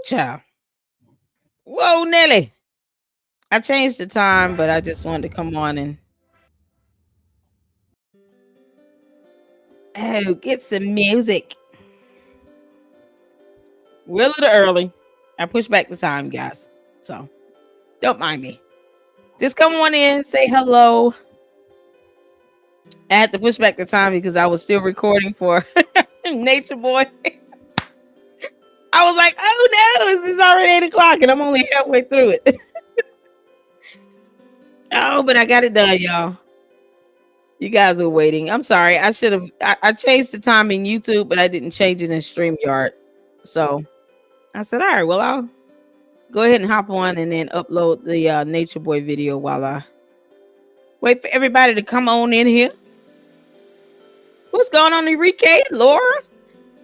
child. Whoa, Nelly. I changed the time, but I just wanted to come on and get some music. We're a little early. I pushed back the time, guys. So don't mind me. Just come on in, say hello. I had to push back the time because I was still recording for Nature Boy. I was like, oh no, it's already 8 o'clock and I'm only halfway through it. Oh, but I got it done, y'all. You guys were waiting. I'm sorry. I should have. I changed the time in YouTube, but I didn't change it in StreamYard. So I said, all right, well, I'll go ahead and hop on and then upload the Nature Boy video while I wait for everybody to come on in here. What's going on, Enrique? Laura?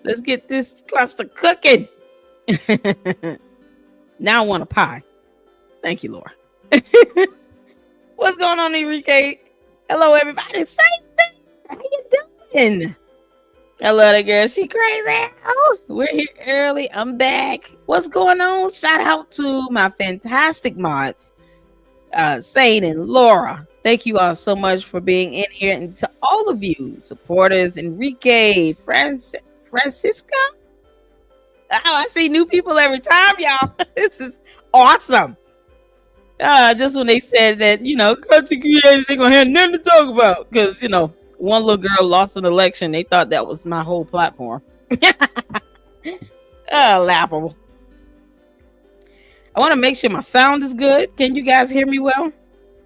Let's get this cluster cooking. Now I want a pie. Thank you, Laura. What's going on, Enrique? Hello, everybody. Same thing. How you doing? I love that girl. She crazy. Oh, we're here early. I'm back. What's going on? Shout out to my fantastic mods, Saint and Laura. Thank you all so much for being in here, and to all of you supporters, Enrique, Francisca. Oh, I see new people every time, y'all. This is awesome. Just when they said that, country creators, they're gonna have nothing to talk about, because one little girl lost an election. They thought that was my whole platform. Laughable. I want to make sure my sound is good. Can you guys hear me well?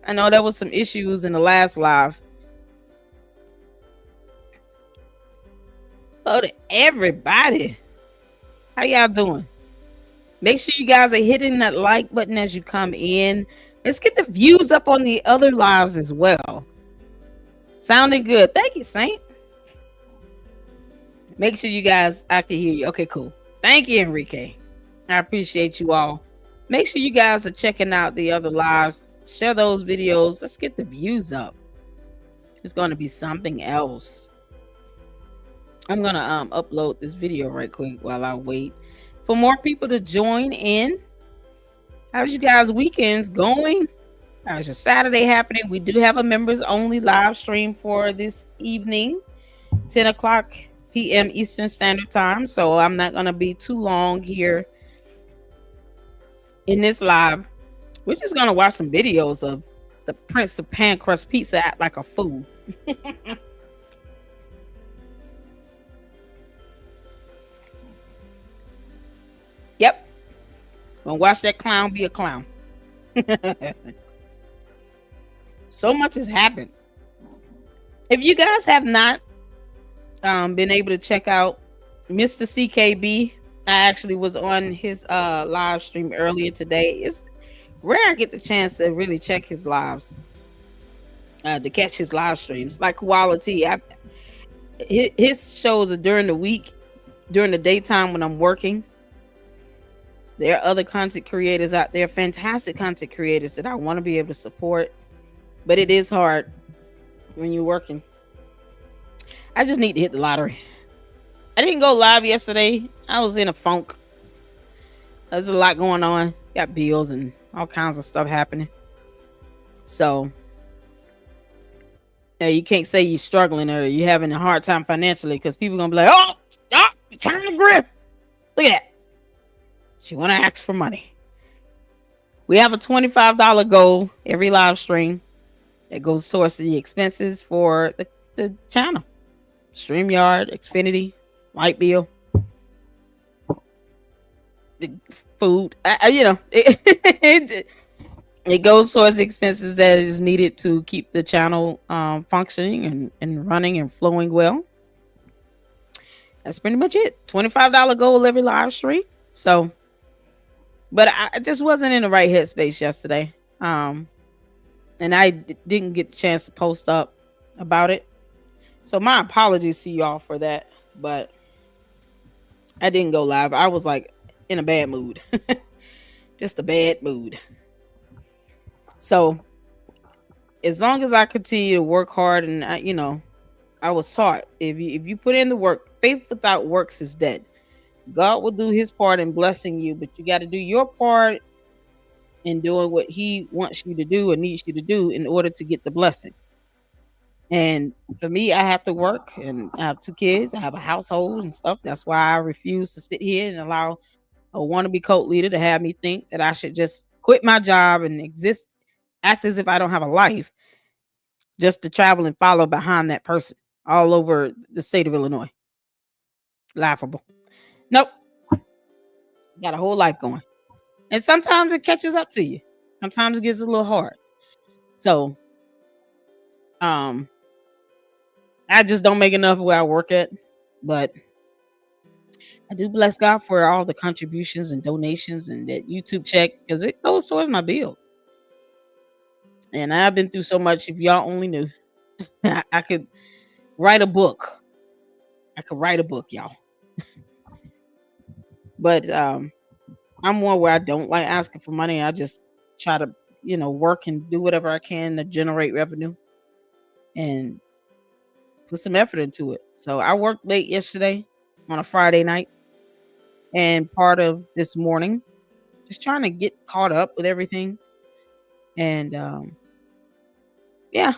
I know there was some issues in the last live. Hello to everybody. How y'all doing? Make sure you guys are hitting that like button as you come in. Let's get the views up on the other lives as well. Sounding good. Thank you, Saint. Make sure you guys, I can hear you. Okay, cool. Thank you, Enrique. I appreciate you all. Make sure you guys are checking out the other lives. Share those videos. Let's get the views up. It's going to be something else. I'm going to upload this video right quick while I wait for more people to join in. How's you guys' weekends going? How's your Saturday happening? We do have a members only live stream for this evening, 10 o'clock p.m. Eastern Standard Time. So I'm not going to be too long here in this live. We're just going to watch some videos of the Prince of Pan Crust Pizza act like a fool. Yep. Gonna watch that clown be a clown. So much has happened. If you guys have not been able to check out Mr. CKB, I actually was on his live stream earlier today. It's rare I get the chance to really check his lives, to catch his live streams. Like quality, his shows are during the week, during the daytime when I'm working. There are other content creators out there, fantastic content creators that I want to be able to support, but it is hard when you're working. I just need to hit the lottery. I didn't go live yesterday. I was in a funk. There's a lot going on. Got bills and all kinds of stuff happening. So, you can't say you're struggling or you're having a hard time financially, because people are going to be like, oh, stop, you're trying to grip. Look at that. She want to ask for money. We have a $25 goal every live stream that goes towards the expenses for the channel. StreamYard, Xfinity, light bill, the food. It goes towards the expenses that is needed to keep the channel functioning and running and flowing well. That's pretty much it. $25 goal every live stream. So, but I just wasn't in the right headspace yesterday. And I didn't get the chance to post up about it. So my apologies to y'all for that. But I didn't go live. I was like in a bad mood. Just a bad mood. So as long as I continue to work hard, and I was taught, if you put in the work, faith without works is dead. God will do his part in blessing you, but you got to do your part in doing what he wants you to do and needs you to do in order to get the blessing. And for me, I have to work and I have 2 kids, I have a household and stuff. That's why I refuse to sit here and allow a wannabe cult leader to have me think that I should just quit my job and exist, act as if I don't have a life, just to travel and follow behind that person all over the state of Illinois. Laughable. Nope. Got a whole life going. And sometimes it catches up to you. Sometimes it gets a little hard. So I just don't make enough where I work at. But I do bless God for all the contributions and donations and that YouTube check, because it goes towards my bills. And I've been through so much. If y'all only knew, I could write a book. I could write a book, y'all. But I'm one where I don't like asking for money. I just try to, work and do whatever I can to generate revenue and put some effort into it. So I worked late yesterday on a Friday night and part of this morning, just trying to get caught up with everything. And yeah,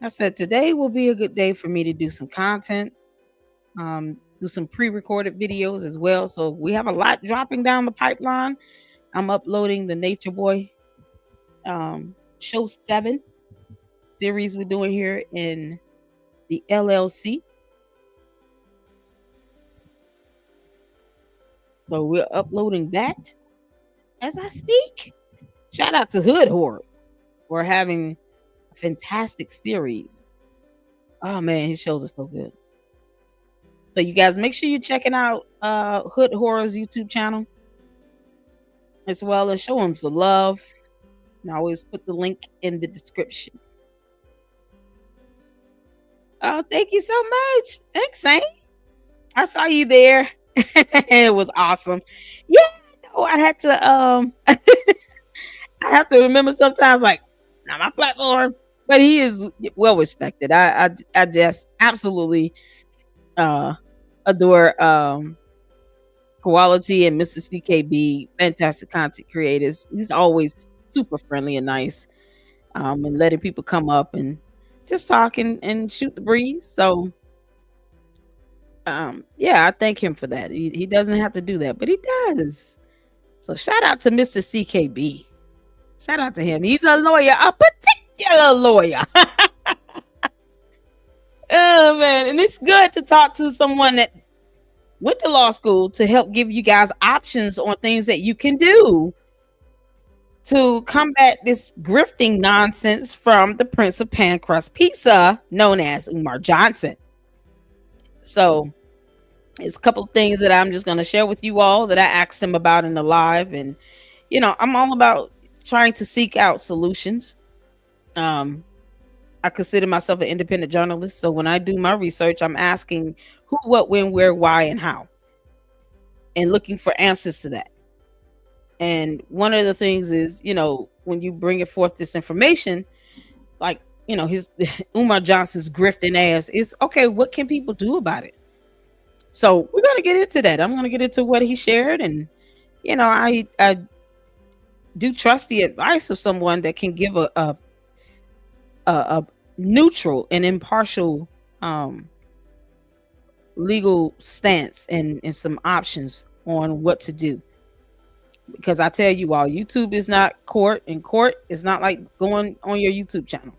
I said today will be a good day for me to do some content, do some pre-recorded videos as well. So we have a lot dropping down the pipeline. I'm uploading the Nature Boy show 7 series we're doing here in the LLC. So we're uploading that as I speak. Shout out to Hood Horrors for having a fantastic series. Oh man, his shows are so good. So you guys make sure you're checking out Hood Horrors YouTube channel as well, and show him some love. And I always put the link in the description. Oh, thank you so much. Thanks, Saint. I saw you there. It was awesome. Yeah, no, I had to I have to remember sometimes, like, it's not my platform, but he is well respected. I just absolutely adore Quality and Mr. CKB, fantastic content creators. He's always super friendly and nice, and letting people come up and just talk and shoot the breeze. So yeah, I thank him for that. He doesn't have to do that, but he does. So shout out to Mr. CKB. Shout out to him. He's a lawyer, a particular lawyer. Oh man, and it's good to talk to someone that went to law school to help give you guys options on things that you can do to combat this grifting nonsense from the Prince of Pan Crust Pizza, known as Umar Johnson. So it's a couple of things that I'm just going to share with you all that I asked him about in the live. And, I'm all about trying to seek out solutions. I consider myself an independent journalist. So when I do my research, I'm asking who, what, when, where, why, and how, and looking for answers to that. And one of the things is, when you bring it forth this information, like, his Umar Johnson's grifting ass, is okay. What can people do about it? So we're going to get into that. I'm going to get into what he shared. And, I do trust the advice of someone that can give a neutral and impartial legal stance and some options on what to do. Because I tell you all, YouTube is not court, and court is not like going on your YouTube channel.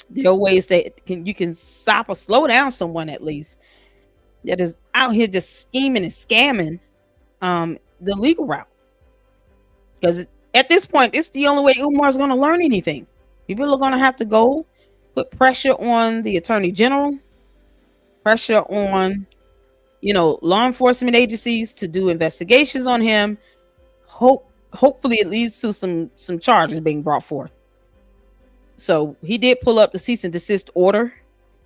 There are ways that you can stop or slow down someone, at least, that is out here just scheming and scamming the legal route. Because at this point, it's the only way Umar is going to learn anything. People are going to have to go put pressure on the attorney general, pressure on, law enforcement agencies to do investigations on him. Hopefully it leads to some charges being brought forth. So he did pull up the cease and desist order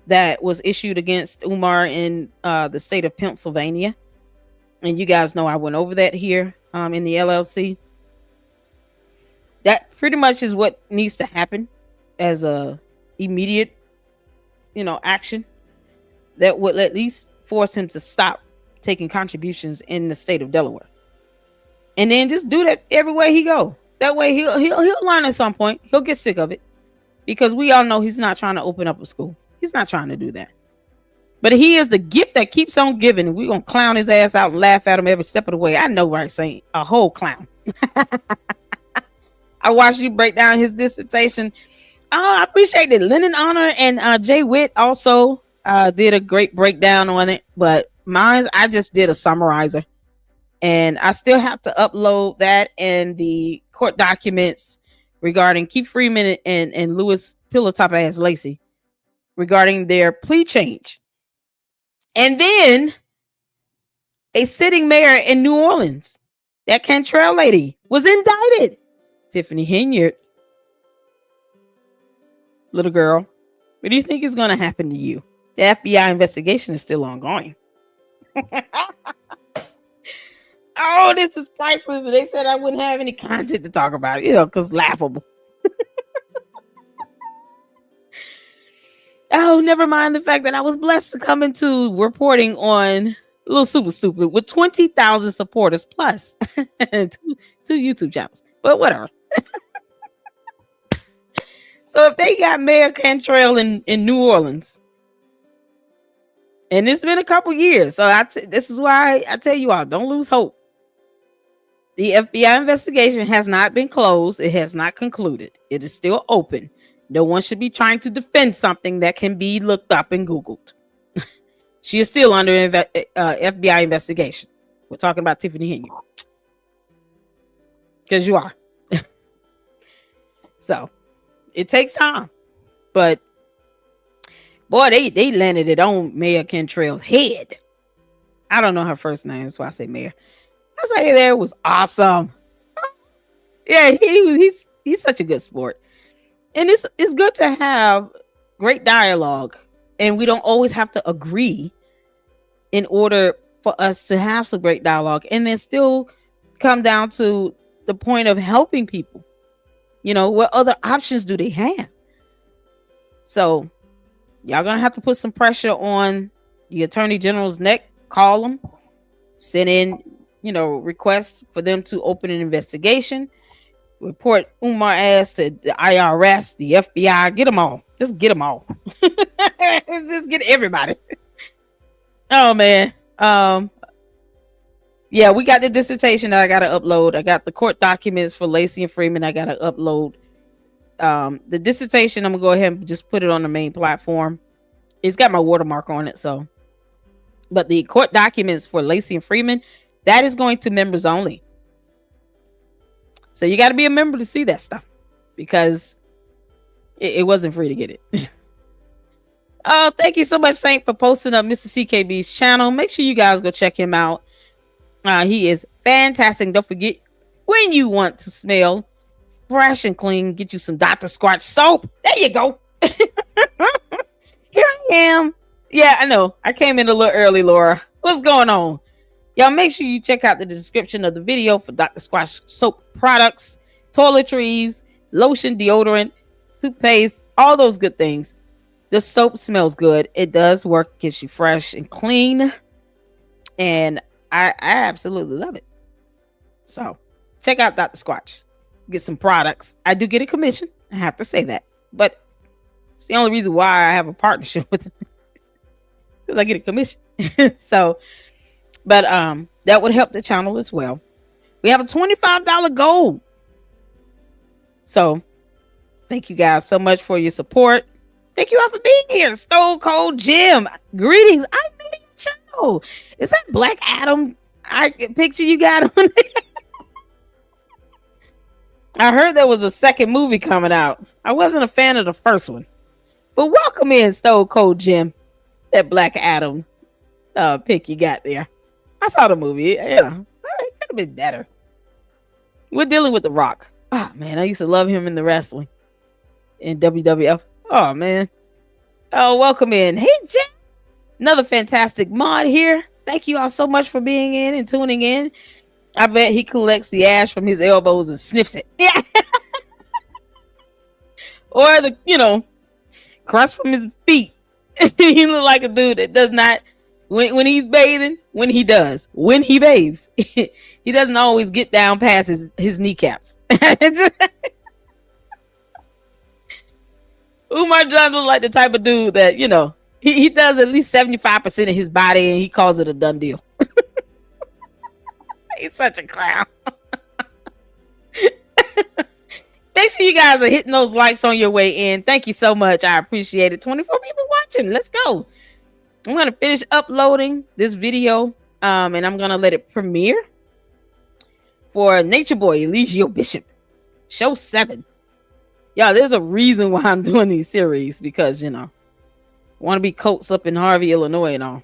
that was issued against Umar in the state of Pennsylvania. And you guys know I went over that here in the LLC. That pretty much is what needs to happen as a immediate, action that would at least force him to stop taking contributions in the state of Delaware. And then just do that everywhere he go. That way he'll learn at some point. He'll get sick of it, because we all know he's not trying to open up a school. He's not trying to do that. But he is the gift that keeps on giving. We're going to clown his ass out and laugh at him every step of the way. I know, right? Saying a whole clown. I watched you break down his dissertation. Oh, I appreciate it. Lennon Honor and Jay Witt also did a great breakdown on it. But mine, I just did a summarizer. And I still have to upload that and the court documents regarding Keith Freeman and Louis Pillow Top Ass Lacey regarding their plea change. And then a sitting mayor in New Orleans, that Cantrell lady, was indicted. Tiffany Henyard. Little girl, what do you think is going to happen to you? The FBI investigation is still ongoing. Oh, this is priceless. They said I wouldn't have any content to talk about, because laughable. Oh, never mind the fact that I was blessed to come into reporting on a little super stupid with 20,000 supporters plus two YouTube channels, but whatever. So if they got Mayor Cantrell in New Orleans, and it's been a couple years, so this is why I tell you all, don't lose hope. The FBI investigation has not been closed. It has not concluded. It is still open. No one should be trying to defend something that can be looked up and Googled. She is still under FBI investigation. We're talking about Tiffany Henyard. Because you are. So, it takes time. But, boy, they landed it on Mayor Cantrell's head. I don't know her first name, that's why I say Mayor. I say there was awesome. Yeah, he's such a good sport. And it's good to have great dialogue, and we don't always have to agree in order for us to have some great dialogue, and then still come down to the point of helping people. What other options do they have? So y'all gonna have to put some pressure on the Attorney General's neck. Call them, send in requests for them to open an investigation. Report Umar ass to the IRS, the FBI. Get them all. Just get them all. Just get everybody. Oh man. Yeah, we got the dissertation that I gotta upload. I got the court documents for Lacey and Freeman. I gotta upload. The dissertation, I'm gonna go ahead and just put it on the main platform. It's got my watermark on it, so. But the court documents for Lacey and Freeman, that is going to members only. So you got to be a member to see that stuff, because it wasn't free to get it. Oh, thank you so much, Saint, for posting up Mr. CKB's channel. Make sure you guys go check him out. He is fantastic. Don't forget, when you want to smell fresh and clean, get you some Dr. Squatch soap. There you go. Here I am. Yeah, I know. I came in a little early, Laura. What's going on? Y'all make sure you check out the description of the video for Dr. Squatch soap products, toiletries, lotion, deodorant, toothpaste, all those good things. The soap smells good. It does work, gets you fresh and clean. And I absolutely love it. So check out Dr. Squatch. Get some products. I do get a commission. I have to say that. But it's the only reason why I have a partnership with them. Because I get a commission. So, but that would help the channel as well. We have a $25 goal. So thank you guys so much for your support. Thank you all for being here. Stone Cold Jim, greetings. I'm new to your channel. Is that Black Adam picture you got on there? I heard there was a second movie coming out. I wasn't a fan of the first one, but welcome in, Stone Cold Jim. That Black Adam pick you got there. I saw the movie. It could have been better. We're dealing with The Rock. Oh man, I used to love him in the wrestling in WWF. Oh man. Oh, welcome in. Hey Jim. Another fantastic mod here. Thank you all so much for being in and tuning in. I bet he collects the ash from his elbows and sniffs it. Yeah. Or the, crust from his feet. He look like a dude that does not when he's bathing, when he bathes, he doesn't always get down past his kneecaps. Umar Johnson look like the type of dude that, you know, he does at least 75% of his body and he calls it a done deal. He's such a clown. Make sure you guys are hitting those likes on your way in. Thank you so much. I appreciate it. 24 people watching. Let's go. I'm going to finish uploading this video, and I'm going to let it premiere for Nature Boy Eligio Bishop. Show 7. Yeah, there's a reason why I'm doing these series, because, you know, I want to be coats up in Harvey, Illinois and all.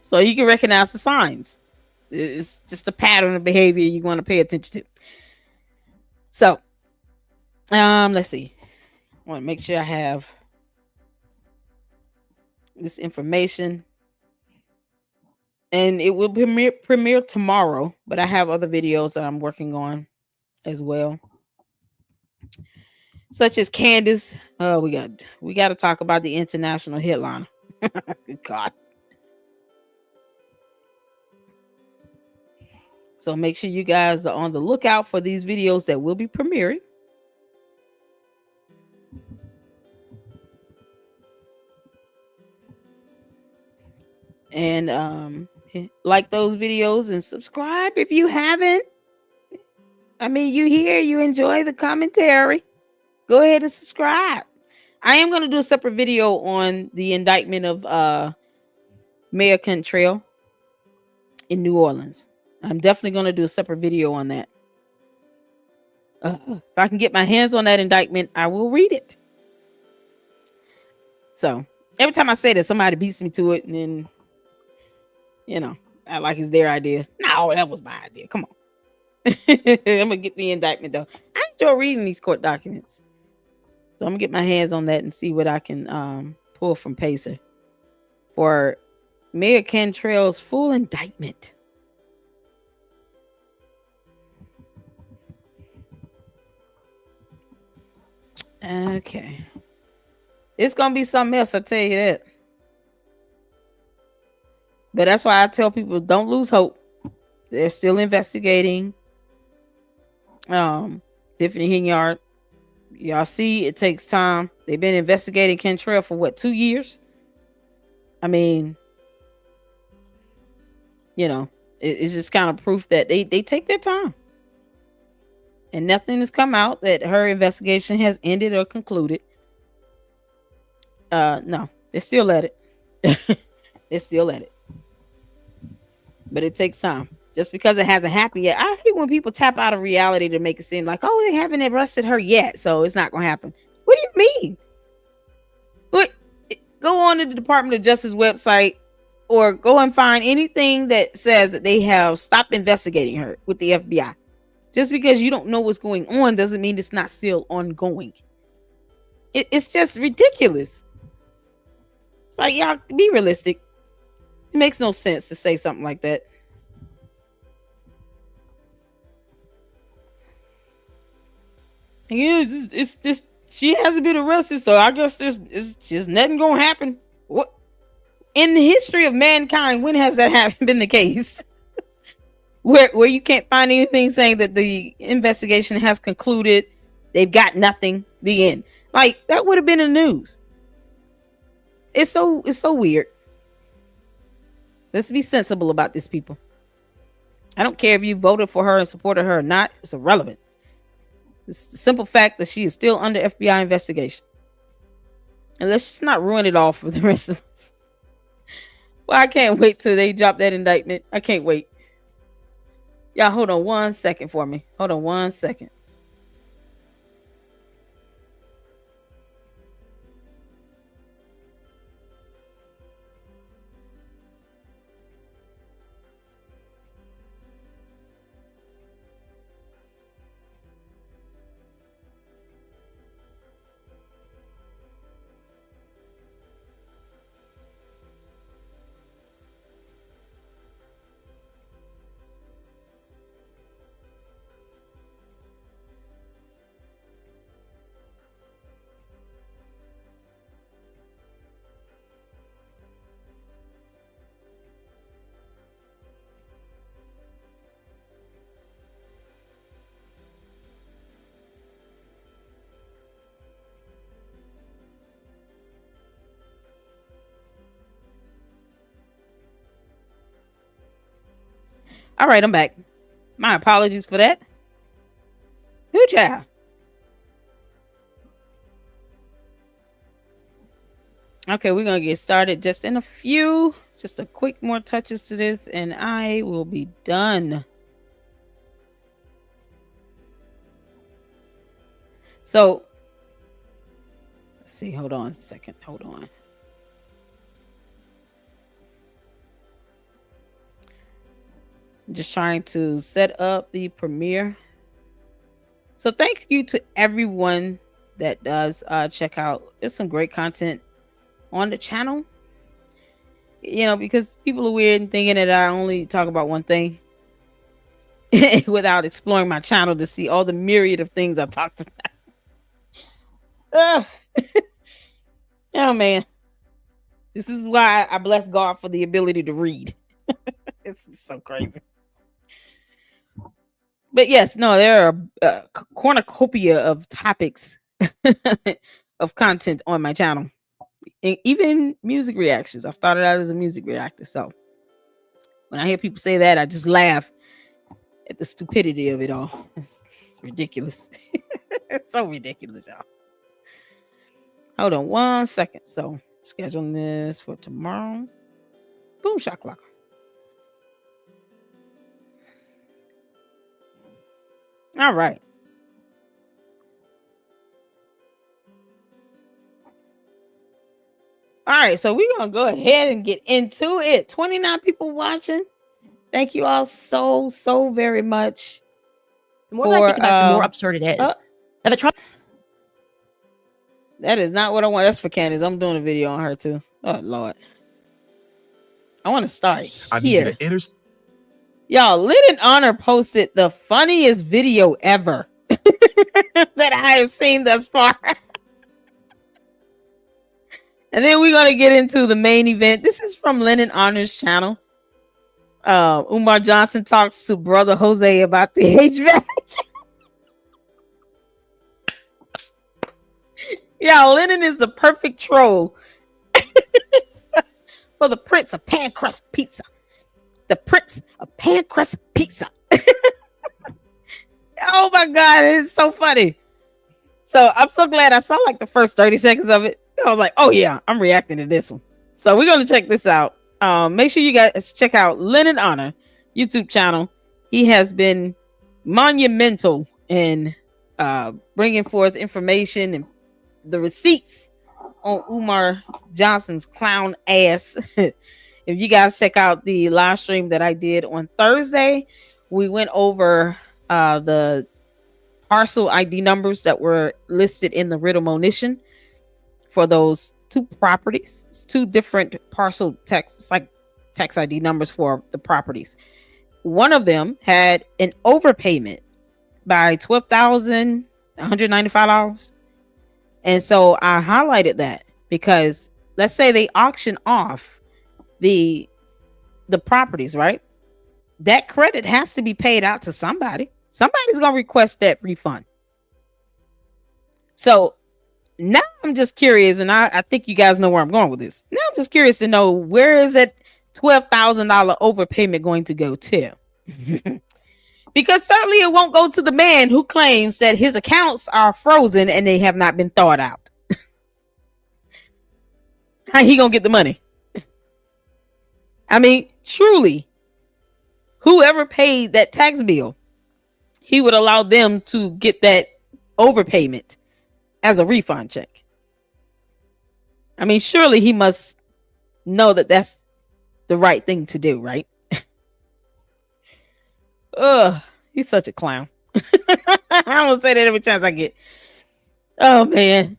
So you can recognize the signs. It's just a pattern of behavior you want to pay attention to. So, let's see. I want to make sure I have this information. And it will premiere tomorrow, but I have other videos that I'm working on as well. Such as Candace. We got to talk about the international headliner. Good God. So make sure you guys are on the lookout for these videos that will be premiering. And like those videos and subscribe if you haven't. I mean, you enjoy the commentary. Go ahead and subscribe. I am going to do a separate video on the indictment of Mayor Cantrell in New Orleans. I'm definitely going to do a separate video on that. If I can get my hands on that indictment, I will read it. So every time I say that, somebody beats me to it, and then, you know, I like it's their idea. No, that was my idea. Come on. I'm gonna get the indictment though. I enjoy reading these court documents, so I'm gonna get my hands on that and see what I can pull from Pacer for Mayor Cantrell's full indictment. Okay, it's gonna be something else, I tell you that. But that's why I tell people, don't lose hope. They're still investigating Tiffany Hinyard. Y'all see, it takes time. They've been investigating Cantrell for what, 2 years? I mean, you know, it's just kind of proof that they take their time. And nothing has come out that her investigation has ended or concluded. No, they're still at it. They're still at it. But it takes time. Just because it hasn't happened yet. I hate when people tap out of reality to make it seem like, oh, they haven't arrested her yet, so it's not going to happen. What do you mean? What? Go on to the Department of Justice website or go and find anything that says that they have stopped investigating her with the FBI. Just because you don't know what's going on doesn't mean it's not still ongoing. It's just ridiculous. It's like, y'all, be realistic. It makes no sense to say something like that. Yeah, it's this. She hasn't been arrested, so I guess this is just nothing gonna happen. What in the history of mankind? When has that been the case? where you can't find anything saying that the investigation has concluded, they've got nothing. The end. Like that would have been in the news. It's so weird. Let's be sensible about this, people. I don't care if you voted for her and supported her or not. It's irrelevant. It's the simple fact that she is still under FBI investigation. And let's just not ruin it all for the rest of us. Well, I can't wait till they drop that indictment. I can't wait. Y'all, hold on 1 second for me. Hold on 1 second. All right, I'm back. My apologies for that. Good job. Okay, we're gonna get started just in just a quick more touches to this, and I will be done. So let's see. Hold on a second. Hold on. I'm just trying to set up the premiere. So thank you to everyone that does check out. There's some great content on the channel. You know, because people are weird and thinking that I only talk about one thing without exploring my channel to see all the myriad of things I talked about. Oh man, this is why I bless God for the ability to read. It's so crazy. But yes, no, there are a cornucopia of topics of content on my channel. And even music reactions. I started out as a music reactor, so when I hear people say that, I just laugh at the stupidity of it all. It's ridiculous. It's so ridiculous, y'all. Hold on 1 second. So scheduling this for tomorrow. Boom shakalaka. All right. All right, so we're gonna go ahead and get into it. 29 people watching. Thank you all so very much. The more I think about it, the more absurd it is. That is not what I want. That's for Candace. I'm doing a video on her too. Oh Lord. I want to start here. Y'all, Lyndon Honor posted the funniest video ever that I have seen thus far. And then we're going to get into the main event. This is from Lyndon Honor's channel. Umar Johnson talks to brother Jose about the HVAC. Yeah, Lyndon is the perfect troll for the Prince of Pan Crust Pizza. The Prince of Pan Crust Pizza. Oh my God, it's so funny. So I'm so glad I saw like the first 30 seconds of it. I was like, oh yeah, I'm reacting to this one. So we're going to check this out. Make sure you guys check out Lyndon Honor YouTube channel. He has been monumental in bringing forth information and the receipts on Umar Johnson's clown ass. If you guys check out the live stream that I did on Thursday, we went over the parcel ID numbers that were listed in the writ of monition for those two properties. It's two different parcel texts, like tax ID numbers for the properties. One of them had an overpayment by $12,195. And so I highlighted that because let's say they auction off the properties, right? That credit has to be paid out to somebody. Somebody's going to request that refund. So now I'm just curious, and I think you guys know where I'm going with this. Now I'm just curious to know, where is that $12,000 overpayment going to go to? Because certainly it won't go to the man who claims that his accounts are frozen and they have not been thawed out. How he gonna get the money? I mean, truly, whoever paid that tax bill, he would allow them to get that overpayment as a refund check. I mean, surely he must know that that's the right thing to do, right? Ugh, he's such a clown. I'm gonna say that every chance I get. Oh man.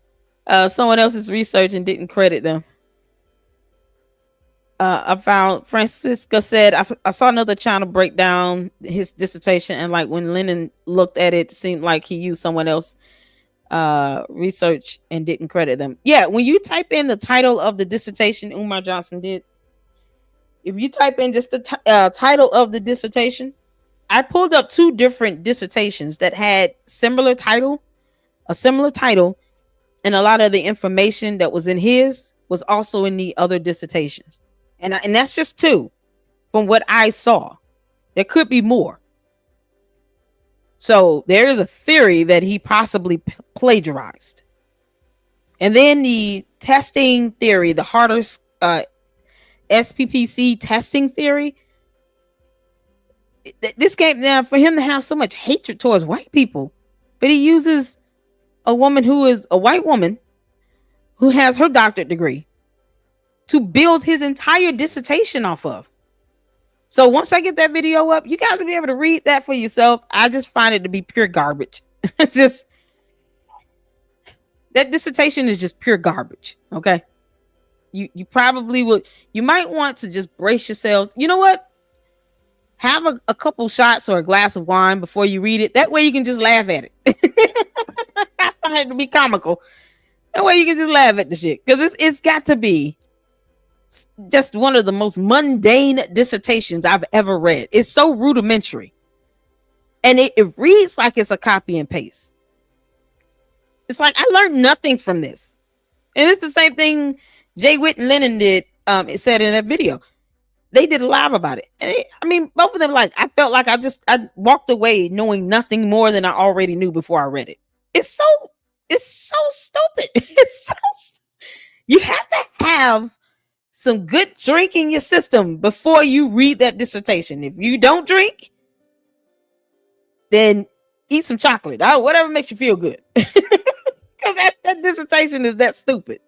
Someone else's research and didn't credit them. I found Francisca said I saw another channel break down his dissertation, and like when Lennon looked at it, it seemed like he used someone else research and didn't credit them. Yeah, when you type in the title of the dissertation Umar Johnson did, if you type in just the title of the dissertation, I pulled up two different dissertations that had a similar title, and a lot of the information that was in his was also in the other dissertations. And that's just two from what I saw. There could be more. So there is a theory that he possibly plagiarized. And then the testing theory, the harder SPPC testing theory, this came down for him to have so much hatred towards white people, but he uses a woman who is a white woman who has her doctorate degree to build his entire dissertation off of. So once I get that video up, you guys will be able to read that for yourself. I just find it to be pure garbage. Just that dissertation is just pure garbage. Okay. You probably would, you might want to just brace yourselves. You know what? Have a couple shots or a glass of wine before you read it. That way you can just laugh at it. I find it to be comical. That way you can just laugh at the shit. Because it's got to be just one of the most mundane dissertations I've ever read. It's so rudimentary. And it reads like it's a copy and paste. It's like I learned nothing from this. And it's the same thing Jay Witt and Lennon did. It said in that video. They did a live about it. And I mean, both of them, like, I felt like I walked away knowing nothing more than I already knew before I read it. It's so stupid. You have to have some good drink in your system before you read that dissertation. If you don't drink, then eat some chocolate. Whatever makes you feel good. Because that dissertation is that stupid.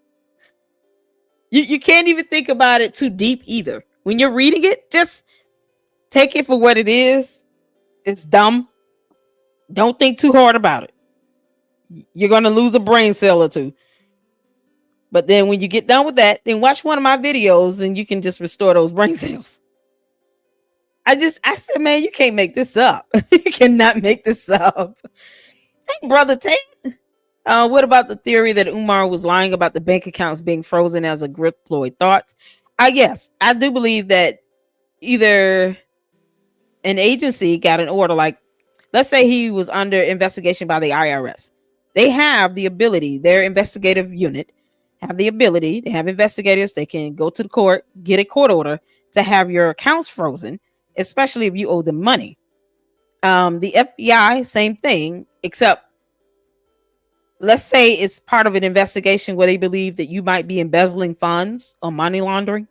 You can't even think about it too deep either. When you're reading it, just take it for what it is. It's dumb. Don't think too hard about it. You're going to lose a brain cell or two. But then when you get done with that, then watch one of my videos and you can just restore those brain cells. I said, man, you can't make this up. You cannot make this up. Hey, Brother Tate. What about the theory that Umar was lying about the bank accounts being frozen as a grip ploy? Thoughts? Yes, I do believe that either an agency got an order, like let's say he was under investigation by the IRS. They have the ability, their investigative unit have the ability, they have investigators, they can go to the court, get a court order to have your accounts frozen, especially if you owe them money. The FBI, same thing, except let's say it's part of an investigation where they believe that you might be embezzling funds or money laundering.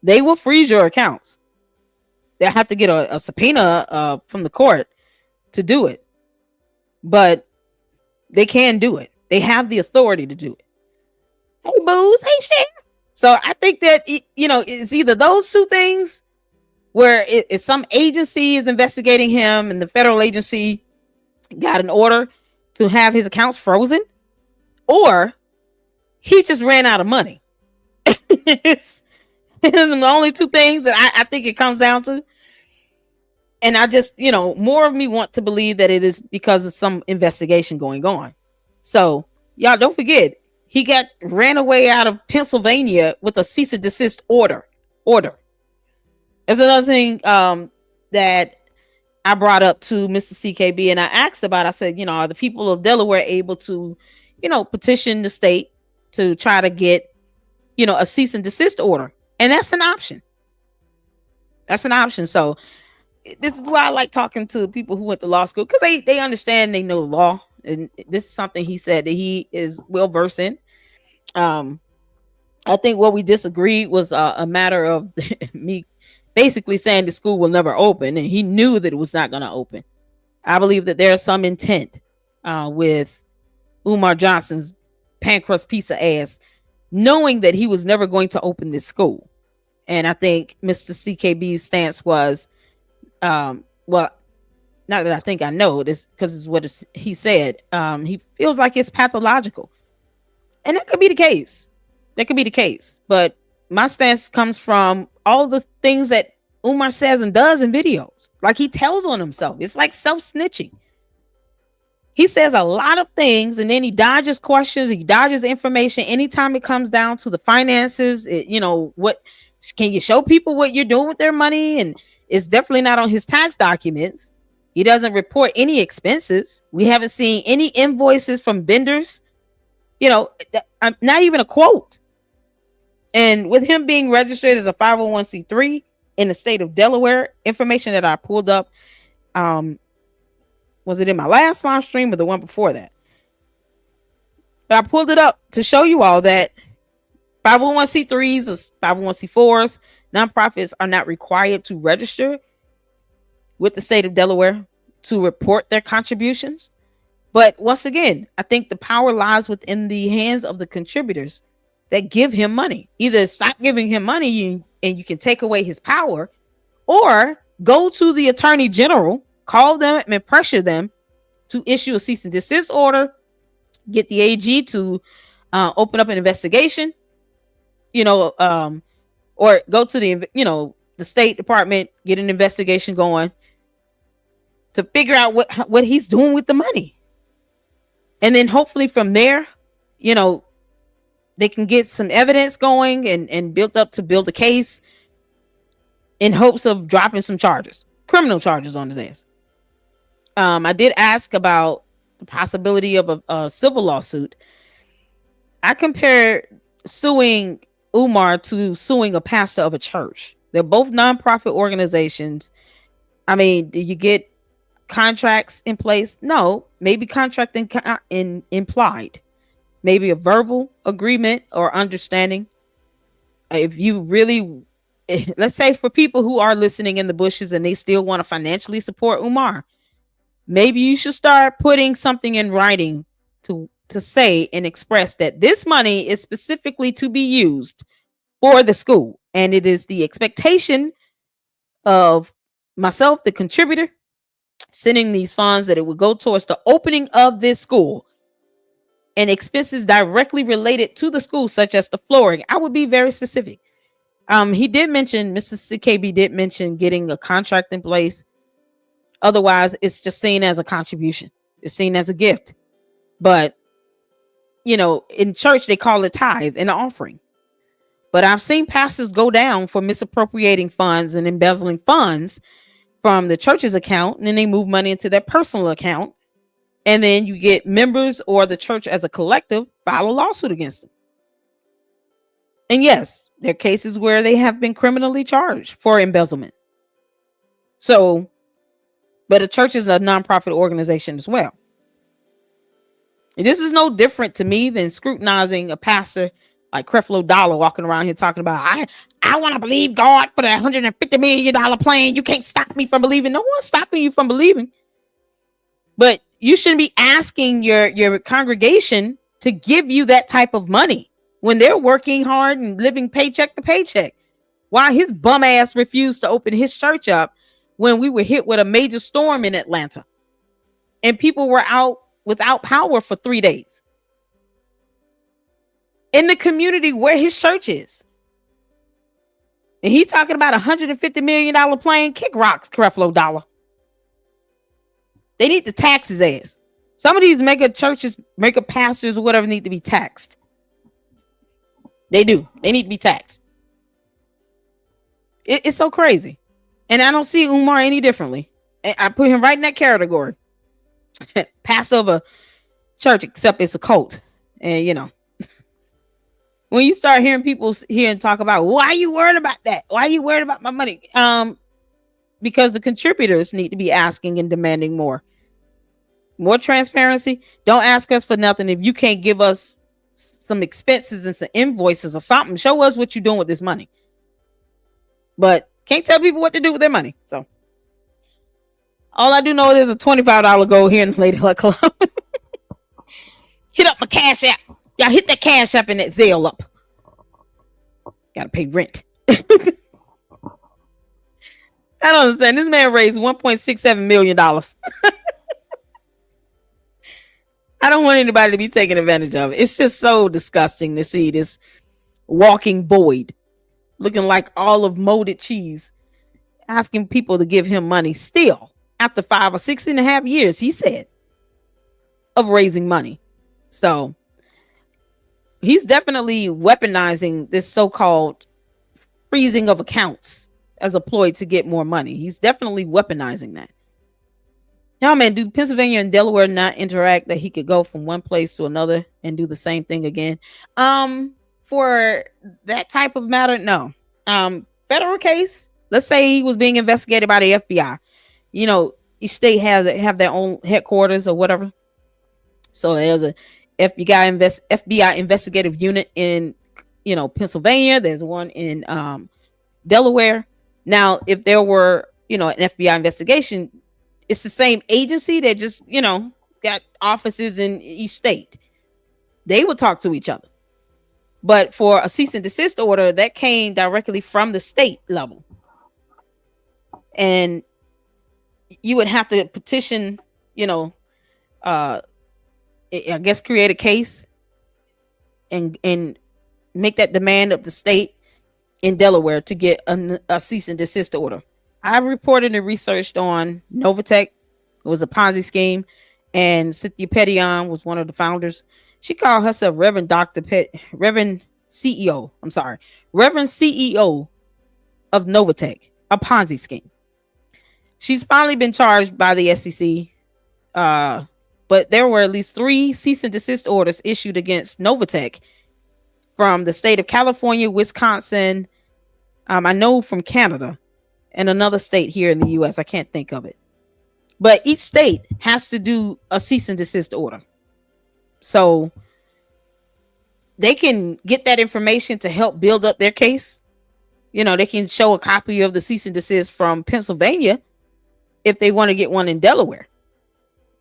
They will freeze your accounts. They'll have to get a subpoena from the court to do it. But they can do it. They have the authority to do it. Hey, Booze. Hey, Cher. So I think that, it's either those two things where it's some agency is investigating him and the federal agency got an order to have his accounts frozen, or he just ran out of money. It's the only two things that I think it comes down to. And I just, more of me want to believe that it is because of some investigation going on. So y'all don't forget, he ran away out of Pennsylvania with a cease and desist order. There's another thing that I brought up to Mr. CKB and I asked about, I said, are the people of Delaware able to, petition the state to try to get, a cease and desist order? And that's an option. So this is why I like talking to people who went to law school, because they understand, they know the law. And this is something he said that he is well versed in. I think what we disagreed was a matter of me basically saying the school will never open, and he knew that it was not going to open. I believe that there's some intent with Umar Johnson's pan crust pizza ass, knowing that he was never going to open this school. And I think Mr. CKB's stance was, not that I think I know this, because it's what he said. He feels like it's pathological, and that could be the case. But my stance comes from all the things that Umar says and does in videos. Like, he tells on himself. It's like self-snitching. He says a lot of things and then he dodges questions. He dodges information. Anytime it comes down to the finances, what can you show people what you're doing with their money? And it's definitely not on his tax documents. He doesn't report any expenses. We haven't seen any invoices from vendors, not even a quote. And with him being registered as a 501c3, in the state of Delaware. Information that I pulled up. Was it in my last live stream or the one before that? But I pulled it up to show you all that 501c3s or 501c4s, nonprofits are not required to register with the state of Delaware to report their contributions. But once again, I think the power lies within the hands of the contributors that give him money. Either stop giving him money and you can take away his power, or go to the attorney general, call them and pressure them to issue a cease and desist order, get the AG to open up an investigation, or go to the State Department, get an investigation going to figure out what he's doing with the money. And then hopefully from there, they can get some evidence going and built up to build a case in hopes of dropping some charges, criminal charges on his ass. I did ask about the possibility of a civil lawsuit. I compared suing Umar to suing a pastor of a church. They're both nonprofit organizations. I mean, do you get contracts in place? No, maybe contract implied, maybe a verbal agreement or understanding. If you really, let's say for people who are listening in the bushes and they still want to financially support Umar, maybe you should start putting something in writing to say and express that this money is specifically to be used for the school. And it is the expectation of myself, the contributor, sending these funds, that it would go towards the opening of this school and expenses directly related to the school, such as the flooring. I would be very specific. He did mention, Mr. CKB did mention getting a contract in place. Otherwise, it's just seen as a contribution. It's seen as a gift. But, in church, they call it tithe and offering. But I've seen pastors go down for misappropriating funds and embezzling funds from the church's account, and then they move money into their personal account. And then you get members or the church as a collective file a lawsuit against them. And yes, there are cases where they have been criminally charged for embezzlement. So, but a church is a nonprofit organization as well. And this is no different to me than scrutinizing a pastor like Creflo Dollar walking around here talking about, I want to believe God for the $150 million plan. You can't stop me from believing. No one's stopping you from believing. But you shouldn't be asking your congregation to give you that type of money when they're working hard and living paycheck to paycheck. While his bum ass refused to open his church up when we were hit with a major storm in Atlanta and people were out without power for 3 days in the community where his church is. And he talking about $150 million plan. Kick rocks, Creflo Dollar. They need to tax his ass. Some of these mega churches, mega pastors or whatever need to be taxed. They do. They need to be taxed. It's so crazy. And I don't see Umar any differently. I put him right in that category. Pastor of a church, except it's a cult. And when you start hearing people here and talk about, why are you worried about that? Why are you worried about my money? Because the contributors need to be asking and demanding more transparency. Don't ask us for nothing. If you can't give us some expenses and some invoices or something, show us what you're doing with this money. But can't tell people what to do with their money. So all I do know is a $25 goal here in the Lady Luck Club. Hit up my Cash App. Y'all hit that Cash App and that Zelle up. Gotta pay rent. I don't understand. This man raised $1.67 million. I don't want anybody to be taking advantage of it. It's just so disgusting to see this walking void looking like all of molded cheese, asking people to give him money still after 5 or 6.5 years, he said, of raising money. So he's definitely weaponizing this so-called freezing of accounts as a ploy to get more money. He's definitely weaponizing that. Now, man, do Pennsylvania and Delaware not interact that he could go from one place to another and do the same thing again? For that type of matter, no. Federal case, let's say he was being investigated by the FBI. You know, each state have their own headquarters or whatever. So there's a FBI investigative unit in, you know, Pennsylvania. There's one in Delaware. Now, if there were, you know, an FBI investigation, it's the same agency that just, you know, got offices in each state. They would talk to each other. But for a cease and desist order, that came directly from the state level. And you would have to petition, you know, I guess create a case and make that demand of the state in Delaware to get a cease and desist order. I reported and researched on Novatech. It was a Ponzi scheme, and Cynthia Petition was one of the founders. She called herself Reverend CEO of Novatech, a Ponzi scheme. She's finally been charged by the SEC, but there were at least 3 cease and desist orders issued against Novatech from the state of California, Wisconsin, I know from Canada, and another state here in the US. I can't think of it. But each state has to do a cease and desist order. So they can get that information to help build up their case. You know, they can show a copy of the cease and desist from Pennsylvania if they want to get one in Delaware.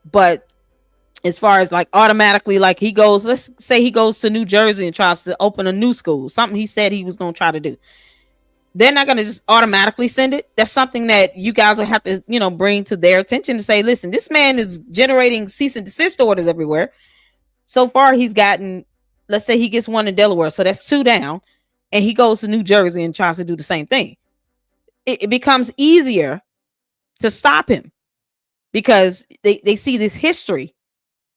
But as far as like automatically, like he goes, let's say he goes to New Jersey and tries to open a new school, something he said he was going to try to do. They're not going to just automatically send it. That's something that you guys will have to, you know, bring to their attention to say, listen, this man is generating cease and desist orders everywhere. So far, he's gotten, let's say he gets one in Delaware. So that's 2 down. And he goes to New Jersey and tries to do the same thing. It becomes easier to stop him because they see this history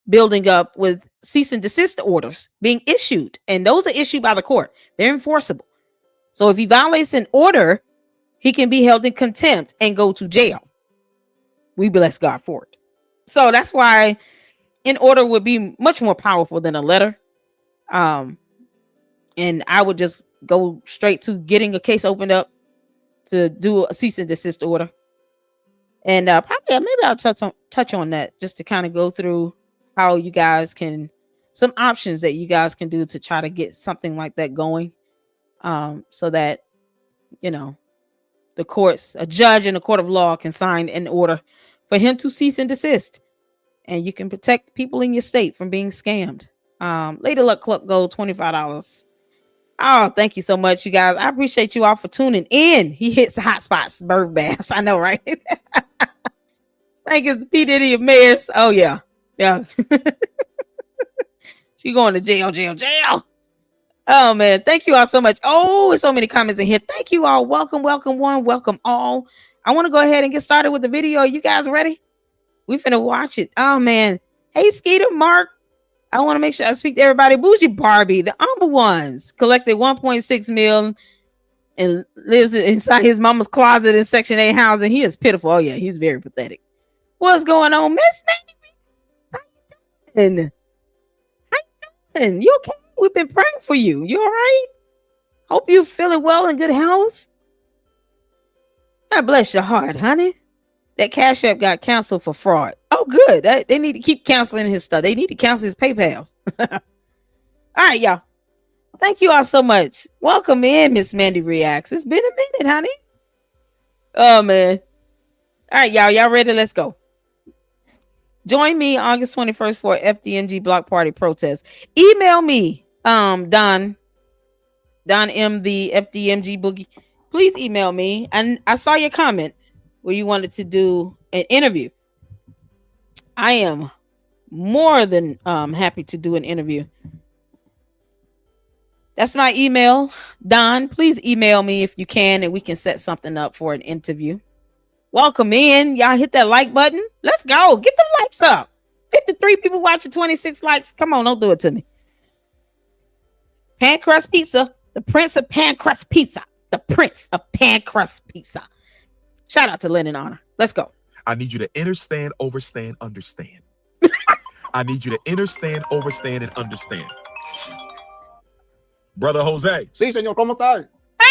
building up with cease and desist orders being issued. And those are issued by the court. They're enforceable. So if he violates an order, he can be held in contempt and go to jail. We bless God for it. So that's why an order would be much more powerful than a letter. And I would just go straight to getting a case opened up to do a cease and desist order. And probably maybe I'll touch on that just to kind of go through how you guys can, some options that you guys can do to try to get something like that going. So that, you know, the courts, a judge in a court of law can sign an order for him to cease and desist, and you can protect people in your state from being scammed. Lady Luck Club Gold, $25. Oh, thank you so much, you guys. I appreciate you all for tuning in. He hits the hot spots, bird baths. I know, right? Thank you, P. Diddy of Mayors. Oh yeah. She going to jail. Oh man, thank you all so much. Oh, so many comments in here. Thank you all. Welcome one, welcome all. I want to go ahead and get started with the video. You guys ready? We finna watch it. Oh man. Hey Skeeter, Mark. I want to make sure I speak to everybody. Bougie Barbie, the humble ones, collected 1.6 million and lives inside his mama's closet in Section 8 housing. He is pitiful. Oh yeah, he's very pathetic. What's going on, Miss Mandy? How you doing? You okay? We've been praying for you. You all right? Hope you feeling well and good health. God bless your heart, honey. That Cash App got canceled for fraud. Oh, good. They need to keep canceling his stuff. They need to cancel his PayPals. All right, y'all. Thank you all so much. Welcome in, Miss Mandy Reacts. It's been a minute, honey. Oh, man. All right, y'all. Y'all ready? Let's go. Join me August 21st for FDMG Block Party protest. Email me, Don M, the FDMG Boogie. Please email me. And I saw your comment where you wanted to do an interview. I am more than happy to do an interview. That's my email, Don. Please email me if you can, and we can set something up for an interview. Welcome in. Y'all hit that like button. Let's go. Get the likes up. 53 people watching, 26 likes. Come on, don't do it to me. Pan crust pizza. The Prince of Pan crust pizza. The Prince of Pan crust pizza. Shout out to Lynn and Honor. Let's go. I need you to understand, overstand, understand. I need you to understand, overstand, and understand. Brother Jose. Sí, señor, ¿cómo está?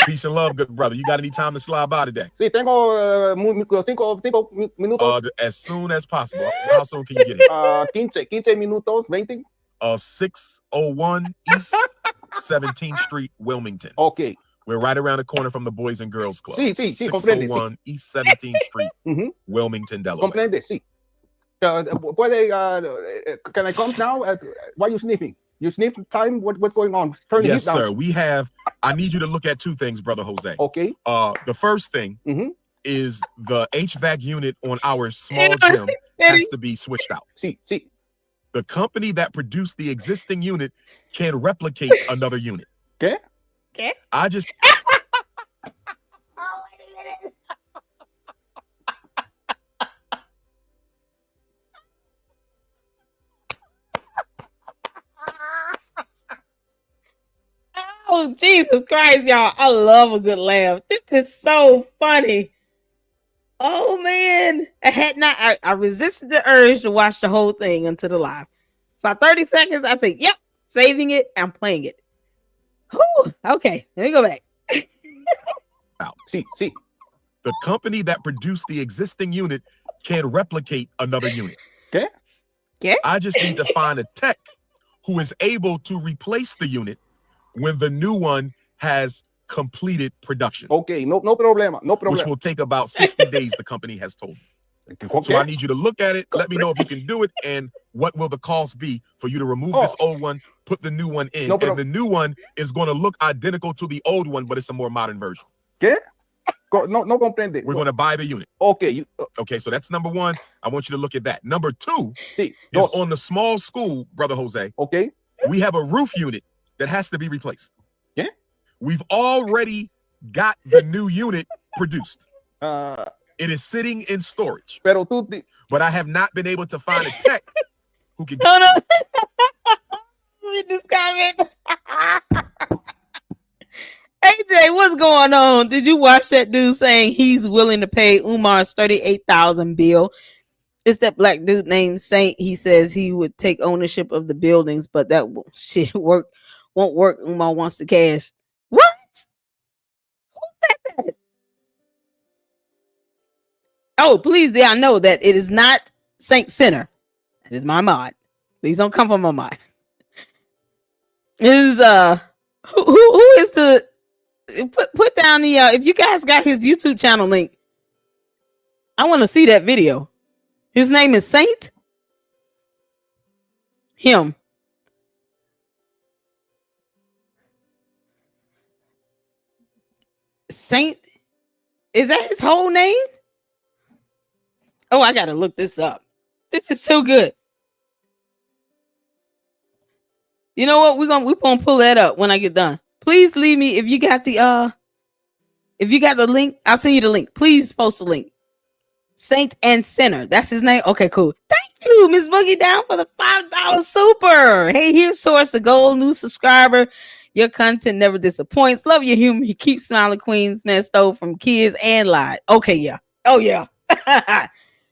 Peace and love, good brother. You got any time to slide by today? Sí, tengo 5 minutos. As soon as possible. How soon can you get it? 15 minutos, 20. 601 East 17th Street, Wilmington. Okay. We're right around the corner from the Boys and Girls Club. Sí, 601 East 17th Street, Wilmington, Delaware. Comprende, sí. Can I come now? Why are you sniffing? You sniff time? What's going on? Turn the heat down. Sir. We have. I need you to look at two things, Brother Jose. Okay. The first thing is the HVAC unit on our small gym has to be switched out. Sí. The company that produced the existing unit can replicate another unit. ¿Qué? I just. Oh, Jesus Christ, y'all. I love a good laugh. This is so funny. Oh, man. I resisted the urge to watch the whole thing until the live. So 30 seconds, I say, yep, saving it. I'm playing it. Whew, okay, let me go back. See. The company that produced the existing unit can replicate another unit. Okay. I just need to find a tech who is able to replace the unit when the new one has completed production. Okay, no problema. Which will take about 60 days, the company has told me. Okay. So I need you to look at it. Let me know if you can do it, and what will the cost be for you to remove this old one, put the new one in, and the new one is going to look identical to the old one, but it's a more modern version. ¿Qué? No comprende. We're going to buy the unit. Okay. Okay, so that's number one. I want you to look at that. Number two is on the small school, Brother Jose. Okay. We have a roof unit that has to be replaced. Yeah. We've already got the new unit produced. It is sitting in storage. But I have not been able to find a tech who can. Hold on. Read this comment. AJ, what's going on? Did you watch that dude saying he's willing to pay Umar's $38,000 bill? It's that black dude named Saint. He says he would take ownership of the buildings, but that shit won't work. Umar wants the cash. What? Who said that? Oh, please, I know that it is not Saint Center. It is my mod. Please don't come from my mod. It is who is the put down the if you guys got his YouTube channel link. I want to see that video. His name is Saint. Him. Saint. Is that his whole name? Oh, I gotta look this up. This is so good. You know what? We're gonna pull that up when I get done. Please leave me if you got the link. I'll send you the link. Please post the link. Saint and Sinner. That's his name. Okay, cool. Thank you, Miss Boogie Down, for the $5 super. Hey, here's Source, the gold new subscriber. Your content never disappoints. Love your humor. You keep smiling, Queens. Man, stole from kids and lied. Okay, yeah. Oh yeah.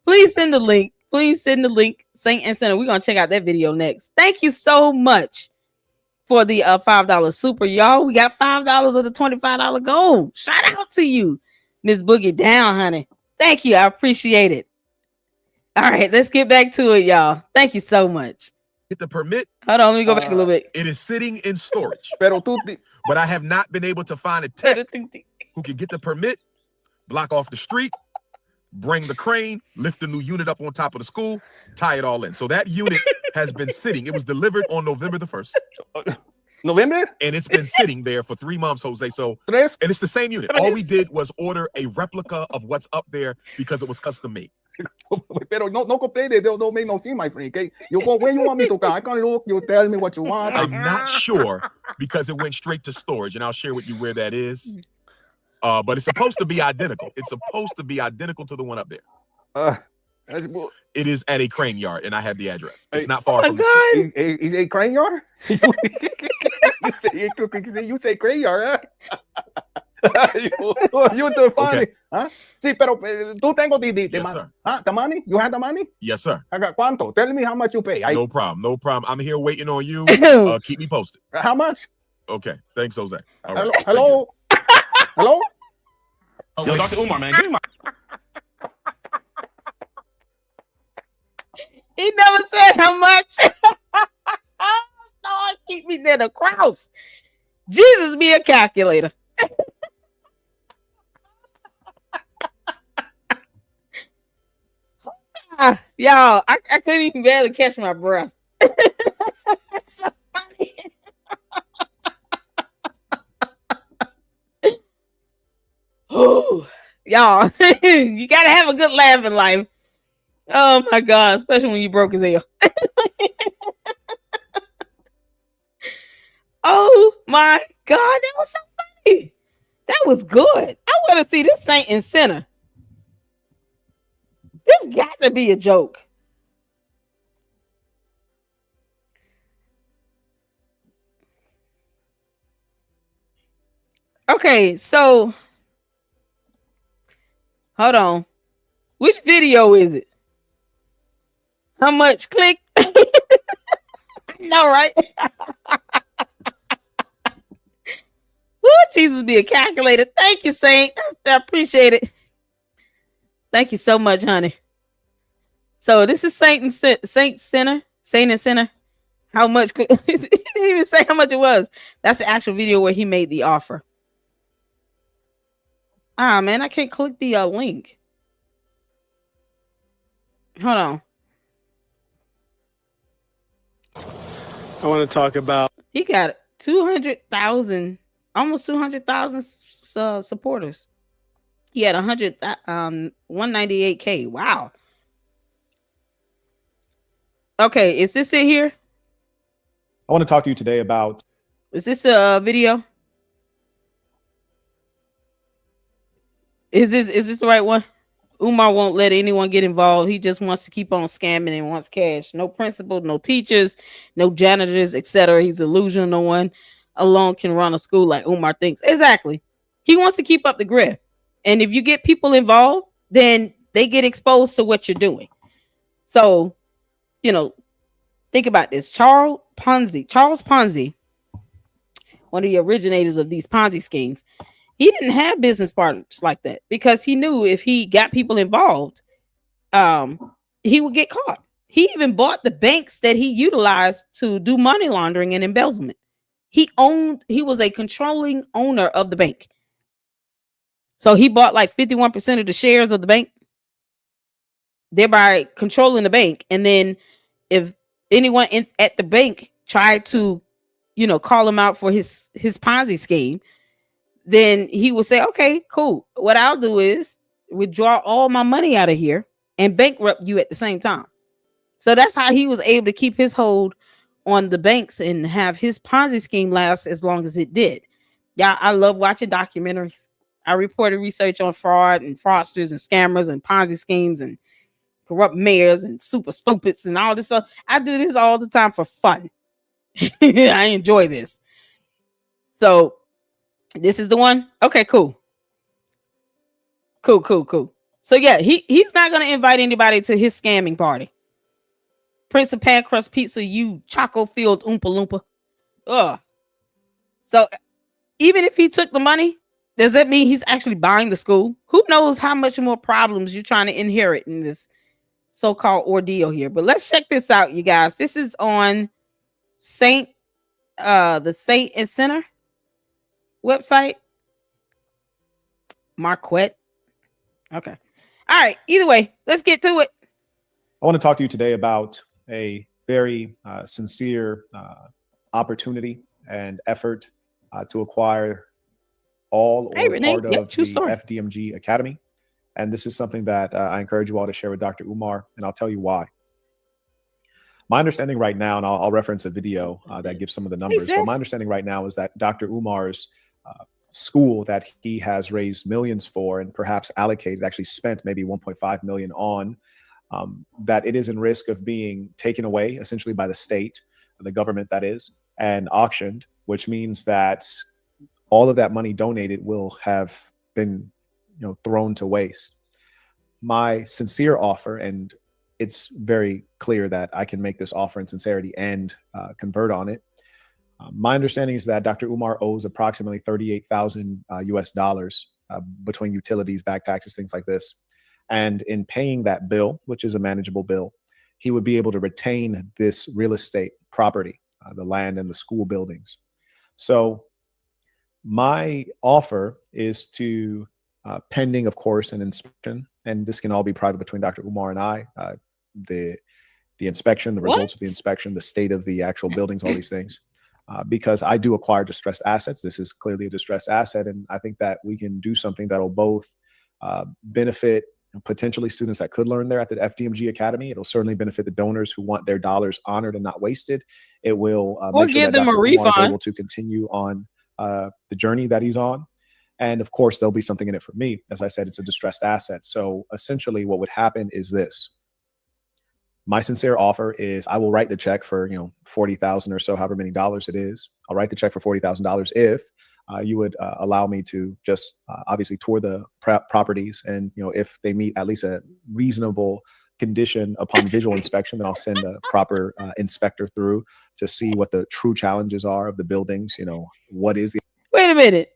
Please send the link. Please send the link. Saint and Sinner. We're gonna check out that video next. Thank you so much for the $5 super, y'all. We got $5 of the $25 gold. Shout out to you, Miss Boogie Down, honey. Thank you. I appreciate it. All right, let's get back to it, y'all. Thank you so much. Get the permit. Hold on, let me go back a little bit. It is sitting in storage. But I have not been able to find a tech who can get the permit, block off the street, bring the crane, lift the new unit up on top of the school, tie it all in. So that unit has been sitting. It was delivered on November the 1st. November? And it's been sitting there for 3 months, Jose. So, and it's the same unit. All we did was order a replica of what's up there because it was custom made. Pero no comprende. Don't make no sense, my friend. Okay, you go where you want me to go. I can look. You tell me what you want. I'm not sure because it went straight to storage, and I'll share with you where that is. But it's supposed to be identical. It's supposed to be identical to the one up there. It is at a crane yard, and I have the address. It's not far from the school. Is a crane yard? you say crane yard, huh? you too funny. Okay. Huh? Sí, pero tú tengo the yes, money. Sir. Huh? The money? You have the money? Yes, sir. I got cuánto? Tell me how much you pay. No problem. No problem. I'm here waiting on you. Keep me posted. How much? Okay. Thanks, Jose. All hello. Right. Hello. Hello? Yo, Dr. Umar, man, give me my. He never said how much. Lord, keep me near the cross. Jesus be a calculator. Y'all, I couldn't even barely catch my breath. So funny. Ooh, y'all, you gotta have a good laugh in life. Oh my God, especially when you broke his ear. Oh my God, that was so funny. That was good. I want to see this Saint and Sinner. This got to be a joke. Okay, so hold on. Which video is it? How much? Click. No, right? Ooh, Jesus be a calculator. Thank you, Saint. I appreciate it. Thank you so much, honey. So this is Saint and Sinner. How much? He didn't even say how much it was. That's the actual video where he made the offer. Ah, man, I can't click the link. Hold on. I want to talk about. He got 200,000, almost 200,000 supporters. He had 198K. Wow. Okay, is this it here? I want to talk to you today about. Is this a video? Is this the right one? Umar won't let anyone get involved. He just wants to keep on scamming and wants cash. No principal, no teachers, no janitors, etc. He's delusional. No one alone can run a school like Umar thinks. Exactly. He wants to keep up the grip. And if you get people involved, then they get exposed to what you're doing. So, you know, think about this. Charles Ponzi, one of the originators of these Ponzi schemes, he didn't have business partners like that because he knew if he got people involved, he would get caught. He even bought the banks that he utilized to do money laundering and embezzlement. He was a controlling owner of the bank. So he bought like 51% of the shares of the bank, thereby controlling the bank. And then if anyone at the bank tried to, call him out for his Ponzi scheme, then he would say, okay, cool. What I'll do is withdraw all my money out of here and bankrupt you at the same time. So that's how he was able to keep his hold on the banks and have his Ponzi scheme last as long as it did. Yeah, I love watching documentaries. I reported research on fraud and fraudsters and scammers and Ponzi schemes and corrupt mayors and super stupids and all this stuff. I do this all the time for fun. I enjoy this. So this is the one. Okay, cool. Cool. So yeah, he's not going to invite anybody to his scamming party. Prince of Pan Crust Pizza, you choco-filled Oompa Loompa. Ugh. So even if he took the money, does that mean he's actually buying the school? Who knows how much more problems you're trying to inherit in this so-called ordeal here. But let's check this out, you guys. This is on the Saint and Sinner website. Marquette. Okay. All right. Either way, let's get to it. I want to talk to you today about a very sincere opportunity and effort to acquire all or part of the FDMG Academy. And this is something that I encourage you all to share with Dr. Umar, and I'll tell you why. My understanding right now, and I'll reference a video that gives some of the numbers, but my understanding right now is that Dr. Umar's school that he has raised millions for and perhaps actually spent maybe 1.5 million on, that it is in risk of being taken away essentially by the state, the government that is, and auctioned, which means that all of that money donated will have been thrown to waste. My sincere offer, and it's very clear that I can make this offer in sincerity and convert on it. My understanding is that Dr. Umar owes approximately $38,000 US dollars between utilities, back taxes, things like this. And in paying that bill, which is a manageable bill, he would be able to retain this real estate property, the land and the school buildings. So my offer is to, pending, of course, an inspection, and this can all be private between Dr. Umar and I, the inspection, the results of the inspection, the state of the actual buildings, all these things. Because I do acquire distressed assets. This is clearly a distressed asset. And I think that we can do something that'll both benefit potentially students that could learn there at the FDMG Academy. It'll certainly benefit the donors who want their dollars honored and not wasted. It will make sure give that them Dr. a Umar is refund. able to continue on the journey that he's on. And of course, there'll be something in it for me. As I said, it's a distressed asset. So essentially what would happen is this. My sincere offer is I will write the check for, $40,000 or so, however many dollars it is. I'll write the check for $40,000 if you would allow me to just obviously tour the properties. And, if they meet at least a reasonable condition upon visual inspection, then I'll send a proper inspector through to see what the true challenges are of the buildings. What is the... Wait a minute.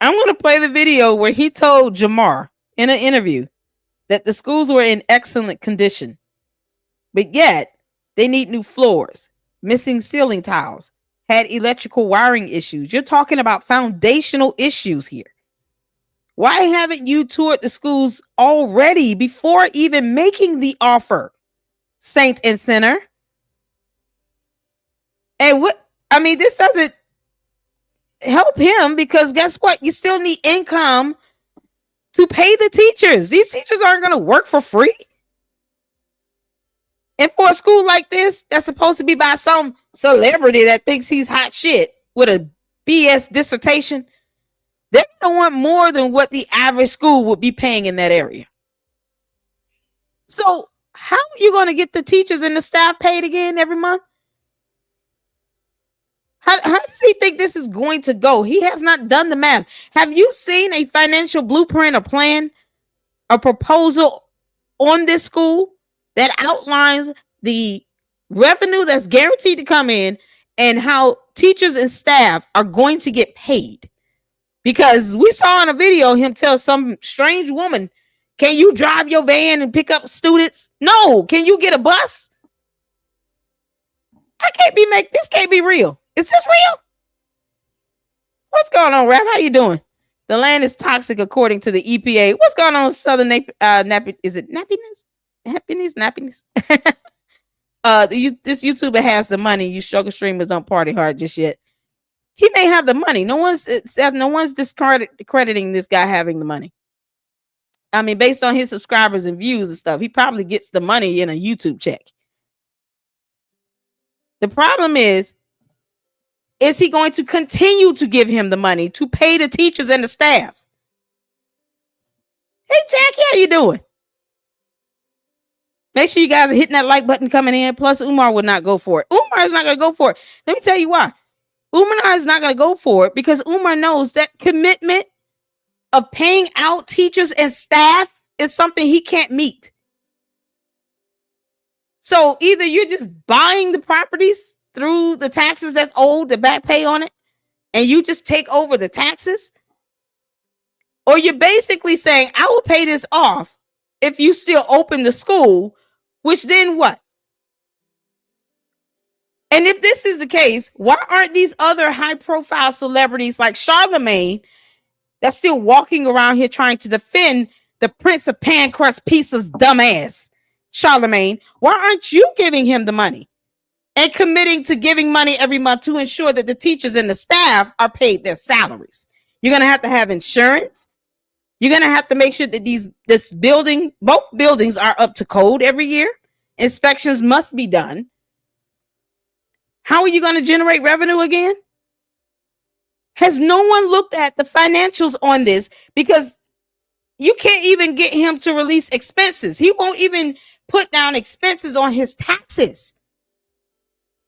I'm going to play the video where he told Jamar in an interview that the schools were in excellent condition, but yet they need new floors, missing ceiling tiles, had electrical wiring issues. You're talking about foundational issues here. Why haven't you toured the schools already before even making the offer, Saint and Sinner? And this doesn't help him because guess what? You still need income to pay the teachers. These teachers aren't going to work for free. And for a school like this, that's supposed to be by some celebrity that thinks he's hot shit with a BS dissertation, they're going to want more than what the average school would be paying in that area. So how are you going to get the teachers and the staff paid again every month? How does he think this is going to go? He has not done the math. Have you seen a financial blueprint or plan, a proposal on this school that outlines the revenue that's guaranteed to come in and how teachers and staff are going to get paid? Because we saw in a video him tell some strange woman, can you drive your van and pick up students? No. Can you get a bus? This can't be real. Is this real? What's going on, Rap? How you doing? The land is toxic according to the EPA. What's going on with Southern nappiness? Nappiness? This YouTuber has the money. You struggle streamers don't party hard just yet. He may have the money. No one's discrediting this guy having the money. I mean, based on his subscribers and views and stuff, he probably gets the money in a YouTube check. The problem is he going to continue to give him the money to pay the teachers and the staff? Hey, Jackie, how you doing? Make sure you guys are hitting that like button coming in. Plus, Umar would not go for it. Umar is not going to go for it. Let me tell you why. Umar is not going to go for it because Umar knows that commitment of paying out teachers and staff is something he can't meet. So either you're just buying the properties through the taxes that's owed, the back pay on it, and you just take over the taxes, or you're basically saying, I will pay this off if you still open the school, which then what? And if this is the case, why aren't these other high-profile celebrities like Charlemagne that's still walking around here trying to defend the Prince of Pancrust Pieces dumbass, Charlemagne? Why aren't you giving him the money and committing to giving money every month to ensure that the teachers and the staff are paid their salaries? You're going to have insurance. You're going to have to make sure that both buildings are up to code every year. Inspections must be done. How are you going to generate revenue again? Has no one looked at the financials on this? Because you can't even get him to release expenses. He won't even put down expenses on his taxes.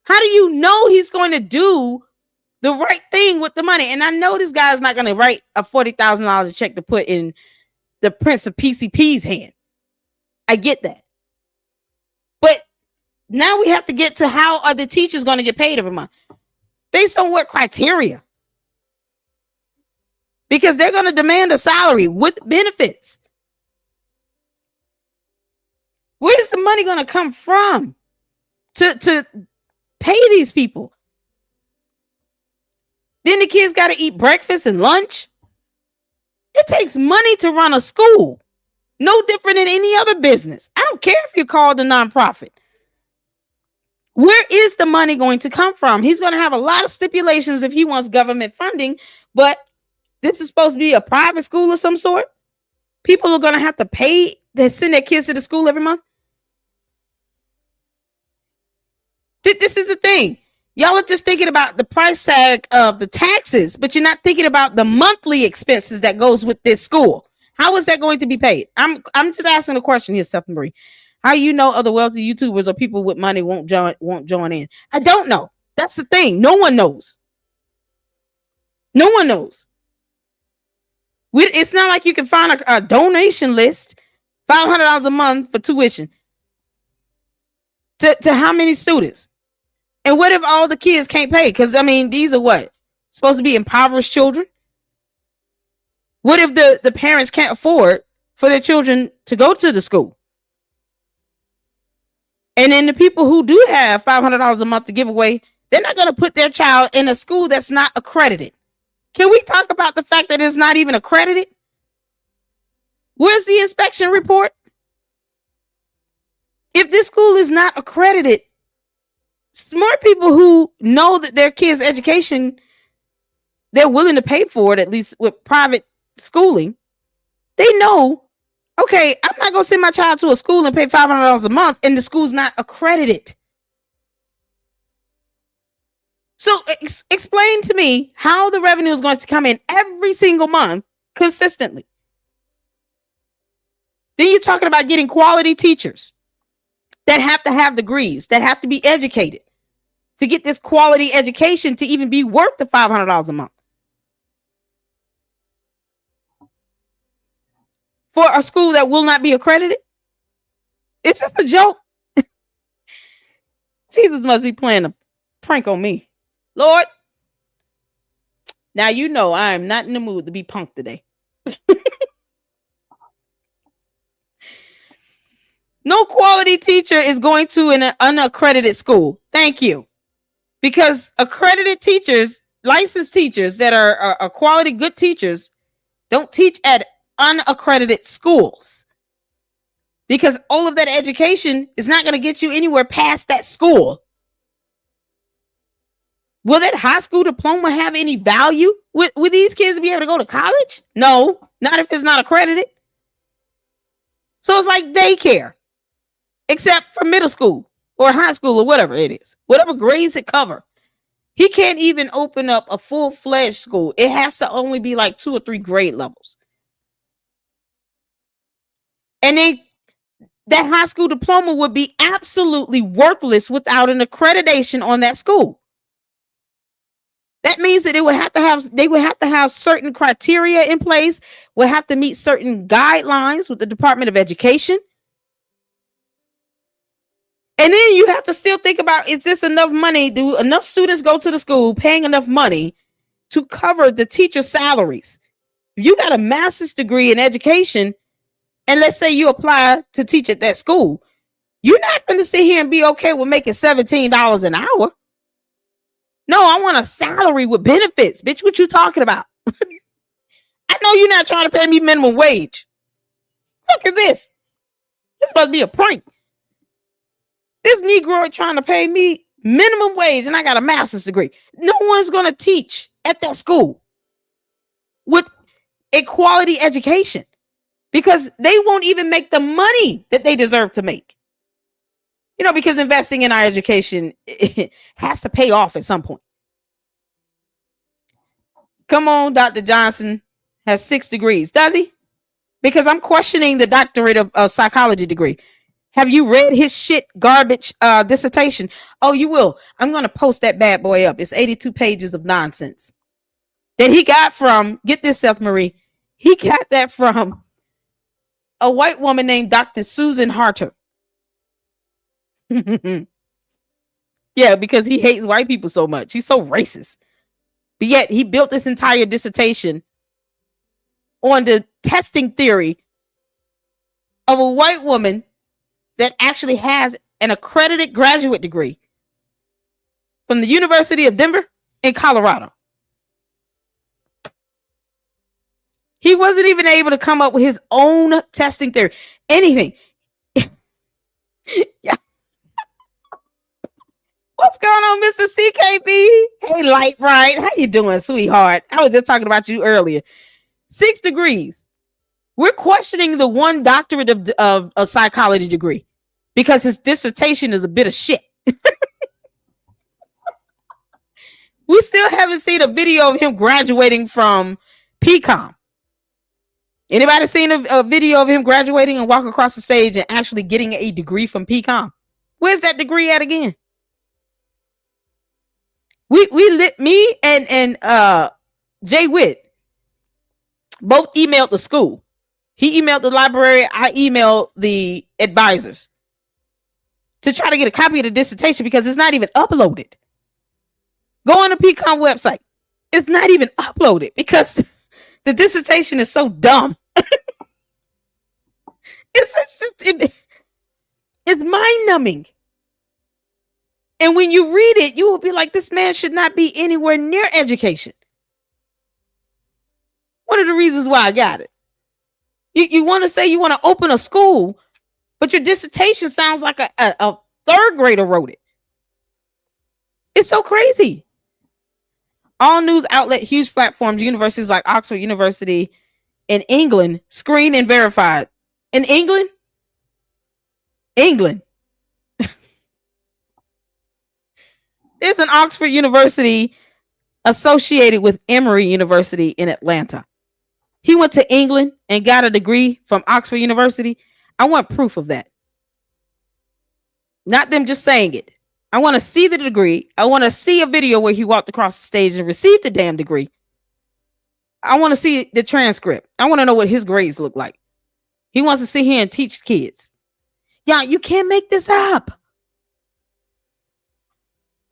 How do you know he's going to do the right thing with the money? And I know this guy's not going to write a $40,000 check to put in the Prince of PCP's hand. I get that. But now we have to get to how are the teachers going to get paid every month? Based on what criteria? Because they're going to demand a salary with benefits. Where's the money going to come from to pay these people? Then the kids got to eat breakfast and lunch. It takes money to run a school. No different than any other business. I don't care if you're called a nonprofit. Where is the money going to come from? He's going to have a lot of stipulations if he wants government funding, but this is supposed to be a private school of some sort. People are going to have to pay to send their kids to the school every month. This is the thing. Y'all are just thinking about the price tag of the taxes, but you're not thinking about the monthly expenses that goes with this school. How is that going to be paid? I'm just asking a question here, Stephanie Marie. How you know other wealthy YouTubers or people with money won't join in? I don't know. That's the thing. No one knows. No one knows. It's not like you can find a donation list, $500 a month for tuition. To how many students? And what if all the kids can't pay? Because, I mean, these are what? Supposed to be impoverished children? What if the parents can't afford for their children to go to the school? And then the people who do have $500 a month to give away, they're not going to put their child in a school that's not accredited. Can we talk about the fact that it's not even accredited? Where's the inspection report? If this school is not accredited, smart people who know that their kids' education, they're willing to pay for it, at least with private schooling. They know, okay, I'm not going to send my child to a school and pay $500 a month and the school's not accredited. So explain to me how the revenue is going to come in every single month consistently. Then you're talking about getting quality teachers that have to have degrees, that have to be educated to get this quality education to even be worth the $500 a month. For a school that will not be accredited? It's just a joke. Jesus must be playing a prank on me. Lord, now you know I am not in the mood to be punked today. No quality teacher is going to an unaccredited school. Thank you. Because accredited teachers, licensed teachers that are quality good teachers don't teach at unaccredited schools. Because all of that education is not going to get you anywhere past that school. Will that high school diploma have any value? Will these kids be able to go to college? No, not if it's not accredited. So it's like daycare, except for middle school or high school or whatever it is. Whatever grades it cover. He can't even open up a full-fledged school. It has to only be like 2 or 3 grade levels. And then that high school diploma would be absolutely worthless without an accreditation on that school. That means that they would have to have certain criteria in place, would have to meet certain guidelines with the Department of Education. And then you have to still think about, is this enough money? Do enough students go to the school paying enough money to cover the teacher salaries? If you got a master's degree in education, and let's say you apply to teach at that school, you're not going to sit here and be okay with making $17 an hour. No, I want a salary with benefits. Bitch, what you talking about? I know you're not trying to pay me minimum wage. Look at this. This must be a prank. This Negro trying to pay me minimum wage and I got a master's degree. No one's going to teach at that school with a quality education because they won't even make the money that they deserve to make. You know, because investing in our education it has to pay off at some point. Come on, Dr. Johnson has 6 degrees. Does he? Because I'm questioning the doctorate of psychology degree. Have you read his shit garbage dissertation? Oh, you will. I'm going to post that bad boy up. It's 82 pages of nonsense that he got from, get this, Seth Marie. He got that from a white woman named Dr. Susan Harter. Yeah, because he hates white people so much. He's so racist. But yet he built this entire dissertation on the testing theory of a white woman that actually has an accredited graduate degree from the University of Denver in Colorado. He wasn't even able to come up with his own testing theory. Anything. Yeah. What's going on, Mr. CKB? Hey, Light Bright. How you doing, sweetheart? I was just talking about you earlier. 6 degrees. We're questioning the one doctorate of a psychology degree because his dissertation is a bit of shit. We still haven't seen a video of him graduating from PCOM. Anybody seen a video of him graduating and walking across the stage and actually getting a degree from PCOM? Where's that degree at again? Me and Jay Witt both emailed the school. He emailed the library. I emailed the advisors to try to get a copy of the dissertation because it's not even uploaded. Go on the PCOM website. It's not even uploaded because the dissertation is so dumb. It's mind-numbing. And when you read it, you will be like, this man should not be anywhere near education. One of the reasons why I got it. You want to say you want to open a school, but your dissertation sounds like a third grader wrote it. It's so crazy. All news outlet, huge platforms, universities like Oxford University in England, screened and verified. In England? England. There's an Oxford University associated with Emory University in Atlanta. He went to England and got a degree from Oxford University. I want proof of that. Not them just saying it. I want to see the degree. I want to see a video where he walked across the stage and received the damn degree. I want to see the transcript. I want to know what his grades look like. He wants to sit here and teach kids. Yeah, you can't make this up.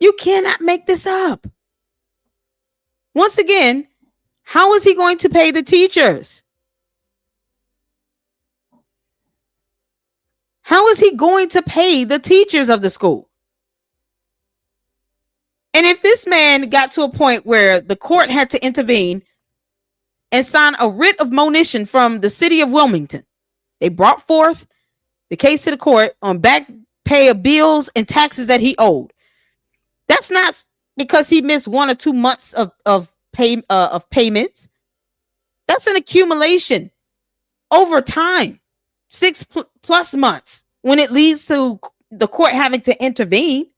You cannot make this up. Once again, how is he going to pay the teachers? How is he going to pay the teachers of the school? And if this man got to a point where the court had to intervene and sign a writ of monition from the city of Wilmington, they brought forth the case to the court on back pay of bills and taxes that he owed. That's not because he missed 1 or 2 months of payments. That's an accumulation over time, 6+ months, when it leads to the court having to intervene.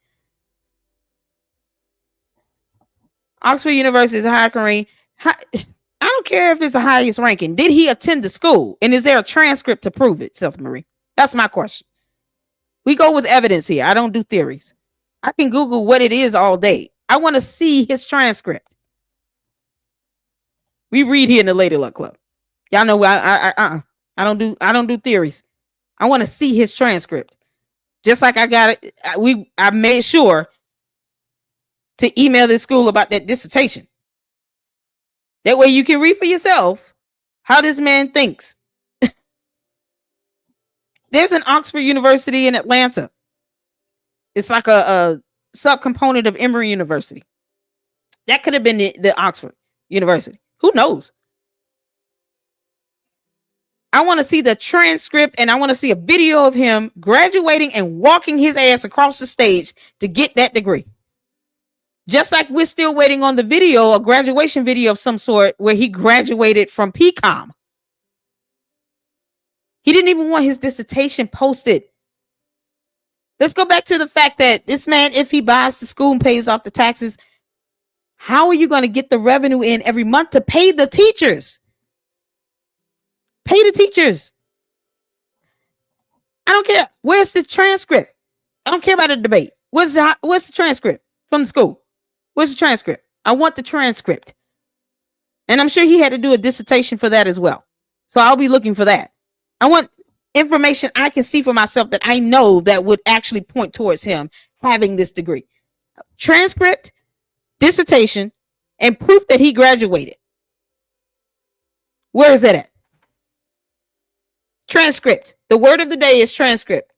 Oxford University is a high ranking. I don't care if it's the highest ranking. Did he attend the school? And is there a transcript to prove it, Self Marie? That's my question. We go with evidence here. I don't do theories. I can Google what it is all day. I want to see his transcript. We read here in the Lady Luck Club. Y'all know I don't do theories. I want to see his transcript. Just like I got it. I made sure to email this school about that dissertation. That way you can read for yourself how this man thinks. There's an Oxford University in Atlanta. It's like a subcomponent of Emory University. That could have been the Oxford University. Who knows? I want to see the transcript and I want to see a video of him graduating and walking his ass across the stage to get that degree. Just like we're still waiting on the video, a graduation video of some sort where he graduated from PCOM. He didn't even want his dissertation posted. Let's go back to the fact that this man, if he buys the school and pays off the taxes, how are you going to get the revenue in every month to pay the teachers? Pay the teachers. I don't care. Where's the transcript? I don't care about the debate. What's the transcript from the school? Where's the transcript? I want the transcript. And I'm sure he had to do a dissertation for that as well. So I'll be looking for that. I want information I can see for myself that I know that would actually point towards him having this degree. transcript, dissertation, and proof that he graduated. Where is that at? Transcript. The word of the day is transcript.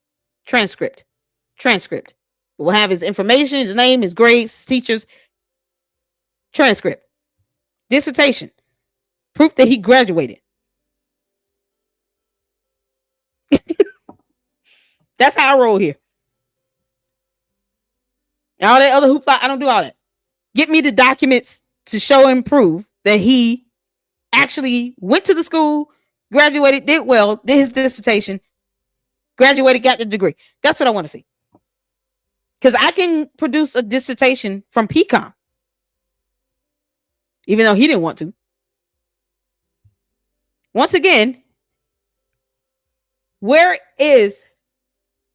Transcript. Transcript. We'll have his information, his name, his grades, his teachers. Transcript. Dissertation. Proof that he graduated. That's how I roll here. All that other hoopla, I don't do all that. Get me the documents to show and prove that he actually went to the school, graduated, did well, did his dissertation, graduated, got the degree. That's what I want to see. Because I can produce a dissertation from PCOM, even though he didn't want to. Once again, where is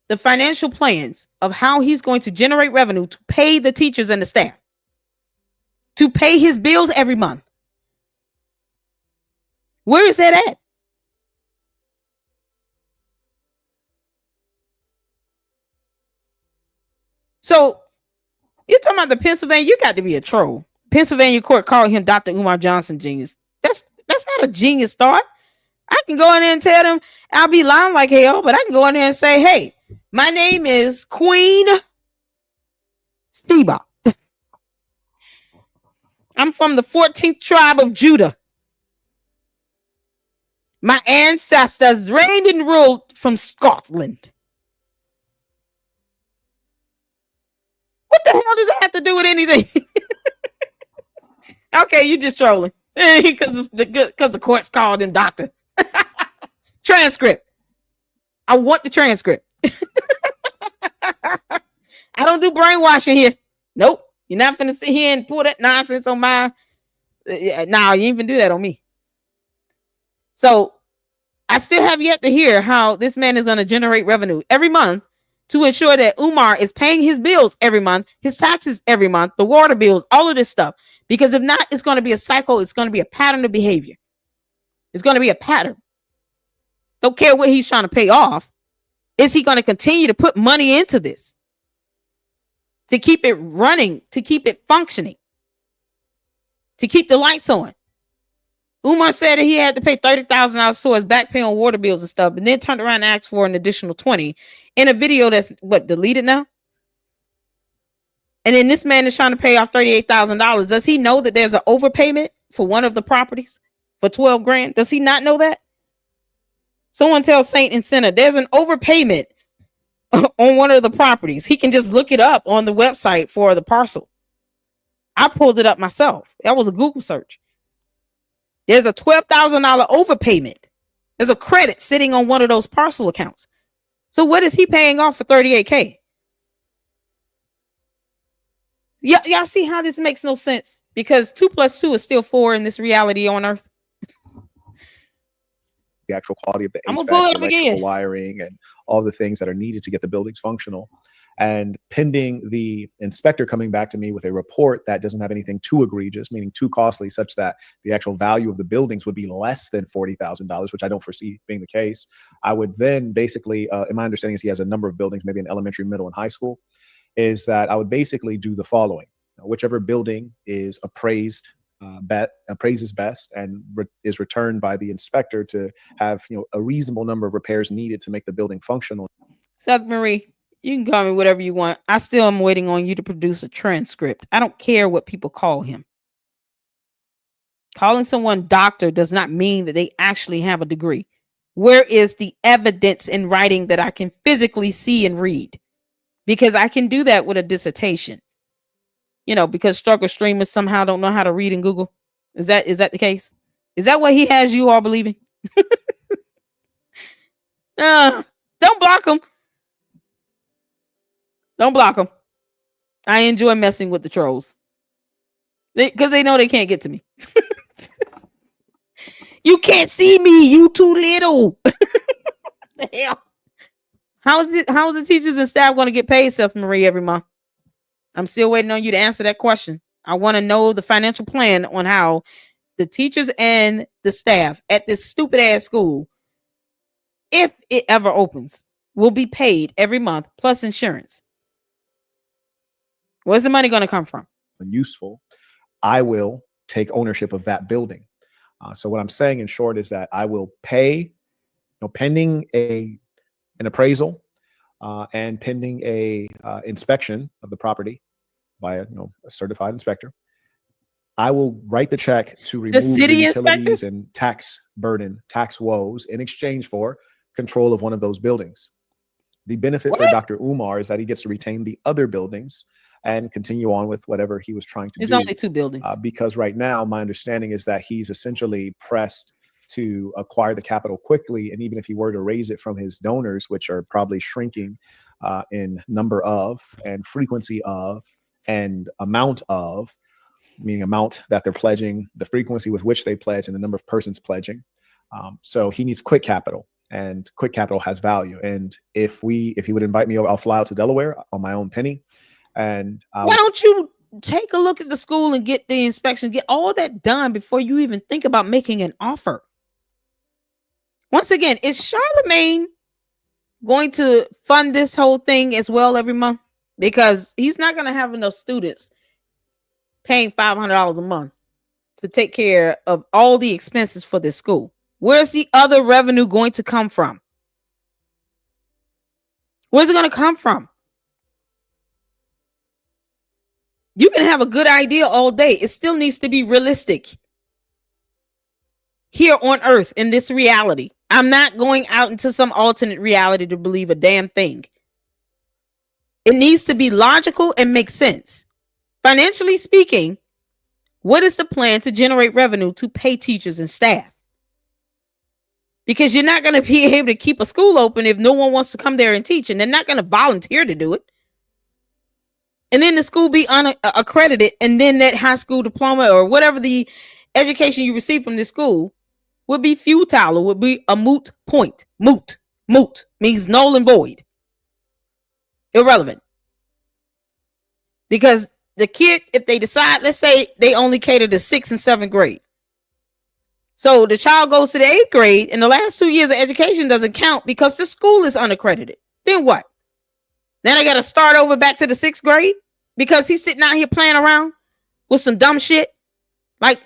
the financial plans of how he's going to generate revenue to pay the teachers and the staff, to pay his bills every month? Where is that at? So you're talking about the Pennsylvania, you got to be a troll. Pennsylvania court called him Dr. Umar Johnson genius. That's not a genius thought. I can go in there and tell them I'll be lying like hell, but I can go in there and say, hey, my name is Queen Sheba. I'm from the 14th tribe of Judah. My ancestors reigned and ruled from Scotland. What the hell does that have to do with anything? Okay, you just trolling. Because the court's called him doctor. Transcript. I want the transcript. I don't do brainwashing here. Nope. You're not finna sit here and pull that nonsense on my... Nah, you ain't even do that on me. So I still have yet to hear how this man is going to generate revenue every month to ensure that Umar is paying his bills every month, his taxes every month, the water bills, all of this stuff. Because if not, it's going to be a cycle. It's going to be a pattern of behavior. It's going to be a pattern. Don't care what he's trying to pay off. Is he going to continue to put money into this? To keep it running, to keep it functioning, to keep the lights on. Umar said that he had to pay $30,000 towards back pay on water bills and stuff, and then turned around and asked for an additional 20 in a video that's deleted now. And then this man is trying to pay off $38,000. Does he know that there's an overpayment for one of the properties for 12 grand? Does he not know that? Someone tell Saint and Sinner there's an overpayment on one of the properties. He can just look it up on the website for the parcel. I pulled it up myself. That was a Google search. There's a $12,000 overpayment. There's a credit sitting on one of those parcel accounts. So what is he paying off for $38K? Y'all see how this makes no sense? Because 2 + 2 is still 4 in this reality on Earth. The actual quality of the I'm gonna pull it up electrical again. wiring and all the things that are needed to get the buildings functional. And pending the inspector coming back to me with a report that doesn't have anything too egregious, meaning too costly, such that the actual value of the buildings would be less than $40,000, which I don't foresee being the case. I would then basically, in my understanding is he has a number of buildings, maybe in elementary, middle, and high school, is that I would basically do the following. Whichever building is appraises best and is returned by the inspector to have a reasonable number of repairs needed to make the building functional. Seth Marie, you can call me whatever you want. I still am waiting on you to produce a transcript. I don't care what people call him. Calling someone doctor does not mean that they actually have a degree. Where is the evidence in writing that I can physically see and read? Because I can do that with a dissertation. Because struggle streamers somehow don't know how to read in Google. Is that the case? Is that what he has you all believing? Don't block him. Don't block them. I enjoy messing with the trolls. Because they know they can't get to me. You can't see me. You too little. The hell? How's the teachers and staff going to get paid, Seth Marie, every month? I'm still waiting on you to answer that question. I want to know the financial plan on how the teachers and the staff at this stupid ass school, if it ever opens, will be paid every month plus insurance. Where's the money going to come from? Useful, I will take ownership of that building. So what I'm saying in short is that I will pay, pending an appraisal and pending a inspection of the property by a certified inspector. I will write the check to remove the utilities and tax burden, tax woes in exchange for control of one of those buildings. The benefit for Dr. Umar is that he gets to retain the other buildings and continue on with whatever he was trying to do. It's only 2 buildings. Because right now, my understanding is that he's essentially pressed to acquire the capital quickly. And even if he were to raise it from his donors, which are probably shrinking in number of and frequency of and amount of, meaning amount that they're pledging, the frequency with which they pledge, and the number of persons pledging. So he needs quick capital, and quick capital has value. And if he would invite me over, I'll fly out to Delaware on my own penny. And why don't you take a look at the school and get the inspection, get all that done before you even think about making an offer? Once again, is Charlemagne going to fund this whole thing as well every month? Because he's not going to have enough students paying $500 a month to take care of all the expenses for this school. Where's the other revenue going to come from? Where's it going to come from? You can have a good idea all day. It still needs to be realistic here on earth in this reality. I'm not going out into some alternate reality to believe a damn thing. It needs to be logical and make sense. Financially speaking, what is the plan to generate revenue to pay teachers and staff? Because you're not going to be able to keep a school open if no one wants to come there and teach, and they're not going to volunteer to do it. And then the school be unaccredited, and then that high school diploma or whatever the education you receive from this school would be futile, or would be a moot point. Moot means null and void. Irrelevant. Because the kid, if they decide, let's say they only cater to 6th and 7th grade. So the child goes to the 8th grade, and the last 2 years of education doesn't count because the school is unaccredited. Then what? Then I got to start over back to the 6th grade because he's sitting out here playing around with some dumb shit. Like,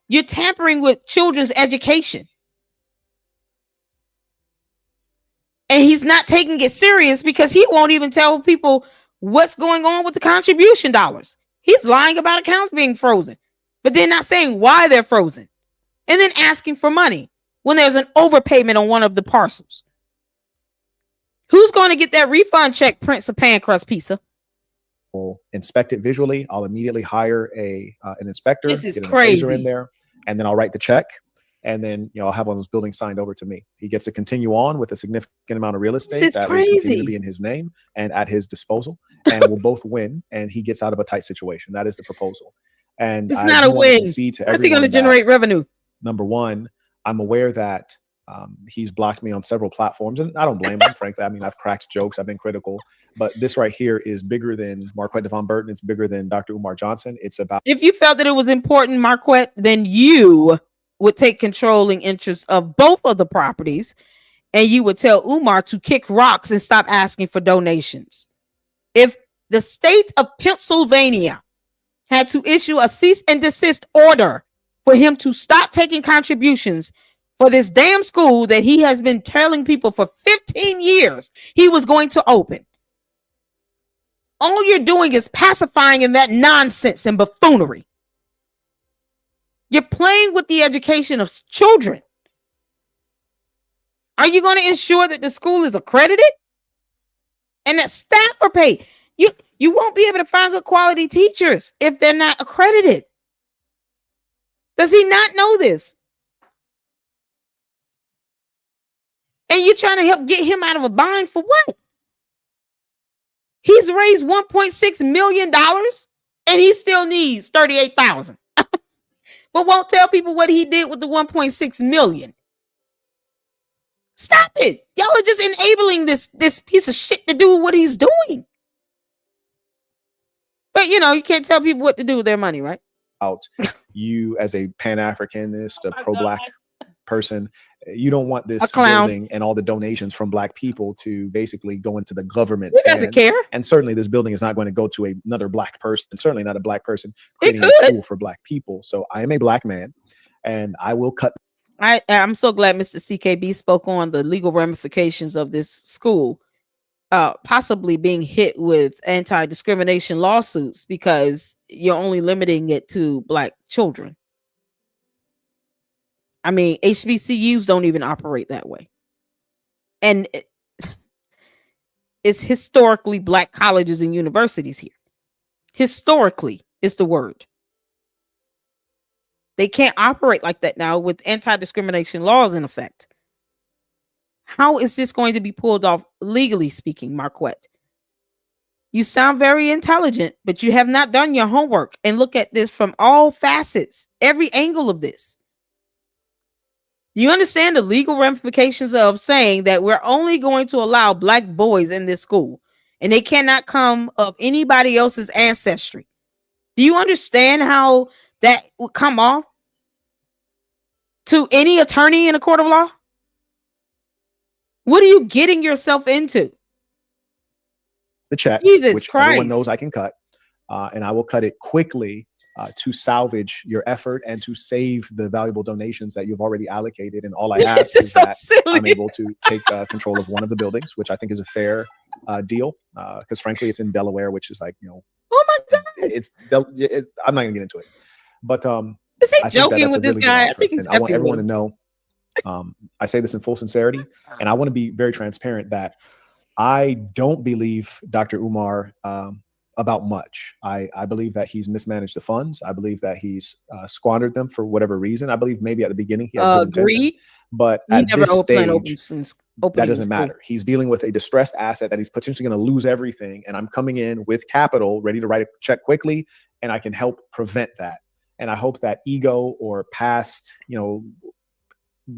you're tampering with children's education. And he's not taking it serious because he won't even tell people what's going on with the contribution dollars. He's lying about accounts being frozen, but they're not saying why they're frozen. And then asking for money when there's an overpayment on one of the parcels. Who's going to get that refund check, Prince of Pancrust Pizza? We'll inspect it visually. I'll immediately hire an inspector. This is get an crazy. appraiser in there, and then I'll write the check. And then I'll have one of those buildings signed over to me. He gets to continue on with a significant amount of real estate that will continue to be in his name and at his disposal. And we'll both win. And he gets out of a tight situation. That is the proposal. And it's not a win. How's he going to generate revenue? Number one, I'm aware that he's blocked me on several platforms, and I don't blame him, frankly. I mean, I've cracked jokes, I've been critical, but this right here is bigger than Marquette Devon Burton. It's bigger than Dr. Umar Johnson. It's about, if you felt that it was important, Marquette, then you would take controlling interest of both of the properties, and you would tell Umar to kick rocks and stop asking for donations. If the state of Pennsylvania had to issue a cease and desist order for him to stop taking contributions for this damn school that he has been telling people for 15 years he was going to open, all you're doing is pacifying in that nonsense and buffoonery. You're playing with the education of children. Are you going to ensure that the school is accredited and that staff are paid? You won't be able to find good quality teachers if they're not accredited. Does he not know this? And you're trying to help get him out of a bind for what? He's raised $1.6 million and he still needs $38,000. But won't tell people what he did with the 1.6 million. Stop it. Y'all are just enabling this piece of shit to do what he's doing. But you can't tell people what to do with their money, right? Out you as a Pan-Africanist, a pro-Black person, you don't want this building and all the donations from Black people to basically go into the government. Who doesn't care? And certainly this building is not going to go to another Black person, and certainly not a Black person creating a school for Black people. So I am a Black man, and I will cut. I'm so glad Mr. CKB spoke on the legal ramifications of this school possibly being hit with anti-discrimination lawsuits because you're only limiting it to Black children. I mean, HBCUs don't even operate that way. And it's historically Black colleges and universities here. Historically is the word. They can't operate like that now with anti-discrimination laws in effect. How is this going to be pulled off legally speaking, Marquette? You sound very intelligent, but you have not done your homework and look at this from all facets, every angle of this. You understand the legal ramifications of saying that we're only going to allow Black boys in this school and they cannot come of anybody else's ancestry. Do you understand how that would come off to any attorney in a court of law? What are you getting yourself into? The check, Jesus which Christ. Everyone knows I can cut, and I will cut it quickly to salvage your effort and to save the valuable donations that you've already allocated. And all I ask is that I'm able to take control of one of the buildings, which I think is a fair deal, because frankly, it's in Delaware, which is like, you know, oh my God, I'm not gonna get into it, but is he joking with this guy? I think he's I want everyone to know. I say this in full sincerity, and I want to be very transparent that I don't believe Dr. Umar about much. I believe that he's mismanaged the funds. I believe that he's squandered them for whatever reason. I believe maybe at the beginning he had good intention, but at this stage, that doesn't matter. He's dealing with a distressed asset that he's potentially going to lose everything, and I'm coming in with capital, ready to write a check quickly, and I can help prevent that. And I hope that ego or past, you know,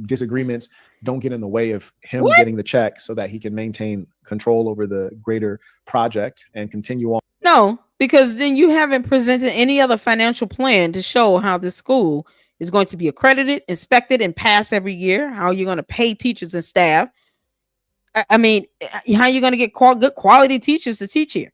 disagreements don't get in the way of him getting the check so that he can maintain control over the greater project and continue on. No, because then you haven't presented any other financial plan to show how this school is going to be accredited, inspected, and pass every year, how you're going to pay teachers and staff. I mean, how you're going to get good quality teachers to teach here.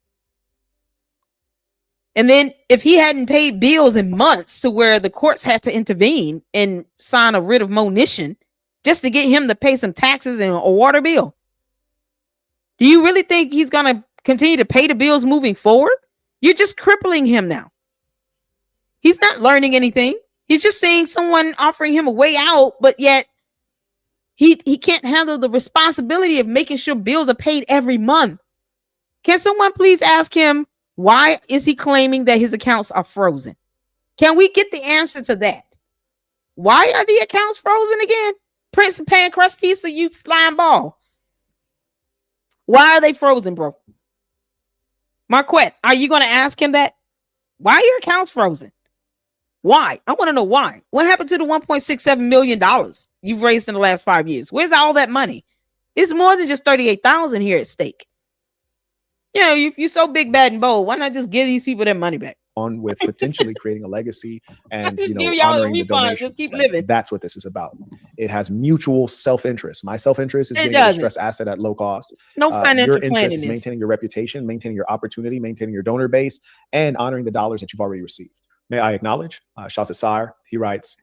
And then if he hadn't paid bills in months to where the courts had to intervene and sign a writ of monition just to get him to pay some taxes and a water bill, do you really think he's going to continue to pay the bills moving forward? You're just crippling him now. He's not learning anything. He's just seeing someone offering him a way out, but yet he can't handle the responsibility of making sure bills are paid every month. Can someone please ask him, why is he claiming that his accounts are frozen? Can we get the answer to that? Why are the accounts frozen again? Prince and Pancrust piece of you slime ball. Why are they frozen, bro? Marquette, are you going to ask him that? Why are your accounts frozen? Why? I want to know why. What happened to the $1.67 million you've raised in the last 5 years? Where's all that money? It's more than just $38,000 here at stake. You know, if you're so big, bad, and bold, why not just give these people their money back? On with potentially creating a legacy and, you know, honoring the donations. Just keep living. That's what this is about. It has mutual self-interest. My self-interest is getting a distressed asset at low cost. No financial your plan interest is maintaining your reputation, maintaining your opportunity, maintaining your donor base, and honoring the dollars that you've already received. May I acknowledge? Shouts at Sire. He writes,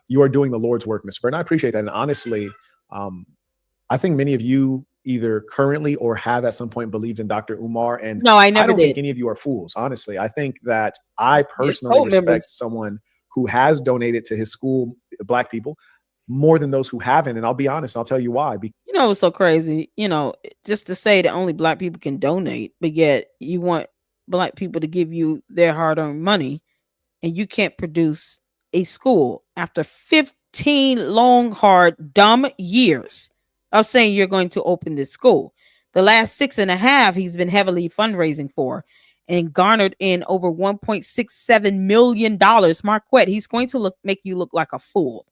"You are doing the Lord's work, Mr. Bird." And I appreciate that. And honestly, I think many of you either currently or have at some point believed in Dr. Umar. And no, I don't think any of you are fools. Honestly, I think that I personally respect someone who has donated to his school, Black people, more than those who haven't. And I'll be honest, I'll tell you why. You know, it's so crazy, you know, just to say that only Black people can donate, but yet you want Black people to give you their hard-earned money and you can't produce a school after 15 long, hard, dumb years of saying you're going to open this school. The last 6.5 he's been heavily fundraising for and garnered in over $1.67 million. Marquette, he's going to make you look like a fool.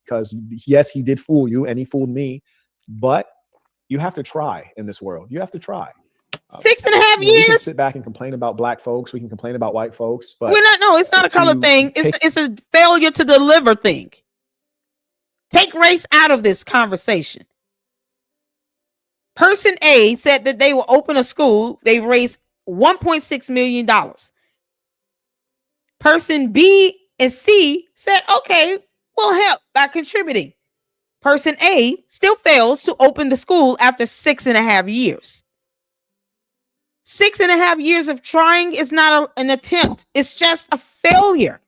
Because yes, he did fool you and he fooled me, but you have to try in this world. You have to try. 6.5 years. We can sit back and complain about Black folks. We can complain about white folks, but we're not. No, it's not a color thing. It's a failure to deliver thing. Take race out of this conversation. Person A said that they will open a school. They raised $1.6 million. Person B and C said, okay, we'll help by contributing. Person A still fails to open the school after 6.5 years. 6.5 years of trying is not an attempt. It's just a failure.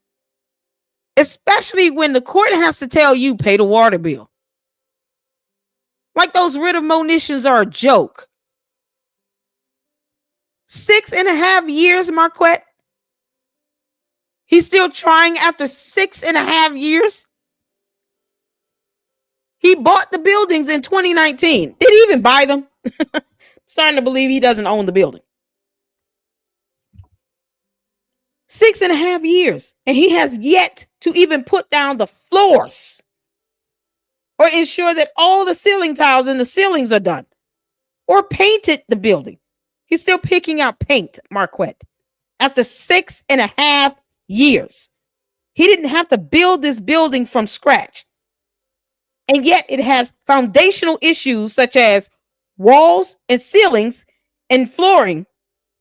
Especially when the court has to tell you pay the water bill. Like those writ of monitions are a joke. 6.5 years, Marquette. He's still trying after 6.5 years. He bought the buildings in 2019. Did he even buy them? Starting to believe he doesn't own the building. 6.5 years. And he has yet to even put down the floors or ensure that all the ceiling tiles in the ceilings are done or painted the building. He's still picking out paint, Marquette. After 6.5 years. He didn't have to build this building from scratch. And yet it has foundational issues such as walls and ceilings and flooring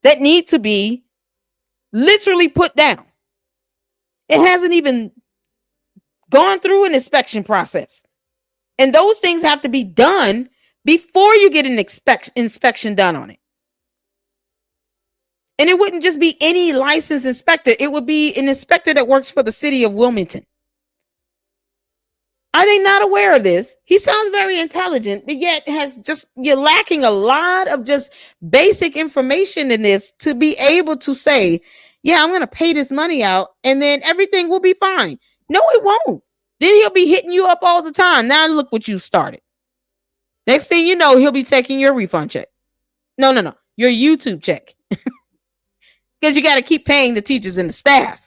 that need to be literally put down. It hasn't even gone through an inspection process. And those things have to be done before you get an inspection done on it. And it wouldn't just be any licensed inspector. It would be an inspector that works for the city of Wilmington. Are they not aware of this? He sounds very intelligent, but yet you're lacking a lot of just basic information in this to be able to say, yeah, I'm going to pay this money out and then everything will be fine. No, it won't. Then he'll be hitting you up all the time. Now look what you started. Next thing you know, he'll be taking your refund check. No, your YouTube check. Because you got to keep paying the teachers and the staff.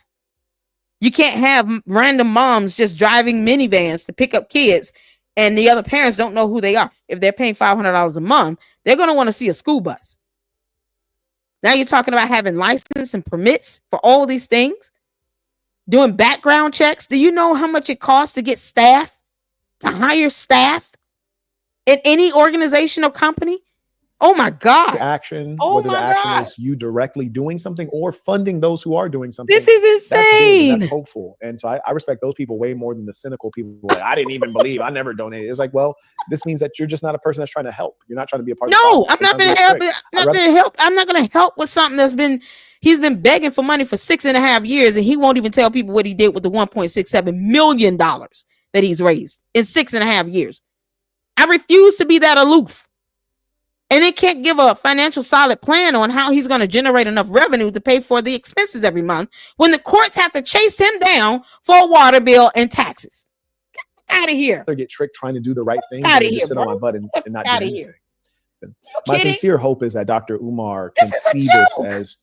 You can't have random moms just driving minivans to pick up kids and the other parents don't know who they are. If they're paying $500 a month, they're going to want to see a school bus. Now you're talking about having license and permits for all these things, doing background checks. Do you know how much it costs to get staff, to hire staff in any organization or company? Oh my God. The action, whether the action is you directly doing something or funding those who are doing something. This is insane. That's hopeful. And so I respect those people way more than the cynical people who are like, I didn't even believe, I never donated. It's like, well, this means that you're just not a person that's trying to help. You're not trying to be a part of the problem. I'm not going to help. I'm not going to help with something he's been begging for money for 6.5 years and he won't even tell people what he did with the $1.67 million that he's raised in 6.5 years. I refuse to be that aloof. And they can't give a financial solid plan on how he's going to generate enough revenue to pay for the expenses every month when the courts have to chase him down for a water bill and taxes. Get out of here. They get tricked trying to do the right thing and just sit on my butt and not do anything. My sincere hope is that Dr. Umar can see this as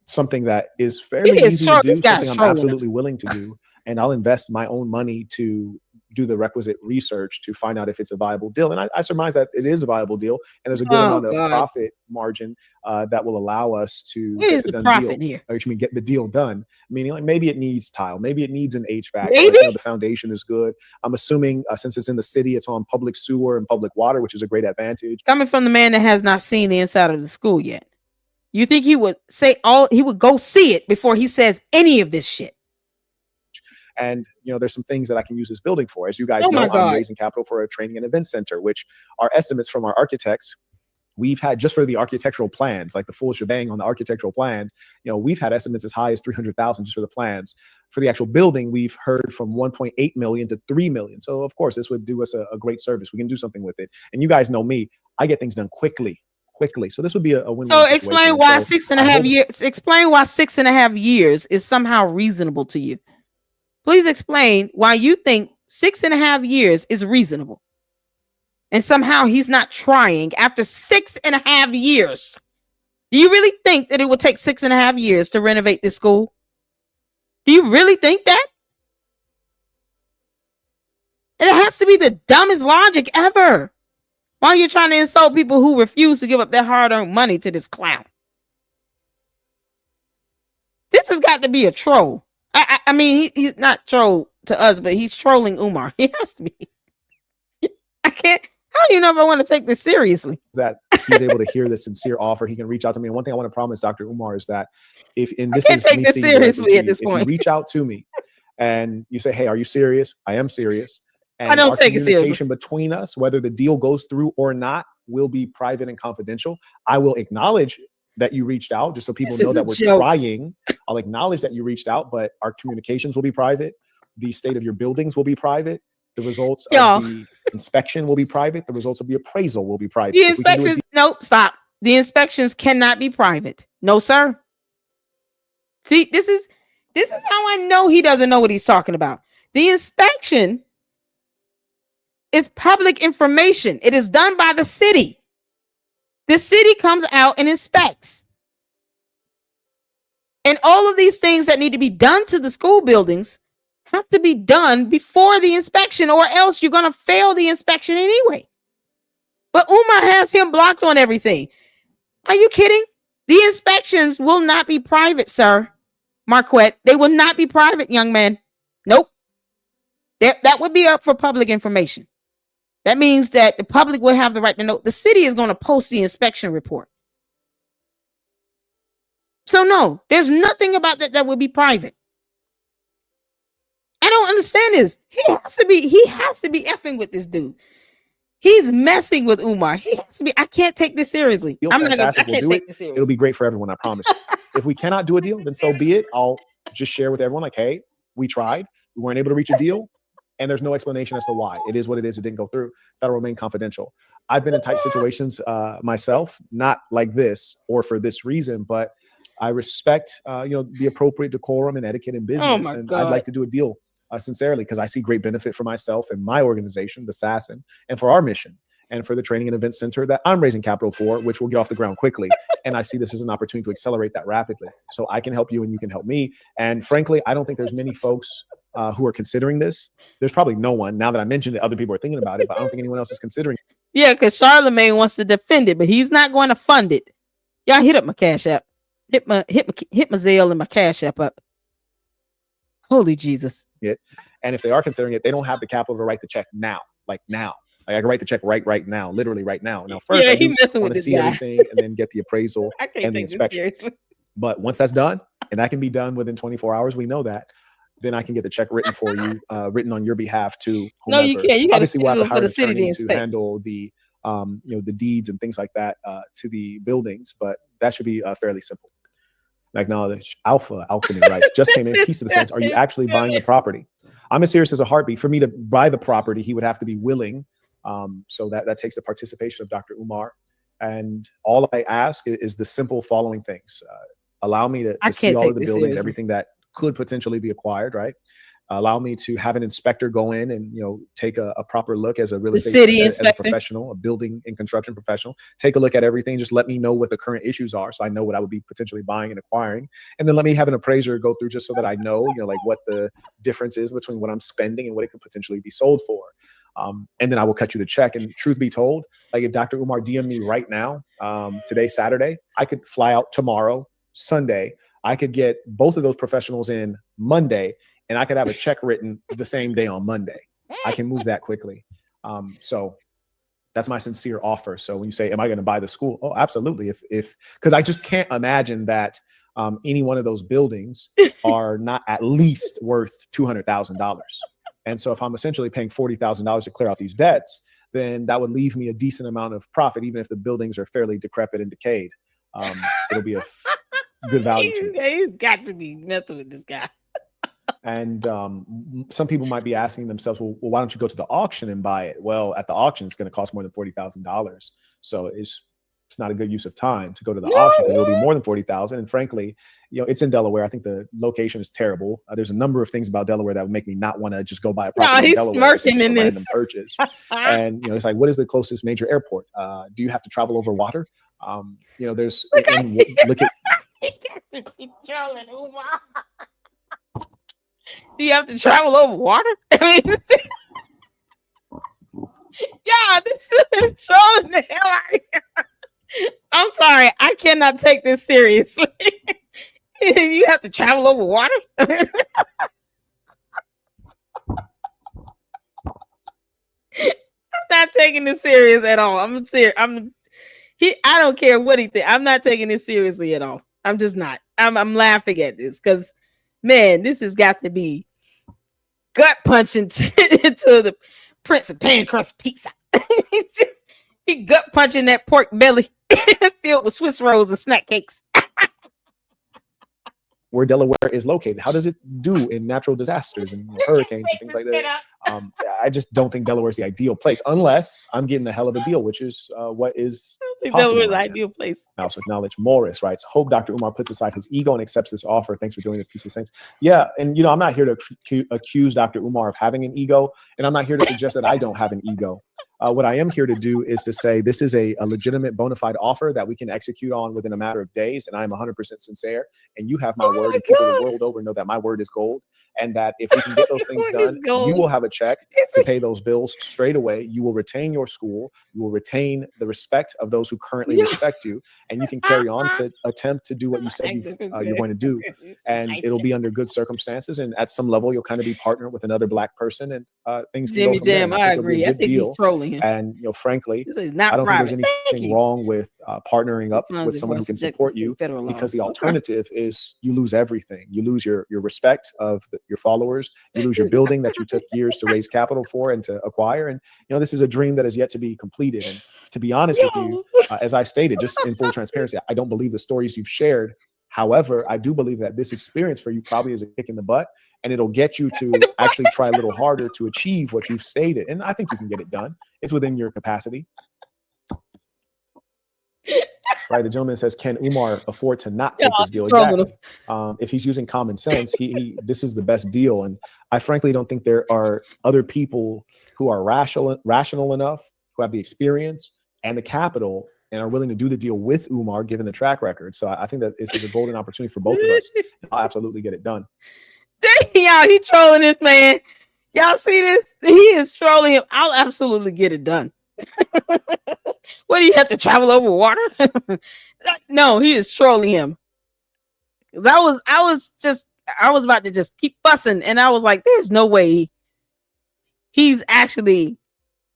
something that is fairly easy to do, something I'm absolutely willing to do. And I'll invest my own money to do the requisite research to find out if it's a viable deal. And I surmise that it is a viable deal. And there's a good amount of profit margin that will allow us to get the profit deal, here. Get the deal done. Meaning like maybe it needs tile, maybe it needs an HVAC. Maybe the foundation is good. I'm assuming since it's in the city, it's on public sewer and public water, which is a great advantage. Coming from the man that has not seen the inside of the school yet. You think he would he would go see it before he says any of this shit? And, there's some things that I can use this building for. As you guys know, I'm raising capital for a training and event center, which our estimates from our architects, we've had just for the architectural plans, like the full shebang on the architectural plans, we've had estimates as high as $300,000 just for the plans. For the actual building, we've heard from 1.8 million to 3 million. So, of course, this would do us a great service. We can do something with it. And you guys know me, I get things done quickly. So this would be a win-win. So explain why 6.5 years. Explain why 6.5 years is somehow reasonable to you. Please explain why you think 6.5 years is reasonable. And somehow he's not trying after 6.5 years. Do you really think that it would take 6.5 years to renovate this school? Do you really think that? And it has to be the dumbest logic ever. Why are you trying to insult people who refuse to give up their hard-earned money to this clown? This has got to be a troll. I mean, he's not troll to us, but he's trolling Umar. He has to be. I can't. How do you know if I want to take this seriously? That he's able to hear the sincere offer. He can reach out to me. And one thing I want to promise Dr. Umar is that if this is take me this seriously at this if point. you reach out to me and you say, "Hey, are you serious?" I am serious. And I don't our take it seriously. communication between us, whether the deal goes through or not, will be private and confidential. I will acknowledge that you reached out just so people know that we're trying. I'll acknowledge that you reached out, but our communications will be private. The state of your buildings will be private. The results of the inspection will be private. The results of the appraisal will be private. The inspections, nope, stop. The inspections cannot be private. No, sir. See, this is how I know he doesn't know what he's talking about. The inspection is public information. It is done by the city. The city comes out and inspects. And all of these things that need to be done to the school buildings have to be done before the inspection, or else you're going to fail the inspection anyway. But Umar has him blocked on everything. Are you kidding? The inspections will not be private, sir. Marquette, they will not be private, young man. Nope. That would be up for public information. That means that the public will have the right to know. The city is going to post the inspection report. So no, there's nothing about that would be private. I don't understand this. He has to be effing with this dude. He's messing with Umar. He has to be. I can't take this seriously. I can't take this seriously. It'll be great for everyone, I promise. If we cannot do a deal, then so be it. I'll just share with everyone like, hey, we tried. We weren't able to reach a deal. And there's no explanation as to why. It is what it is. It didn't go through. That'll remain confidential. I've been in tight situations myself, not like this or for this reason, but I respect the appropriate decorum and etiquette in business. And I'd like to do a deal sincerely because I see great benefit for myself and my organization, the Assassin, and for our mission and for the training and event center that I'm raising capital for, which will get off the ground quickly. And I see this as an opportunity to accelerate that rapidly. So I can help you and you can help me. And frankly, I don't think there's many folks who are considering this. There's probably no one. Now that I mentioned it, other people are thinking about it, but I don't think anyone else is considering it. Yeah, because Charlemagne wants to defend it, but he's not going to fund it. Y'all hit up my Cash App. Hit my Zelle and my Cash App up. Holy Jesus. Yeah. And if they are considering it, they don't have the capital to write the check now. Like I can write the check right now, literally right now. Now, first, I want to see everything and then get the appraisal and the inspection. But once that's done, and that can be done within 24 hours, we know that, then I can get the check written for you, written on your behalf to whomever. No, you can't. You obviously we'll have to hire an attorney to handle the the deeds and things like that to the buildings, but that should be fairly simple. Acknowledge Alpha Alchemy Rights just came in. Piece of the sense. Are you actually buying the property? I'm as serious as a heartbeat. For me to buy the property, he would have to be willing. So that takes the participation of Dr. Umar. And all I ask is the simple following things. Allow me to see all of the buildings, seriously. Everything that could potentially be acquired, right? Allow me to have an inspector go in and take a proper look as a real estate as a professional, a building and construction professional. Take a look at everything. Just let me know what the current issues are, so I know what I would be potentially buying and acquiring. And then let me have an appraiser go through just so that I know, like what the difference is between what I'm spending and what it could potentially be sold for. And then I will cut you the check. And truth be told, like if Dr. Umar DM me right now, today, Saturday, I could fly out tomorrow, Sunday. I could get both of those professionals in Monday, and I could have a check written the same day on Monday. I can move that quickly. So that's my sincere offer. So when you say, am I going to buy the school? Oh, absolutely. Because I just can't imagine that any one of those buildings are not at least worth $200,000. And so if I'm essentially paying $40,000 to clear out these debts, then that would leave me a decent amount of profit, even if the buildings are fairly decrepit and decayed. It'll be a good value to me. He's got to be messing with this guy. And some people might be asking themselves, well, why don't you go to the auction and buy it? Well, at the auction, it's going to cost more than $40,000. So it's not a good use of time to go to the auction because it'll be more than $40,000. And frankly, it's in Delaware. I think the location is terrible. There's a number of things about Delaware that would make me not want to just go buy a property in Delaware. He's smirking in this purchase. And it's like, what is the closest major airport? Do you have to travel over water? There's look at he got to be trolling Umar. Do you have to travel over water? I mean, this is trolling the hell out of here. I'm sorry, I cannot take this seriously. You have to travel over water? taking this serious at all. I'm serious. I don't care what he thinks. I'm not taking this seriously at all. I'm just not. I'm laughing at this because, man, this has got to be gut punching into the Prince of Pan Crust Pizza. He gut punching that pork belly filled with Swiss rolls and snack cakes. Where Delaware is located. How does it do in natural disasters and hurricanes and things like that? I just don't think Delaware is the ideal place unless I'm getting a hell of a deal, which is what is Delaware is the ideal place. I also acknowledge Morris writes, hope Dr. Umar puts aside his ego and accepts this offer. Thanks for doing this, piece of Saints. Yeah, and I'm not here to accuse Dr. Umar of having an ego, and I'm not here to suggest that I don't have an ego. What I am here to do is to say this is a legitimate bona fide offer that we can execute on within a matter of days, and I'm 100% sincere, and you have my word, and people the world over know that my word is gold, and that if we can get those things done, you will have a check to pay those bills straight away. You will retain your school, you will retain the respect of those who currently respect you, and you can carry on to attempt to do what you said you're going to do, and it'll be under good circumstances, and at some level you'll kind of be partnered with another Black person, and things can go from there. I agree. I think he's trolling him. And frankly, I don't think there's anything wrong with partnering up with someone who can support you, because the alternative is you lose everything. You lose your respect of your followers. You lose your building that you took years to raise capital for and to acquire. And this is a dream that is yet to be completed. And to be honest with you, as I stated, just in full transparency, I don't believe the stories you've shared. However, I do believe that this experience for you probably is a kick in the butt, and it'll get you to actually try a little harder to achieve what you've stated. And I think you can get it done. It's within your capacity. Right. The gentleman says, can Umar afford to not take this deal? Exactly. If he's using common sense, this is the best deal. And I frankly don't think there are other people who are rational enough, who have the experience and the capital and are willing to do the deal with Umar, given the track record. So I think that this is a golden opportunity for both of us. I'll absolutely get it done. Y'all, he trolling this man. Y'all see this? He is trolling him. I'll absolutely get it done. What, do you have to travel over water? No, he is trolling him. Because I was about to just keep fussing, and I was like, there's no way he's actually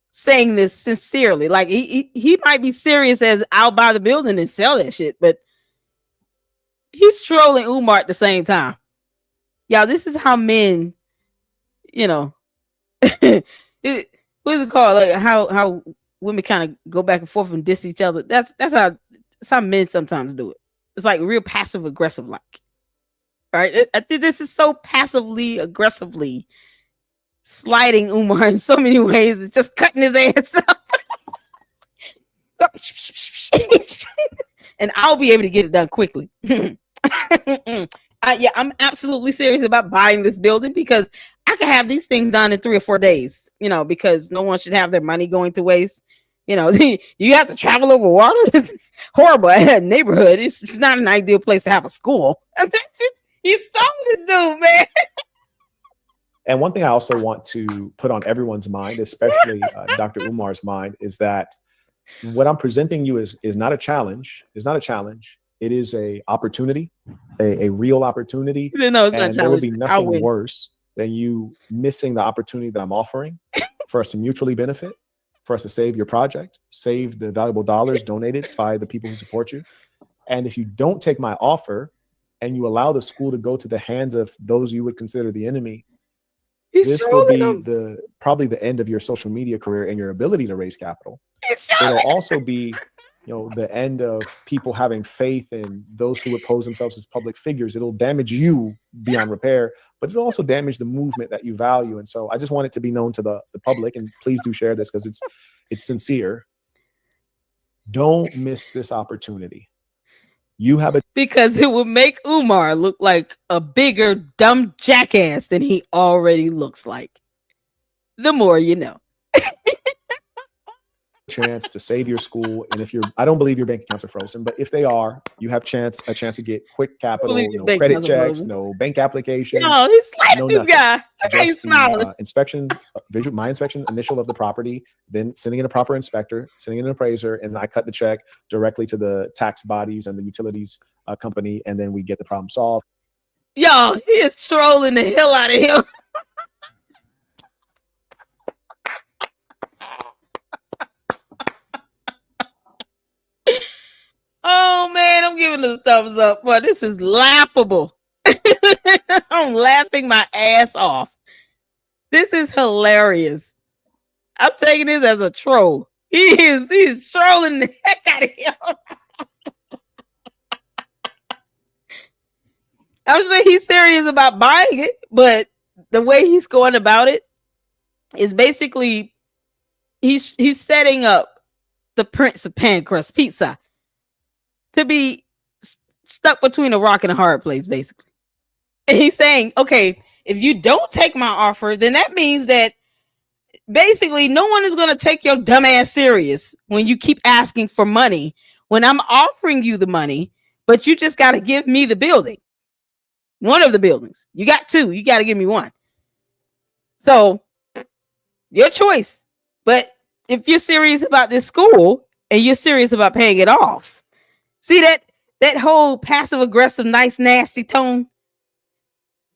saying this sincerely. Like he might be serious as I'll buy the building and sell that shit, but he's trolling Umar at the same time. Y'all, this is how men, what is it called? Like how women kind of go back and forth and diss each other. That's how men sometimes do it. It's like real passive aggressive, like. Right? I think this is so passively aggressively sliding Umar in so many ways. It's just cutting his ass up. And I'll be able to get it done quickly. I'm absolutely serious about buying this building because I can have these things done in 3 or 4 days, because no one should have their money going to waste. You have to travel over water. It's horrible neighborhood. It's just not an ideal place to have a school. He's strong to do, man. And one thing I also want to put on everyone's mind, especially Dr. Umar's mind, is that what I'm presenting you is not a challenge. It's not a challenge. It is a opportunity, a real opportunity. No, it's not. There would be nothing worse than you missing the opportunity that I'm offering for us to mutually benefit, for us to save your project, save the valuable dollars donated by the people who support you. And if you don't take my offer and you allow the school to go to the hands of those you would consider the enemy, this will be probably the end of your social media career and your ability to raise capital. It'll also be the end of people having faith in those who would pose themselves as public figures. It'll damage you beyond repair, but it'll also damage the movement that you value. And so I just want it to be known to the public, and please do share this because it's sincere. Don't miss this opportunity. Because it will make Umar look like a bigger dumb jackass than he already looks like. The more you know. Chance to save your school, and I don't believe your bank accounts are frozen, but if they are, you have a chance to get quick capital, no credit checks, no bank application. No, he's sliding this guy. He's smiling. My inspection initial of the property, then sending in a proper inspector, sending in an appraiser, and I cut the check directly to the tax bodies and the utilities company, and then we get the problem solved. Yo, he is trolling the hell out of him. Oh man, I'm giving it a thumbs up. But this is laughable. I'm laughing my ass off. This is hilarious. I'm taking this as a troll. He's trolling the heck out of him. I'm sure he's serious about buying it, but the way he's going about it is basically he's setting up the Prince of Pan Crust Pizza to be stuck between a rock and a hard place, basically. And he's saying, okay, if you don't take my offer, then that means that basically no one is going to take your dumb ass serious when you keep asking for money when I'm offering you the money, but you just got to give me the building. One of the buildings. You got two. You got to give me one. So your choice. But if you're serious about this school and you're serious about paying it off, see that whole passive aggressive, nice, nasty tone.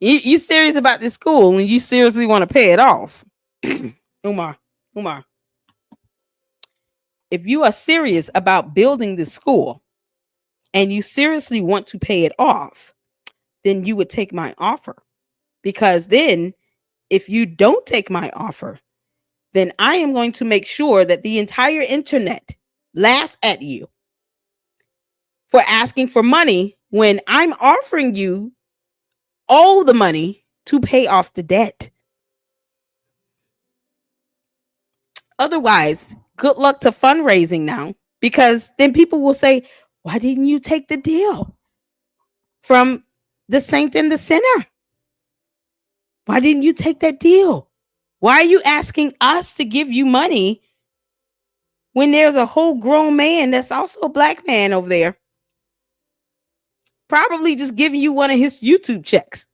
You serious about this school and you seriously want to pay it off. Umar. If you are serious about building this school and you seriously want to pay it off, then you would take my offer. Because then if you don't take my offer, then I am going to make sure that the entire internet laughs at you for asking for money when I'm offering you all the money to pay off the debt. Otherwise, good luck to fundraising now, because then people will say, why didn't you take the deal from the saint and the sinner? Why didn't you take that deal? Why are you asking us to give you money when there's a whole grown man that's also a black man over there, probably just giving you one of his YouTube checks?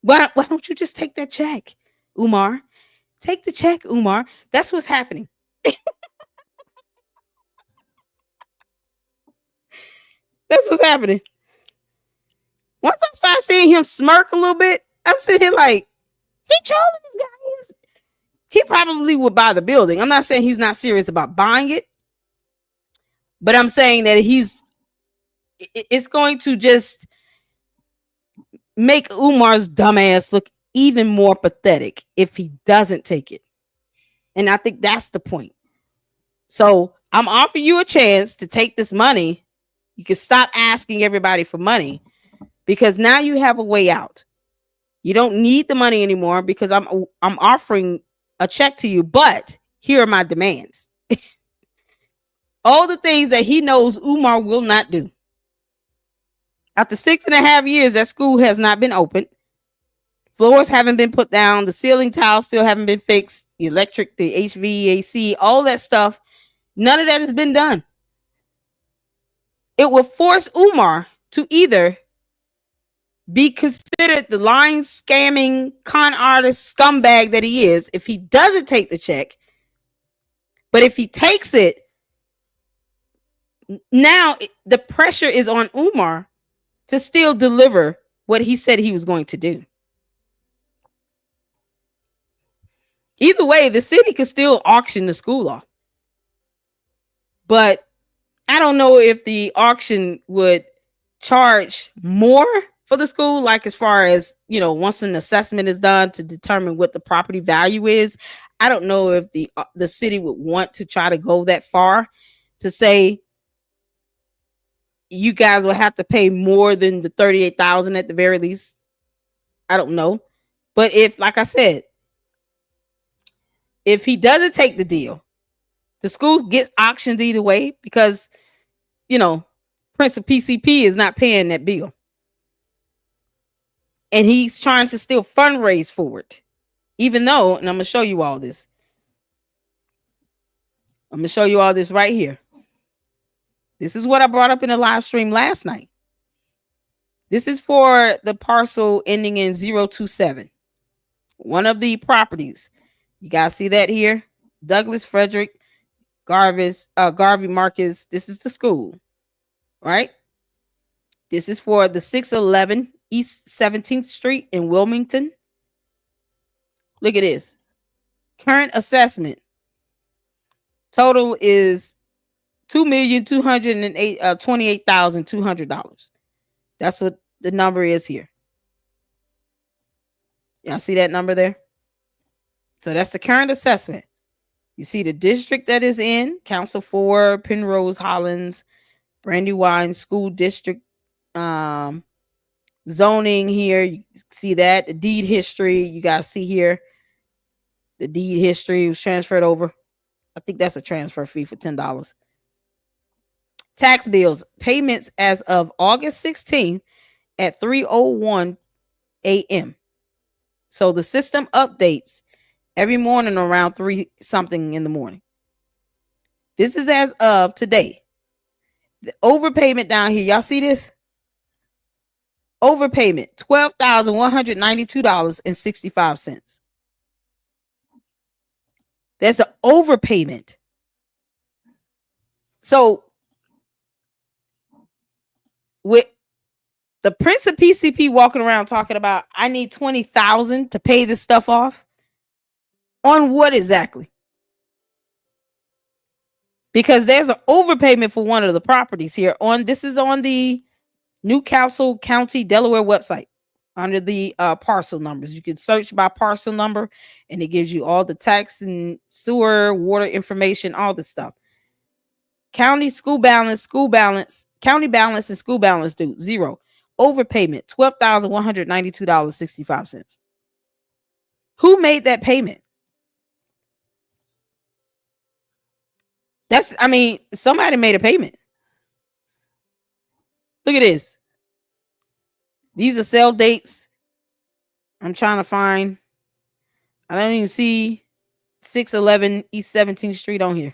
Why don't you just take that check, Umar? Take the check, Umar. That's what's happening. That's what's happening. Once I start seeing him smirk a little bit, I'm sitting here like, he trolling this guy. He probably would buy the building. I'm not saying he's not serious about buying it, but I'm saying that it's going to just make Umar's dumbass look even more pathetic if he doesn't take it. And I think that's the point. So I'm offering you a chance to take this money. You can stop asking everybody for money, because now you have a way out. You don't need the money anymore because I'm offering a check to you, but here are my demands. All the things that he knows Umar will not do. After 6.5 years, that school has not been opened. Floors haven't been put down. The ceiling tiles still haven't been fixed. The electric, the HVAC, all that stuff. None of that has been done. It will force Umar to either be considered the lying, scamming, con artist scumbag that he is if he doesn't take the check. But if he takes it, now the pressure is on Umar to still deliver what he said he was going to do. Either way, the city could still auction the school off. But I don't know if the auction would charge more for the school, like as far as, once an assessment is done to determine what the property value is. I don't know if the city would want to try to go that far to say you guys will have to pay more than the $38,000 at the very least. I don't know. But if, like I said, if he doesn't take the deal, the school gets auctioned either way, because, Prince of PCP is not paying that bill. And he's trying to still fundraise for it. Even though, and I'm going to show you all this. I'm going to show you all this right here. This is what I brought up in the live stream last night. This is for the parcel ending in 027. One of the properties. You guys see that here? Douglas Frederick Garvey Marcus. This is the school, right? This is for the 611 East 17th Street in Wilmington. Look at this. Current assessment. Total is $2,228,200. That's what the number is here. Y'all see that number there? So that's the current assessment. You see the district that is in, Council 4, Penrose, Hollins, Brandywine School District, zoning here. You see that, the deed history. You guys see here, the deed history was transferred over. I think that's a transfer fee for $10. Tax bills, payments as of August 16th at 3:01 a.m. So the system updates every morning around 3 something in the morning. This is as of today. The overpayment down here, y'all see this? Overpayment, $12,192.65. That's an overpayment. So with the Prince of PCP walking around talking about, I need $20,000 to pay this stuff off. On what exactly? Because there's an overpayment for one of the properties here. This is on the Newcastle County, Delaware website under the parcel numbers. You can search by parcel number and it gives you all the tax and sewer, water information, all this stuff. County school balance, county balance and school balance due, zero. Overpayment, $12,192.65. Who made that payment? Somebody made a payment. Look at this. These are sale dates. I'm trying to find. I don't even see 611 East 17th Street on here.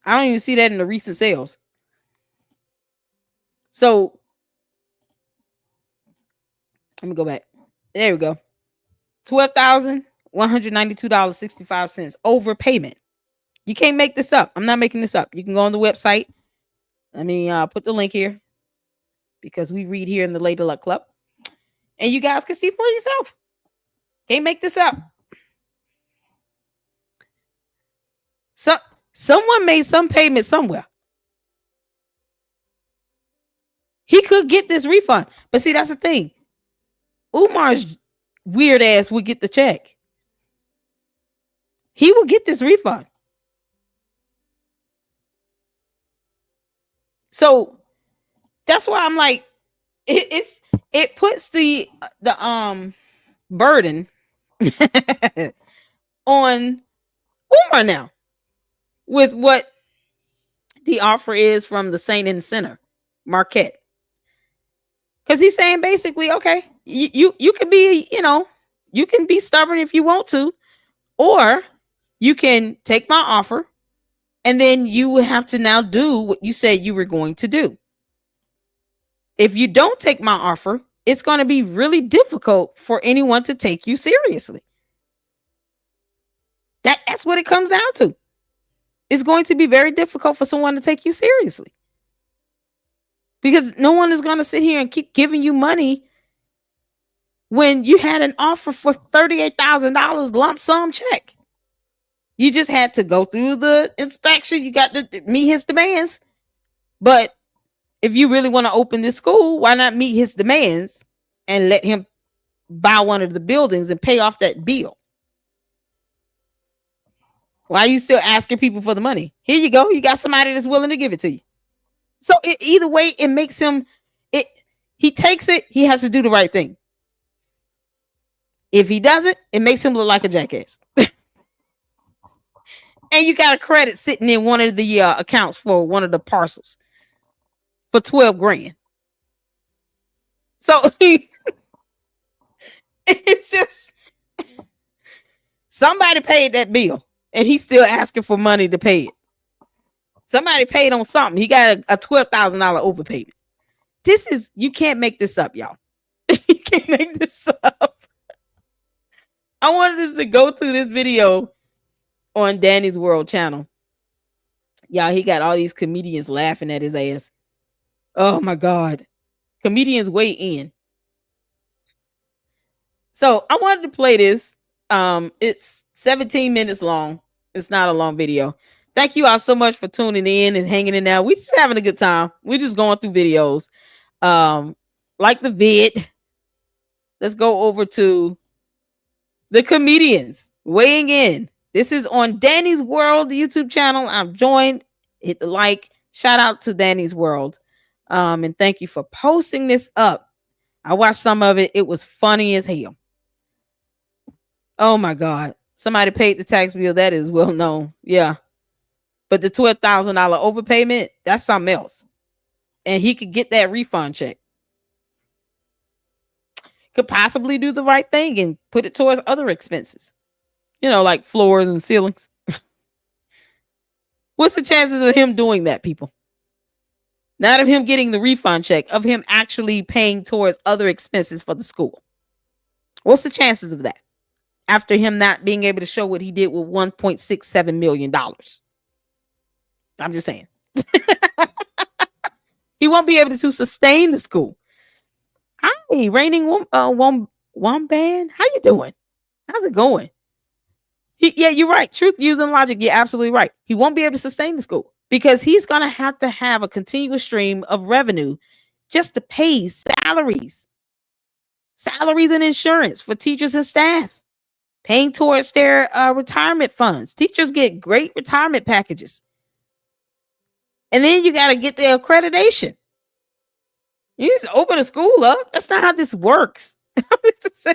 I don't even see that in the recent sales. So let me go back. There we go. $12,192.65 overpayment. You can't make this up. I'm not making this up. You can go on the website. Let me put the link here because we read here in the Lady Luck Club, and you guys can see for yourself. Can't make this up. So someone made some payment somewhere. He could get this refund, but see, that's the thing. Umar's weird ass would get the check. He will get this refund. So that's why I'm like, it puts the burden on Umar now with what the offer is from the Saint and Sinner, Marquette. Because he's saying basically, okay, you could be, you can be stubborn if you want to, or you can take my offer and then you will have to now do what you said you were going to do. If you don't take my offer, it's going to be really difficult for anyone to take you seriously. That's what it comes down to. It's going to be very difficult for someone to take you seriously. Because no one is going to sit here and keep giving you money when you had an offer for $38,000 lump sum check. You just had to go through the inspection. You got to meet his demands. But if you really want to open this school, why not meet his demands and let him buy one of the buildings and pay off that bill? Why are you still asking people for the money? Here you go. You got somebody that's willing to give it to you. So either way, it makes him, he takes it, he has to do the right thing. If he doesn't, it makes him look like a jackass. And you got a credit sitting in one of the accounts for one of the parcels for $12,000. So it's just, somebody paid that bill and he's still asking for money to pay it. Somebody paid on something. He got a $12,000 overpayment. You can't make this up, y'all. You can't make this up. I wanted us to go to this video on Danny's World channel. Y'all, he got all these comedians laughing at his ass. Oh my God. Comedians weigh in. So I wanted to play this. It's 17 minutes long. It's not a long video. Thank you all so much for tuning in and hanging in there. We just having a good time. We're just going through videos. Like the vid. Let's go over to the comedians weighing in. This is on Danny's World YouTube channel. I'm joined. Hit the like. Shout out to Danny's World. And thank you for posting this up. I watched some of it. It was funny as hell. Oh my God. Somebody paid the tax bill. That is well known. Yeah. But the $12,000 overpayment, that's something else. And he could get that refund check. Could possibly do the right thing and put it towards other expenses. You know, like floors and ceilings. What's the chances of him doing that, people? Not of him getting the refund check, of him actually paying towards other expenses for the school. What's the chances of that? After him not being able to show what he did with $1.67 million. I'm just saying. He won't be able to sustain the school. Hi, reigning Womban. How you doing? How's it going? Yeah, you're right. Truth, using logic. You're absolutely right. He won't be able to sustain the school because he's going to have a continuous stream of revenue just to pay salaries and insurance for teachers and staff, paying towards their retirement funds. Teachers get great retirement packages. And then you got to get the accreditation. You just open a school up. That's not how this works.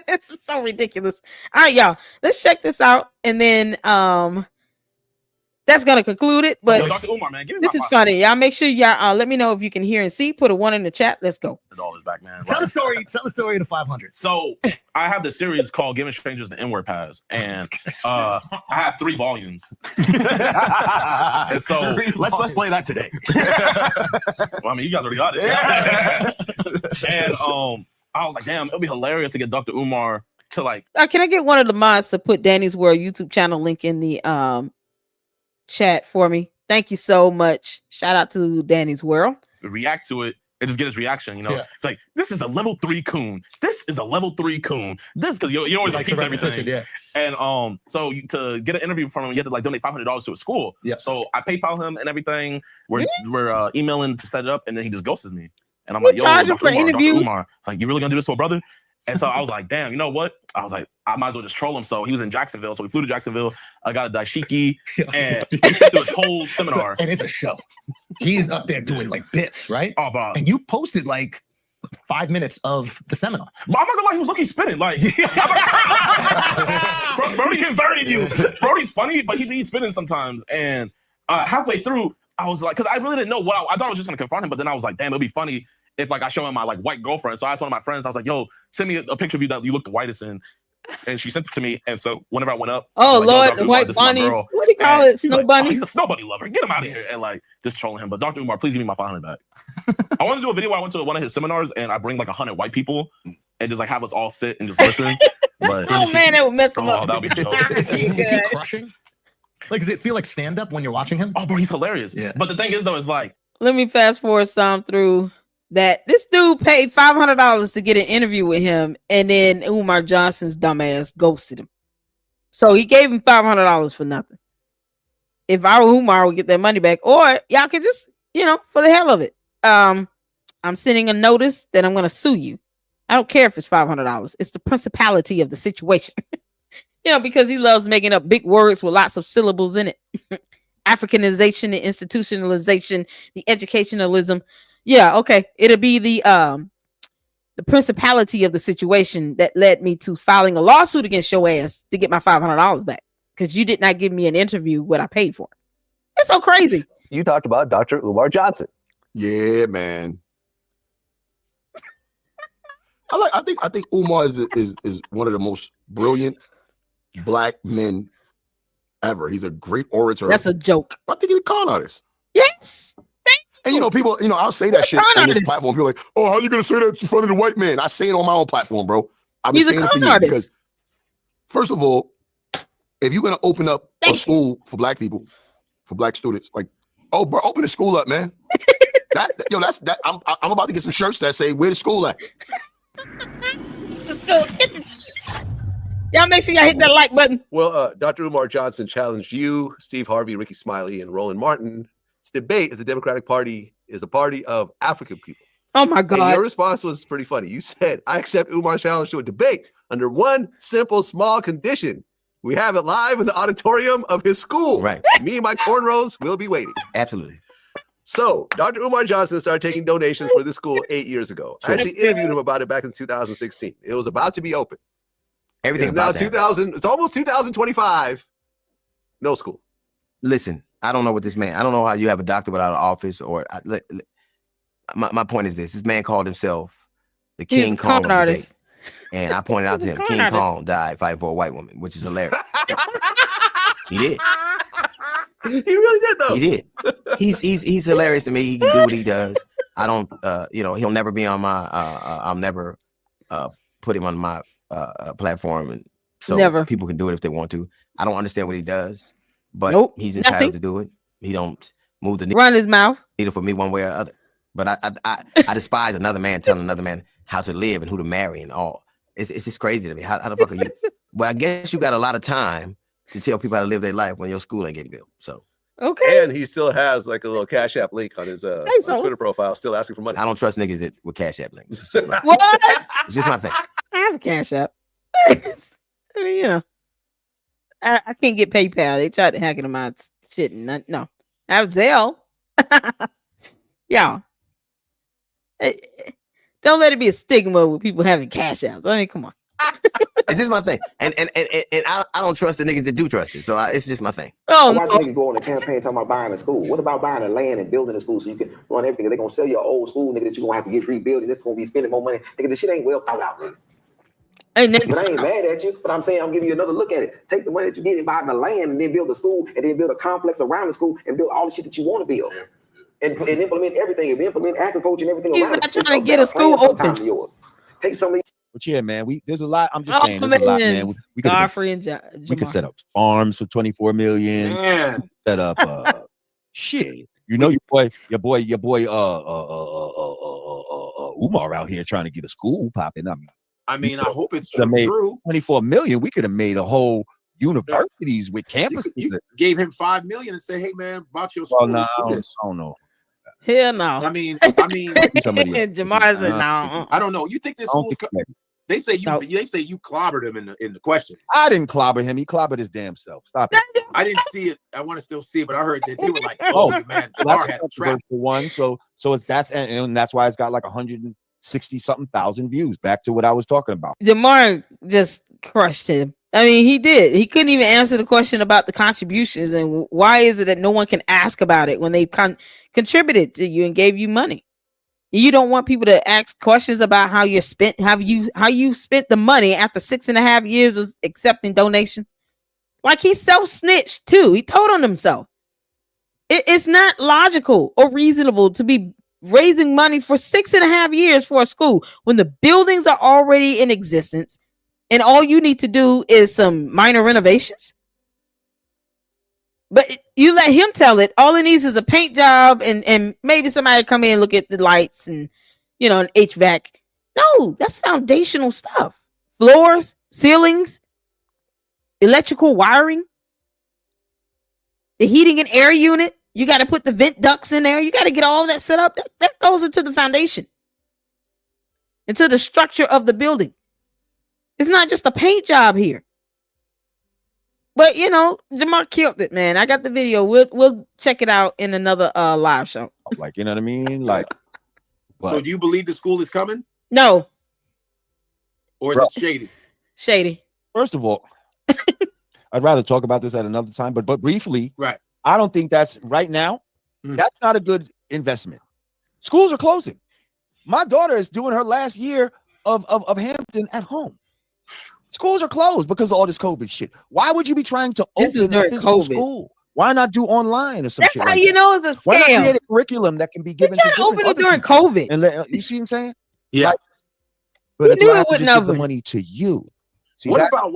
It's so ridiculous. All right, y'all. Let's check this out. And then that's gonna conclude it. But Yo, Dr. Umar, man, give me this is funny. Y'all make sure y'all let me know if you can hear and see. Put a 1 in the chat. Let's go. The dollars back, man. Tell the story. Tell the story of the 500. So I have this series called Giving Strangers the N-Word Pass, and I have 3 volumes. And so let's play that today. Well, I mean, you guys already got it. And I was like, damn, it'll be hilarious to get Dr. Umar to like. Can I get one of the mods to put Danny's World YouTube channel link in the chat for me? Thank you so much. Shout out to Danny's World. React to it and just get his reaction. You know, Yeah. It's like, this is a level 3 coon. This is a level 3 coon. This, because you always like everything. Yeah. And so to get an interview from him, you have to like donate $500 to a school. Yeah. So I PayPal him and everything. We're emailing to set it up, and then he just ghosts me. And I'm We like, yo, charge him Dr. for Umar, interviews? Dr. Umar. It's like, you really gonna do this to a brother? And so I was like, damn, you know what? I was like, I might as well just troll him. So he was in Jacksonville. So we flew to Jacksonville. I got a dashiki, and he sat through his whole seminar. And it's a show. He's up there doing like bits, right? Oh, bro. And you posted like 5 minutes of the seminar. But I'm not gonna lie, he was lucky spinning. Like, Brody converted you. Brody's funny, but he's spinning sometimes. And halfway through, I was like, because I really didn't know what I thought I was just gonna confront him, but then I was like, damn, it'll be funny if like I show him my like white girlfriend. So I asked one of my friends, I was like, yo, send me a picture of you that you look the whitest in. And she sent it to me. And so whenever I went up, Oh like, Lord, Dr. the Umar, white this is my bunnies. girl. What do you call And it? he's Snow like, bunnies? he's a snow bunny lover. Get him out of here. And like just trolling him. But Dr. Umar, please give me my 500 back. I want to do a video where I went to one of his seminars and I bring like 100 white people and just like have us all sit and just listen. But Oh man, that would mess him oh, up. that would be a joke. Is he crushing? Like, does it feel like stand up when you're watching him? Oh, bro, he's hilarious. Yeah. But the thing is, though, is like, Let me fast forward some through that. This dude paid $500 to get an interview with him, and then Umar Johnson's dumbass ghosted him. So he gave him $500 for nothing. If I were Umar, I would get that money back, or y'all could just, for the hell of it. I'm sending a notice that I'm going to sue you. I don't care if it's $500. It's the principality of the situation. Because he loves making up big words with lots of syllables in it. Africanization, the institutionalization, the educationalism. Yeah, okay. It'll be the principality of the situation that led me to filing a lawsuit against your ass to get my $500 back because you did not give me an interview what I paid for. It's so crazy. You talked about Dr. Umar Johnson. Yeah, man. I think Umar is one of the most brilliant black men ever. He's a great orator. That's a joke. I think he's a con artist. Yes. And people, I'll say that shit on this platform. People are like, oh, how are you gonna say that in front of the white man? I say it on my own platform, bro. I've been saying it for years because, first of all, if you're gonna open up a school for black people, for black students, like, oh, bro, open the school up, man. That's that. I'm about to get some shirts that say, "Where the school at?" Let's go. Y'all make sure y'all hit that like button. Well, Dr. Umar Johnson challenged you, Steve Harvey, Ricky Smiley, and Roland Martin to debate if the Democratic Party is a party of African people. Oh my God. And your response was pretty funny. You said, I accept Umar's challenge to a debate under one simple, small condition. We have it live in the auditorium of his school. Right. Me and my cornrows will be waiting. Absolutely. So Dr. Umar Johnson started taking donations for this school 8 years ago. I actually interviewed him about it back in 2016. It was about to be open. Everything It's now about that. 2000. It's almost 2025. No school. Listen, I don't know what this man. I don't know how you have a doctor without an office. Or my point is this: this man called himself the King Kong of the artist. debate. And I pointed out to him, King Kong died fighting for a white woman, which is hilarious. He did. He really did, though. He did. He's hilarious to me. He can do what he does. I don't, he'll never be on my. I'll never put him on my platform, and so people can do it if they want to. I don't understand what he does, but he's entitled to do it. He don't move the run his mouth either for me one way or the other. But I despise another man telling another man how to live and who to marry and all. It's just crazy to me. How the fuck are you? Well, I guess you got a lot of time to tell people how to live their life when your school ain't getting built. So okay. And he still has like a little Cash App link on his on his Twitter profile, still asking for money. I don't trust niggas with Cash App links. What? It's just my thing. I have a Cash App. I can't get PayPal. They tried to hack into my shit. And no, I have Zelle. Y'all, don't let it be a stigma with people having Cash Apps. I mean, come on. It's just my thing, and I don't trust the niggas that do trust it. So it's just my thing. Oh, why niggas go on a campaign talking about buying a school? What about buying a land and building a school so you can run everything? They're gonna sell your old school, nigga, that you're gonna have to get rebuilt, and it's gonna be spending more money. Nigga, this shit ain't well thought out, nigga. But I ain't mad at you, but I'm saying I'm giving you another look at it. Take the money that you get and buy the land and then build a school and then build a complex around the school and build all the shit that you want to build. And implement everything. And implement agriculture and everything He's around not it. trying to get a school open. Take some of these. But yeah, man, there's a lot. I'm just saying, there's a lot, man. We could set up farms for 24 million. Man. Set up shit. You know, your boy, Umar out here trying to get a school popping. I mean, I hope it's true. 24 million. We could have made a whole universities with campuses. You gave him $5 million and said, "Hey, man, about your school." Well, no, I don't know. Hell no. I mean, Jamar said no. I don't know. You think this school's They say you clobbered him in the questions. I didn't clobber him. He clobbered his damn self. Stop it. I didn't see it. I want to still see it, but I heard that they were like, "Oh man, Jamar had trapped." For one, so it's and that's why it's got like 160 something thousand views. Back to what I was talking about. Jamar just crushed him. I mean, he did. He couldn't even answer the question about the contributions and why is it that no one can ask about it when they've contributed to you and gave you money. You don't want people to ask questions about how you spent the money after 6.5 years of accepting donation. Like he self-snitched too. He told on himself. It's not logical or reasonable to be raising money for 6.5 years for a school when the buildings are already in existence and all you need to do is some minor renovations. But you let him tell it. All it needs is a paint job and maybe somebody come in and look at the lights and, an HVAC. No, that's foundational stuff. Floors, ceilings, electrical wiring, the heating and air unit. You got to put the vent ducts in there. You got to get all that set up. That goes into the foundation, into the structure of the building. It's not just a paint job here. But Jamar killed it, man. I got the video. We'll check it out in another live show. Like, you know what I mean? Like, so do you believe the school is coming? No. Or is it shady? Shady. First of all, I'd rather talk about this at another time, but briefly, right? I don't think that's right now. That's not a good investment. Schools are closing. My daughter is doing her last year of Hampton at home. Schools are closed because of all this COVID shit. Why would you be trying to open a physical school? Why not do online or something? That's how you know it's a scam. Why not create a curriculum that can be given to open it during COVID? And you see what I'm saying? Yeah. But you knew it wouldn't give the money to you. See, what about?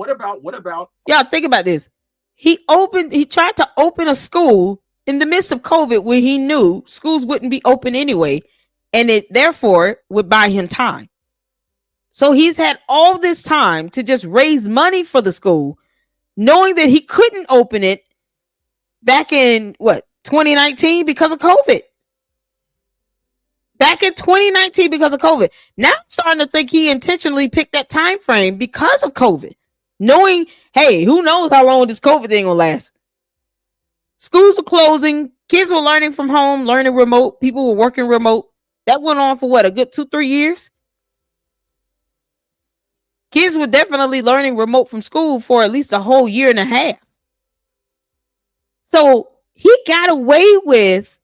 Y'all think about this. He tried to open a school in the midst of COVID where he knew schools wouldn't be open anyway, and it therefore would buy him time. So he's had all this time to just raise money for the school, knowing that he couldn't open it back in 2019 because of COVID. Back in 2019 because of COVID. Now I'm starting to think he intentionally picked that time frame because of COVID, knowing, hey, who knows how long this COVID thing will last. Schools were closing, kids were learning from home, learning remote, people were working remote. That went on for a good 2-3 years. Kids were definitely learning remote from school for at least a whole year and a half. So he got away with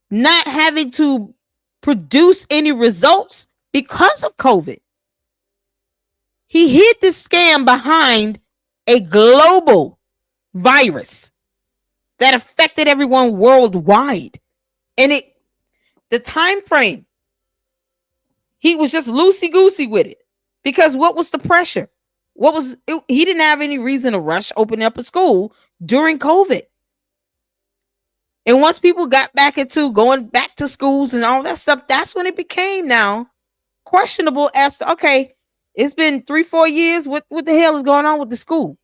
not having to produce any results because of COVID. He hid this scam behind a global virus that affected everyone worldwide. And the time frame, he was just loosey-goosey with it. Because what was the pressure? He didn't have any reason to rush opening up a school during COVID. And once people got back into going back to schools and all that stuff, that's when it became now questionable as to, okay, it's been 3-4 years. What the hell is going on with the school?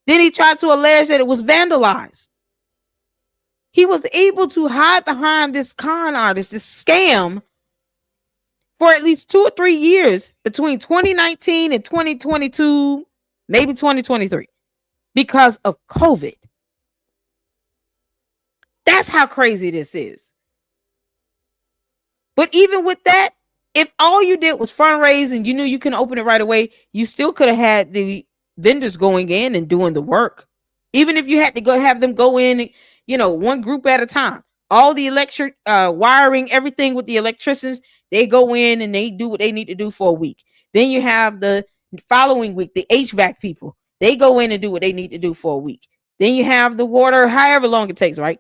Then he tried to allege that it was vandalized. He was able to hide behind this con artist, this scam, for at least 2 or 3 years between 2019 and 2022, maybe 2023, because of COVID. That's how crazy this is. But even with that, if all you did was fundraise and you knew you can open it right away, you still could have had the vendors going in and doing the work. Even if you had to have them go in, one group at a time. All the electric wiring, everything with the electricians, they go in and they do what they need to do for a week. Then you have the following week, the HVAC people. They go in and do what they need to do for a week. Then you have the water, however long it takes, right?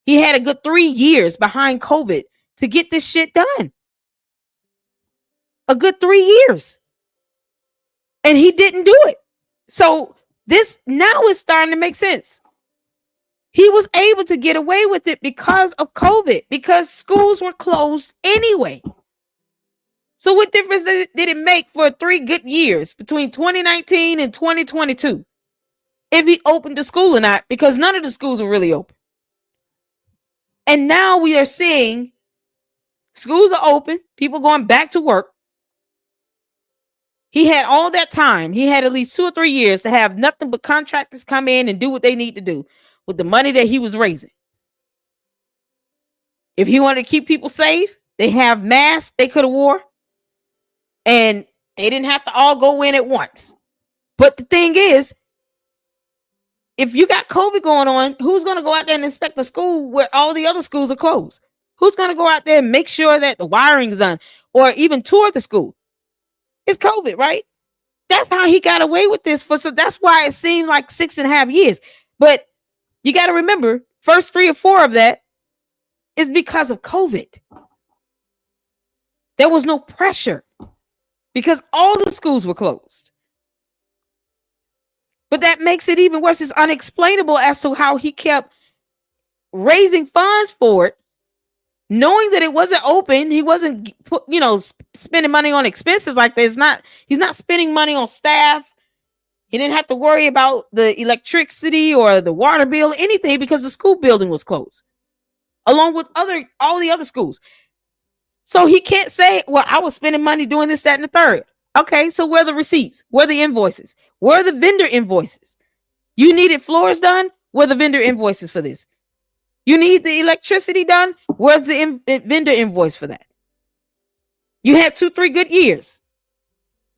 He had a good 3 years behind COVID to get this shit done. A good 3 years. And he didn't do it. So this now is starting to make sense. He was able to get away with it because of COVID, because schools were closed anyway. So what difference did it make for 3 good years between 2019 and 2022 if he opened the school or not? Because none of the schools were really open. And now we are seeing schools are open, people going back to work. He had all that time. He had at least 2 or 3 years to have nothing but contractors come in and do what they need to do with the money that he was raising. If he wanted to keep people safe, they have masks they could have wore. And they didn't have to all go in at once. But the thing is, if you got COVID going on, who's going to go out there and inspect the school where all the other schools are closed? Who's going to go out there and make sure that the wiring's done or even tour the school? It's COVID, right? That's how he got away with this. So that's why it seemed like 6.5 years. But you got to remember, first 3 or 4 of that is because of COVID. There was no pressure because all the schools were closed. But that makes it even worse. It's unexplainable as to how he kept raising funds for it, knowing that it wasn't open. He wasn't, spending money on expenses like this. He's not spending money on staff. He didn't have to worry about the electricity or the water bill, anything, because the school building was closed, along with all the other schools. So he can't say, well, I was spending money doing this, that, and the third. Okay, so where are the receipts? Where are the invoices? Where are the vendor invoices? You needed floors done? Where are the vendor invoices for this? You need the electricity done? Where's the vendor invoice for that? You had 2-3 good years.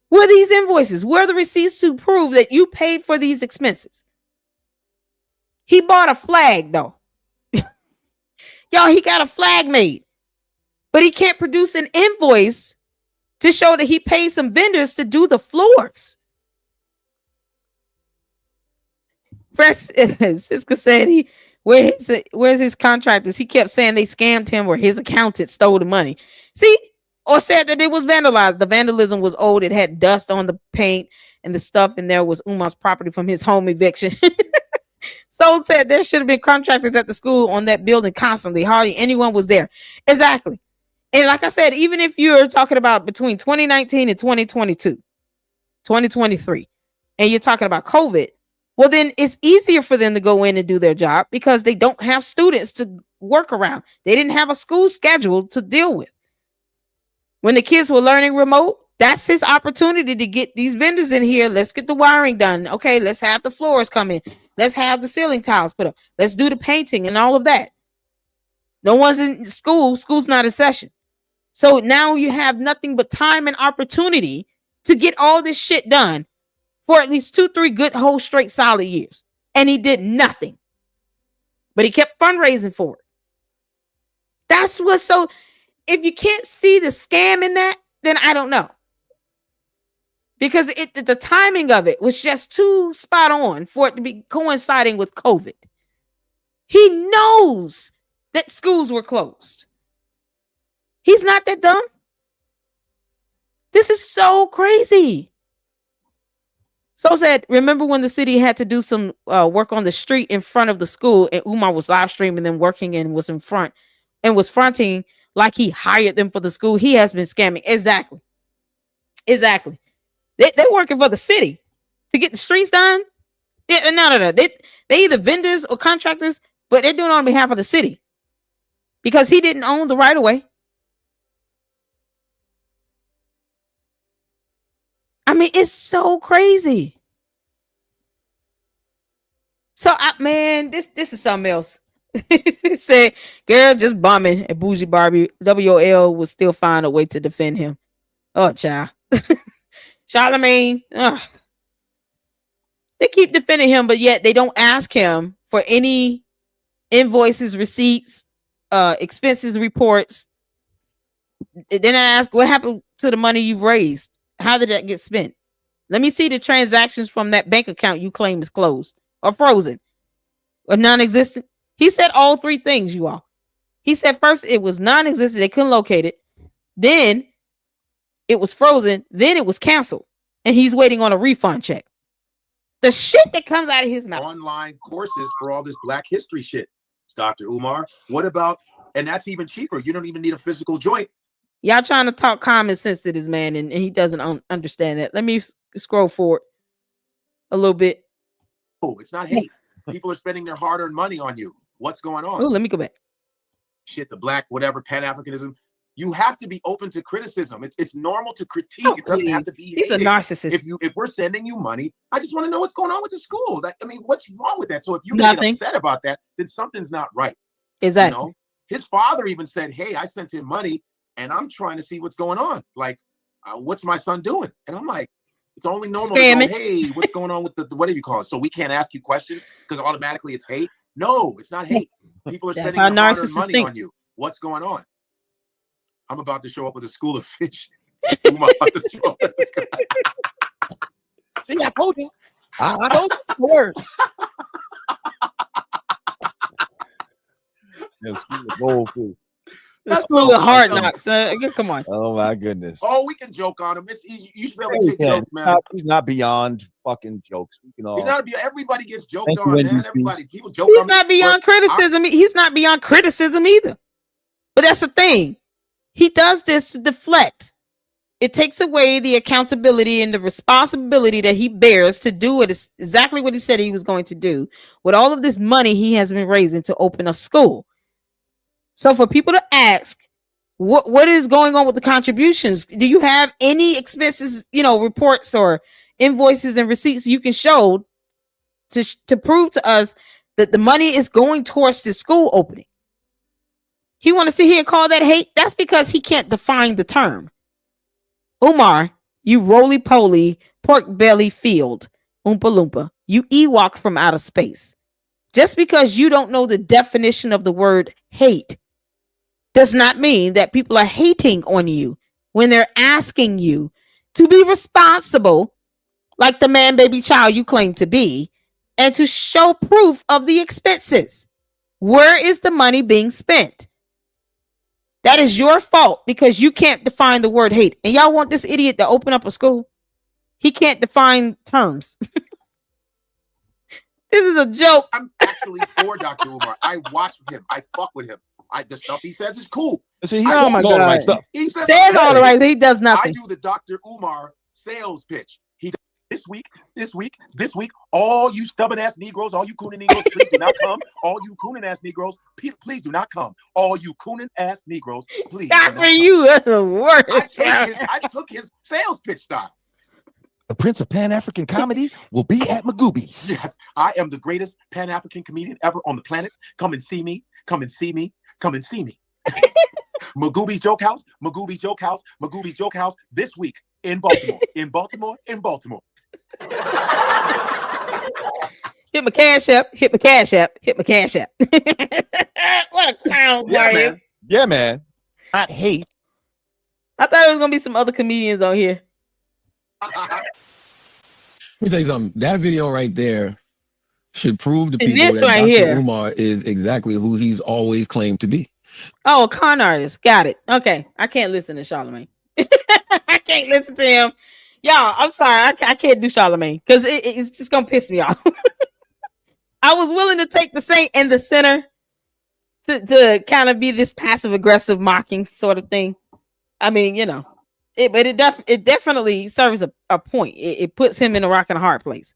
Where are these invoices? Where are the receipts to prove that you paid for these expenses? He bought a flag, though. Y'all, he got a flag made. But he can't produce an invoice to show that he paid some vendors to do the floors. Siska said where's his contractors? He kept saying they scammed him or his accountant stole the money. See, or said that it was vandalized. The vandalism was old. It had dust on the paint and the stuff in there was Umar's property from his home eviction. Soul said there should have been contractors at the school on that building constantly. Hardly anyone was there. Exactly. And like I said, even if you're talking about between 2019 and 2022, 2023, and you're talking about COVID, well, then it's easier for them to go in and do their job because they don't have students to work around. They didn't have a school schedule to deal with. When the kids were learning remote, that's his opportunity to get these vendors in here. Let's get the wiring done. Okay, let's have the floors come in. Let's have the ceiling tiles put up. Let's do the painting and all of that. No one's in school. School's not in session. So now you have nothing but time and opportunity to get all this shit done for at least 2-3 good whole straight solid years. And he did nothing. But he kept fundraising for it. That's what's so, if you can't see the scam in that, then I don't know. Because the timing of it was just too spot on for it to be coinciding with COVID. He knows that schools were closed. He's not that dumb. This is so crazy. So said, remember when the city had to do some work on the street in front of the school and Umar was live streaming them working and was in front and was fronting like he hired them for the school? He has been scamming. Exactly. They're working for the city to get the streets done. No. They either vendors or contractors, but they're doing it on behalf of the city because he didn't own the right of way. I mean, it's so crazy. So, man, this is something else. It said, girl just bombing at Bougie Barbie. WOL will still find a way to defend him. Oh, child. Charlemagne. They keep defending him, but yet they don't ask him for any invoices, receipts, expenses reports. Then I ask, what happened to the money you've raised? How did that get spent? Let me see the transactions from that bank account you claim is closed or frozen or non-existent. He said all three things, you all. He said first it was non-existent. They couldn't locate it. Then it was frozen. Then it was canceled. And he's waiting on a refund check. The shit that comes out of his mouth. Online courses for all this Black history shit, Dr. Umar. What about, and that's even cheaper. You don't even need a physical joint. Y'all trying to talk common sense to this man, and he doesn't understand that. Let me scroll forward a little bit. Oh, it's not hate. People are spending their hard-earned money on you. What's going on? Oh, let me go back. Shit, the Black, whatever, Pan-Africanism. You have to be open to criticism. It's normal to critique. It doesn't have to be. He's a narcissist. If we're sending you money, I just want to know what's going on with the school. What's wrong with that? So if you get upset about that, then something's not right. Exactly. You know? His father even said, "Hey, I sent him money, and I'm trying to see what's going on. Like, what's my son doing?" And I'm like, it's only normal to go, "Hey, what's going on with the whatever you call it?" So we can't ask you questions because automatically it's hate. No, it's not hate. People are spending their hard-earned money on you. What's going on? I'm about to show up with a school of fish. See, I told you. I don't word. Yeah, school of goldfish. The school of hard knocks. Come on. Oh my goodness. Oh, we can joke on him. You should be able to take jokes, man. He's not beyond fucking jokes. We can all. He's not beyond. Everybody gets joked on, man. Everybody, people joke. He's not beyond criticism. He's not beyond criticism either. But that's the thing. He does this to deflect. It takes away the accountability and the responsibility that he bears to do it is exactly what he said he was going to do with all of this money he has been raising to open a school. So for people to ask, what is going on with the contributions? Do you have any expenses, reports or invoices and receipts you can show to prove to us that the money is going towards the school opening? He want to sit here and call that hate? That's because he can't define the term. Umar, you roly-poly, pork-belly field, Oompa Loompa, you Ewok from outer space. Just because you don't know the definition of the word hate does not mean that people are hating on you when they're asking you to be responsible, like the man, baby, child you claim to be, and to show proof of the expenses. Where is the money being spent? That is your fault because you can't define the word hate. And y'all want this idiot to open up a school? He can't define terms. This is a joke. I'm actually for Dr. Umar. I watch him. I fuck with him. The stuff he says is cool. See, he says all the right stuff. He says all the right. He does nothing. I do the Dr. Umar sales pitch. He does this week. All you stubborn ass Negroes, all you cooning Negroes, please do not come. All you cooning ass Negroes, please do not come. All you cooning ass Negroes, please. Not for you. That's the worst. I took his sales pitch style. The Prince of Pan-African Comedy will be at Magooby's. Yes, I am the greatest Pan-African comedian ever on the planet. Come and see me. Come and see me. Come and see me. Magooby's Joke House. Magooby's Joke House. Magooby's Joke House this week in Baltimore. In Baltimore. Hit my cash app. Hit my cash app. Hit my cash app. What a clown, man. Yeah, man. Not hate. I thought there was gonna be some other comedians on here. Let me tell you something. That video right there should prove to people this that right Dr. here. Umar is exactly who he's always claimed to be. Oh, a con artist. Got it. Okay. I can't listen to Charlamagne. I can't listen to him. Y'all, I'm sorry. I can't do Charlamagne because it's just going to piss me off. I was willing to take the saint and the sinner to kind of be this passive aggressive mocking sort of thing. I mean, you know, but it definitely serves a point. It puts him in a rock and a hard place.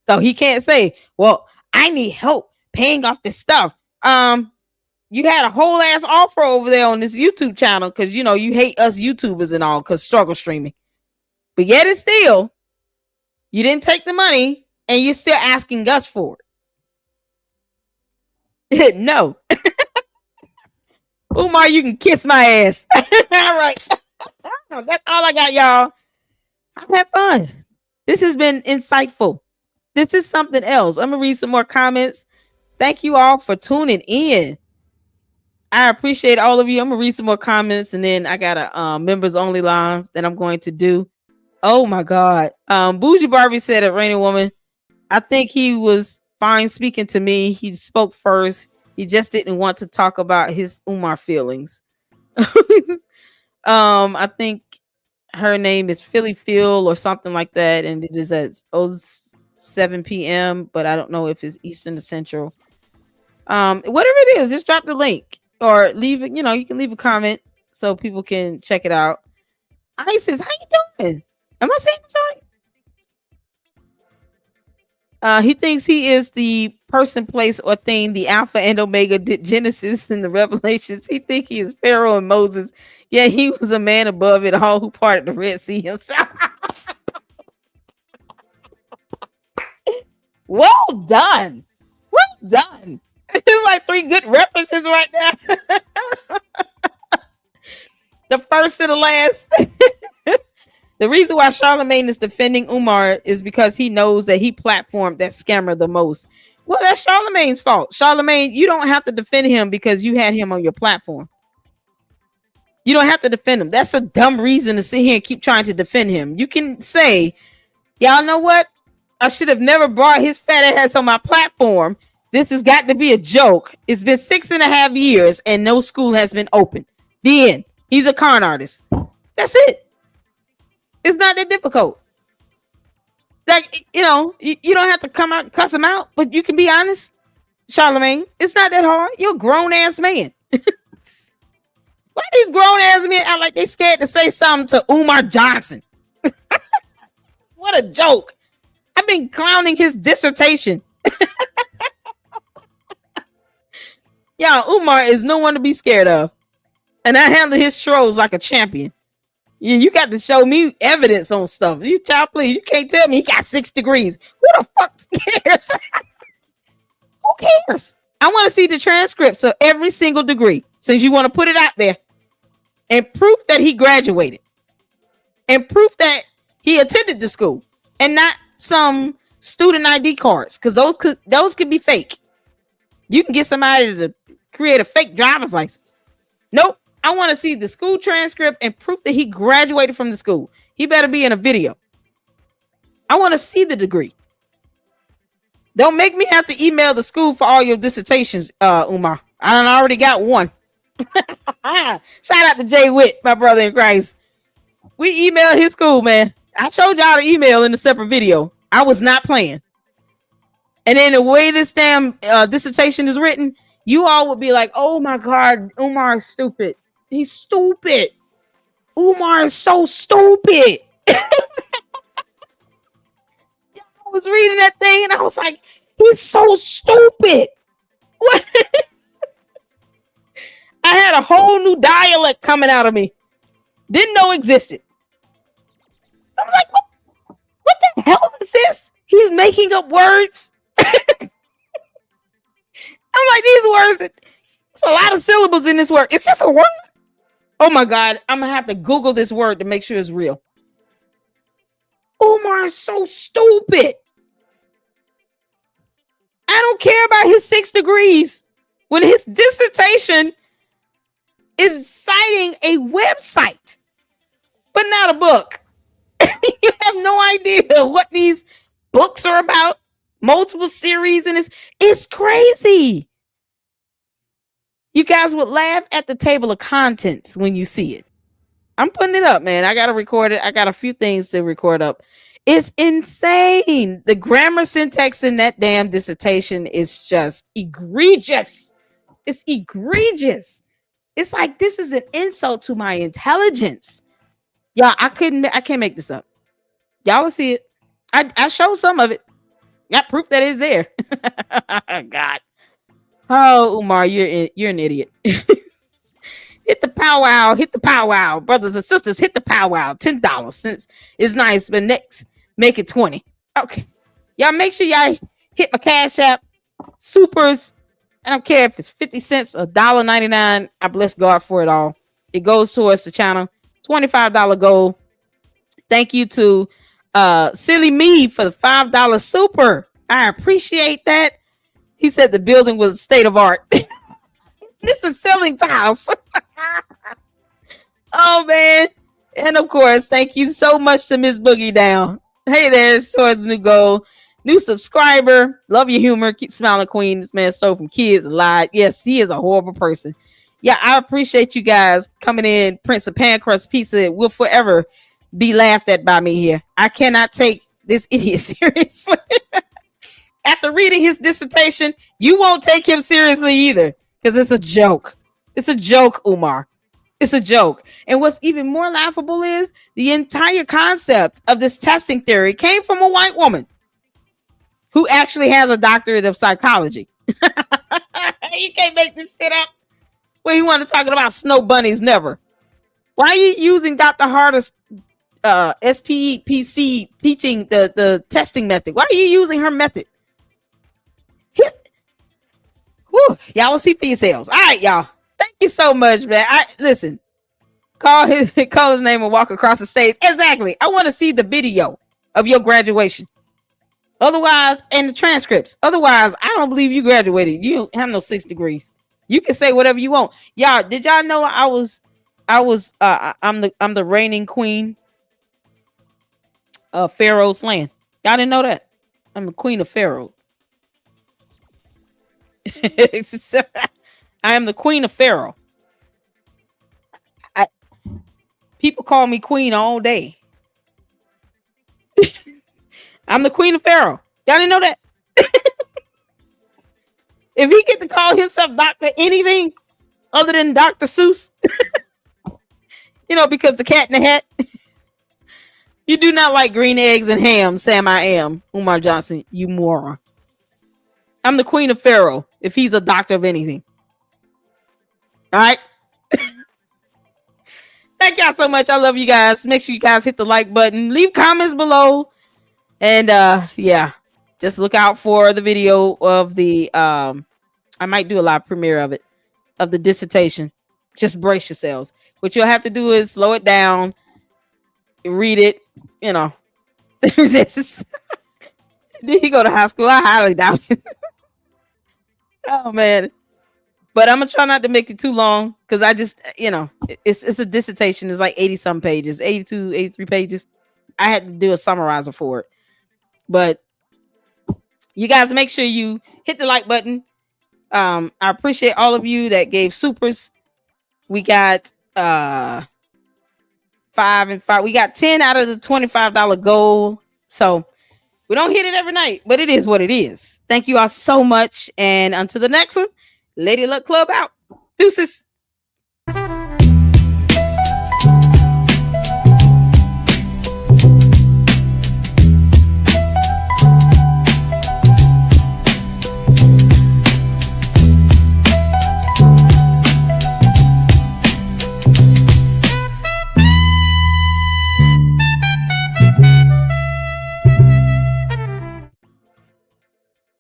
So he can't say, well, I need help paying off this stuff. You had a whole ass offer over there on this YouTube channel because, you know, you hate us YouTubers and all because struggle streaming. But yet it's still, you didn't take the money and you're still asking us for it. No. Umar, you can kiss my ass. All right. That's all I got, y'all. I've had fun. This has been insightful. This is something else. I'm going to read some more comments. Thank you all for tuning in. I appreciate all of you. I'm going to read some more comments, and then I got a members only live that I'm going to do. Oh, my God. Bougie Barbie said it, Rainy Woman. I think he was fine speaking to me. He spoke first. He just didn't want to talk about his Umar feelings. I think her name is Philly Phil or something like that, and it is at 7 p.m., but I don't know if it's Eastern or Central. Whatever it is, just drop the link or leave it. You know, you can leave a comment so people can check it out. Isis, how you doing? Am I saying this right? He thinks he is the person, place, or thing, the Alpha and Omega, did Genesis and the Revelations. He think he is Pharaoh and Moses. Yeah, he was a man above it all who parted the Red Sea himself. Well done. Well done. It's like 3 good references right now. The first and the last. The reason why Charlamagne is defending Umar is because he knows that he platformed that scammer the most. Well, that's Charlamagne's fault. Charlamagne, you don't have to defend him because you had him on your platform. You don't have to defend him. That's a dumb reason to sit here and keep trying to defend him. You can say, y'all know what? I should have never brought his fat ass on my platform. This has got to be a joke. It's been 6.5 years and no school has been open. The end. He's a con artist. That's it. It's not that difficult. Like, you know, you don't have to come out and cuss him out, but you can be honest. Charlamagne, it's not that hard. You're a grown-ass man. Why these grown-ass men act like they scared to say something to Umar Johnson? What a joke. I've been clowning his dissertation. Y'all, Umar is no one to be scared of. And I handle his trolls like a champion. You got to show me evidence on stuff. You child, please. You can't tell me he got 6 degrees. Who the fuck cares? Who cares? I want to see the transcripts of every single degree since you want to put it out there. And proof that he graduated. And proof that he attended the school. And not some student ID cards. Because those could be fake. You can get somebody to create a fake driver's license. Nope. I want to see the school transcript and proof that he graduated from the school. He better be in a video. I want to see the degree. Don't make me have to email the school for all your dissertations, Umar. I already got one. Shout out to Jay Witt, my brother in Christ. We emailed his school, man. I showed y'all the email in the separate video. I was not playing. And then the way this damn dissertation is written, you all would be like, oh my God, Umar is stupid. He's stupid. Umar is so stupid. I was reading that thing and I was like, he's so stupid. What? I had a whole new dialect coming out of me. Didn't know existed. I was like, what the hell is this? He's making up words. I'm like, these words, there's a lot of syllables in this word. Is this a word? Oh my God, I'm gonna have to Google this word to make sure it's real. Umar is so stupid. I don't care about his 6 degrees when his dissertation is citing a website, but not a book. You have no idea what these books are about. Multiple series, and it's crazy. You guys would laugh at the table of contents when you see it. I'm putting it up, man. I gotta record it. I got a few things to record up. It's insane. The grammar syntax in that damn dissertation is just egregious. It's egregious. It's like this is an insult to my intelligence. Y'all, I can't make this up. Y'all will see it. I showed some of it. Got proof that it's there. God. Oh, Umar, you're an idiot. Hit the powwow. Hit the powwow. Brothers and sisters, hit the powwow. $10 since it's nice, but next, make it 20. Okay. Y'all make sure y'all hit my Cash App. Supers. I don't care if it's 50 cents or $1.99. I bless God for it all. It goes towards the channel. $25 goal. Thank you to Silly Me for the $5 super. I appreciate that. He said the building was state of art. This is selling tiles. Oh man. And of course, thank you so much to Miss Boogie Down. Hey there, it's towards the new goal. New subscriber. Love your humor. Keep smiling, Queen. This man stole from kids and lied. Yes, he is a horrible person. Yeah, I appreciate you guys coming in. Prince of Pan Crust Pizza will forever be laughed at by me here. I cannot take this idiot seriously. After reading his dissertation, you won't take him seriously either, because it's a joke. It's a joke, Umar. It's a joke. And what's even more laughable is the entire concept of this testing theory came from a white woman who actually has a doctorate of psychology. You can't make this shit up. When you want to talk about snow bunnies, never. Why are you using Dr. Harder's SPPC teaching the testing method? Why are you using her method? Whew, y'all will see for yourselves. All right, y'all. Thank you so much, man. Listen. Call his name and walk across the stage. Exactly. I want to see the video of your graduation. Otherwise, and the transcripts. Otherwise, I don't believe you graduated. You don't have no 6 degrees. You can say whatever you want. Y'all, did y'all know I'm the reigning queen of Pharaoh's land? Y'all didn't know that? I'm the queen of Pharaoh. I am the queen of Pharaoh. People call me queen all day. I'm the queen of Pharaoh. Y'all didn't know that? If he get to call himself Dr. anything other than Dr. Seuss, because the Cat in the Hat. You do not like green eggs and ham, Sam. I am Umar Johnson. You moron. I'm the queen of Pharaoh. If he's a doctor of anything. All right. Thank y'all so much. I love you guys. Make sure you guys hit the like button. Leave comments below. And yeah, just look out for the video of the I might do a live premiere of it, of the dissertation. Just brace yourselves. What you'll have to do is slow it down, read it, Did he go to high school? I highly doubt it. Oh man. But I'm gonna try not to make it too long, because I just, it's a dissertation. It's like 80 some pages, 82, 83 pages. I had to do a summarizer for it. But you guys make sure you hit the like button. I appreciate all of you that gave supers. We got 5 and 5. We got 10 out of the $25 goal. So we don't hit it every night, but it is what it is. Thank you all so much. And until the next one, Lady Luck Club out. Deuces.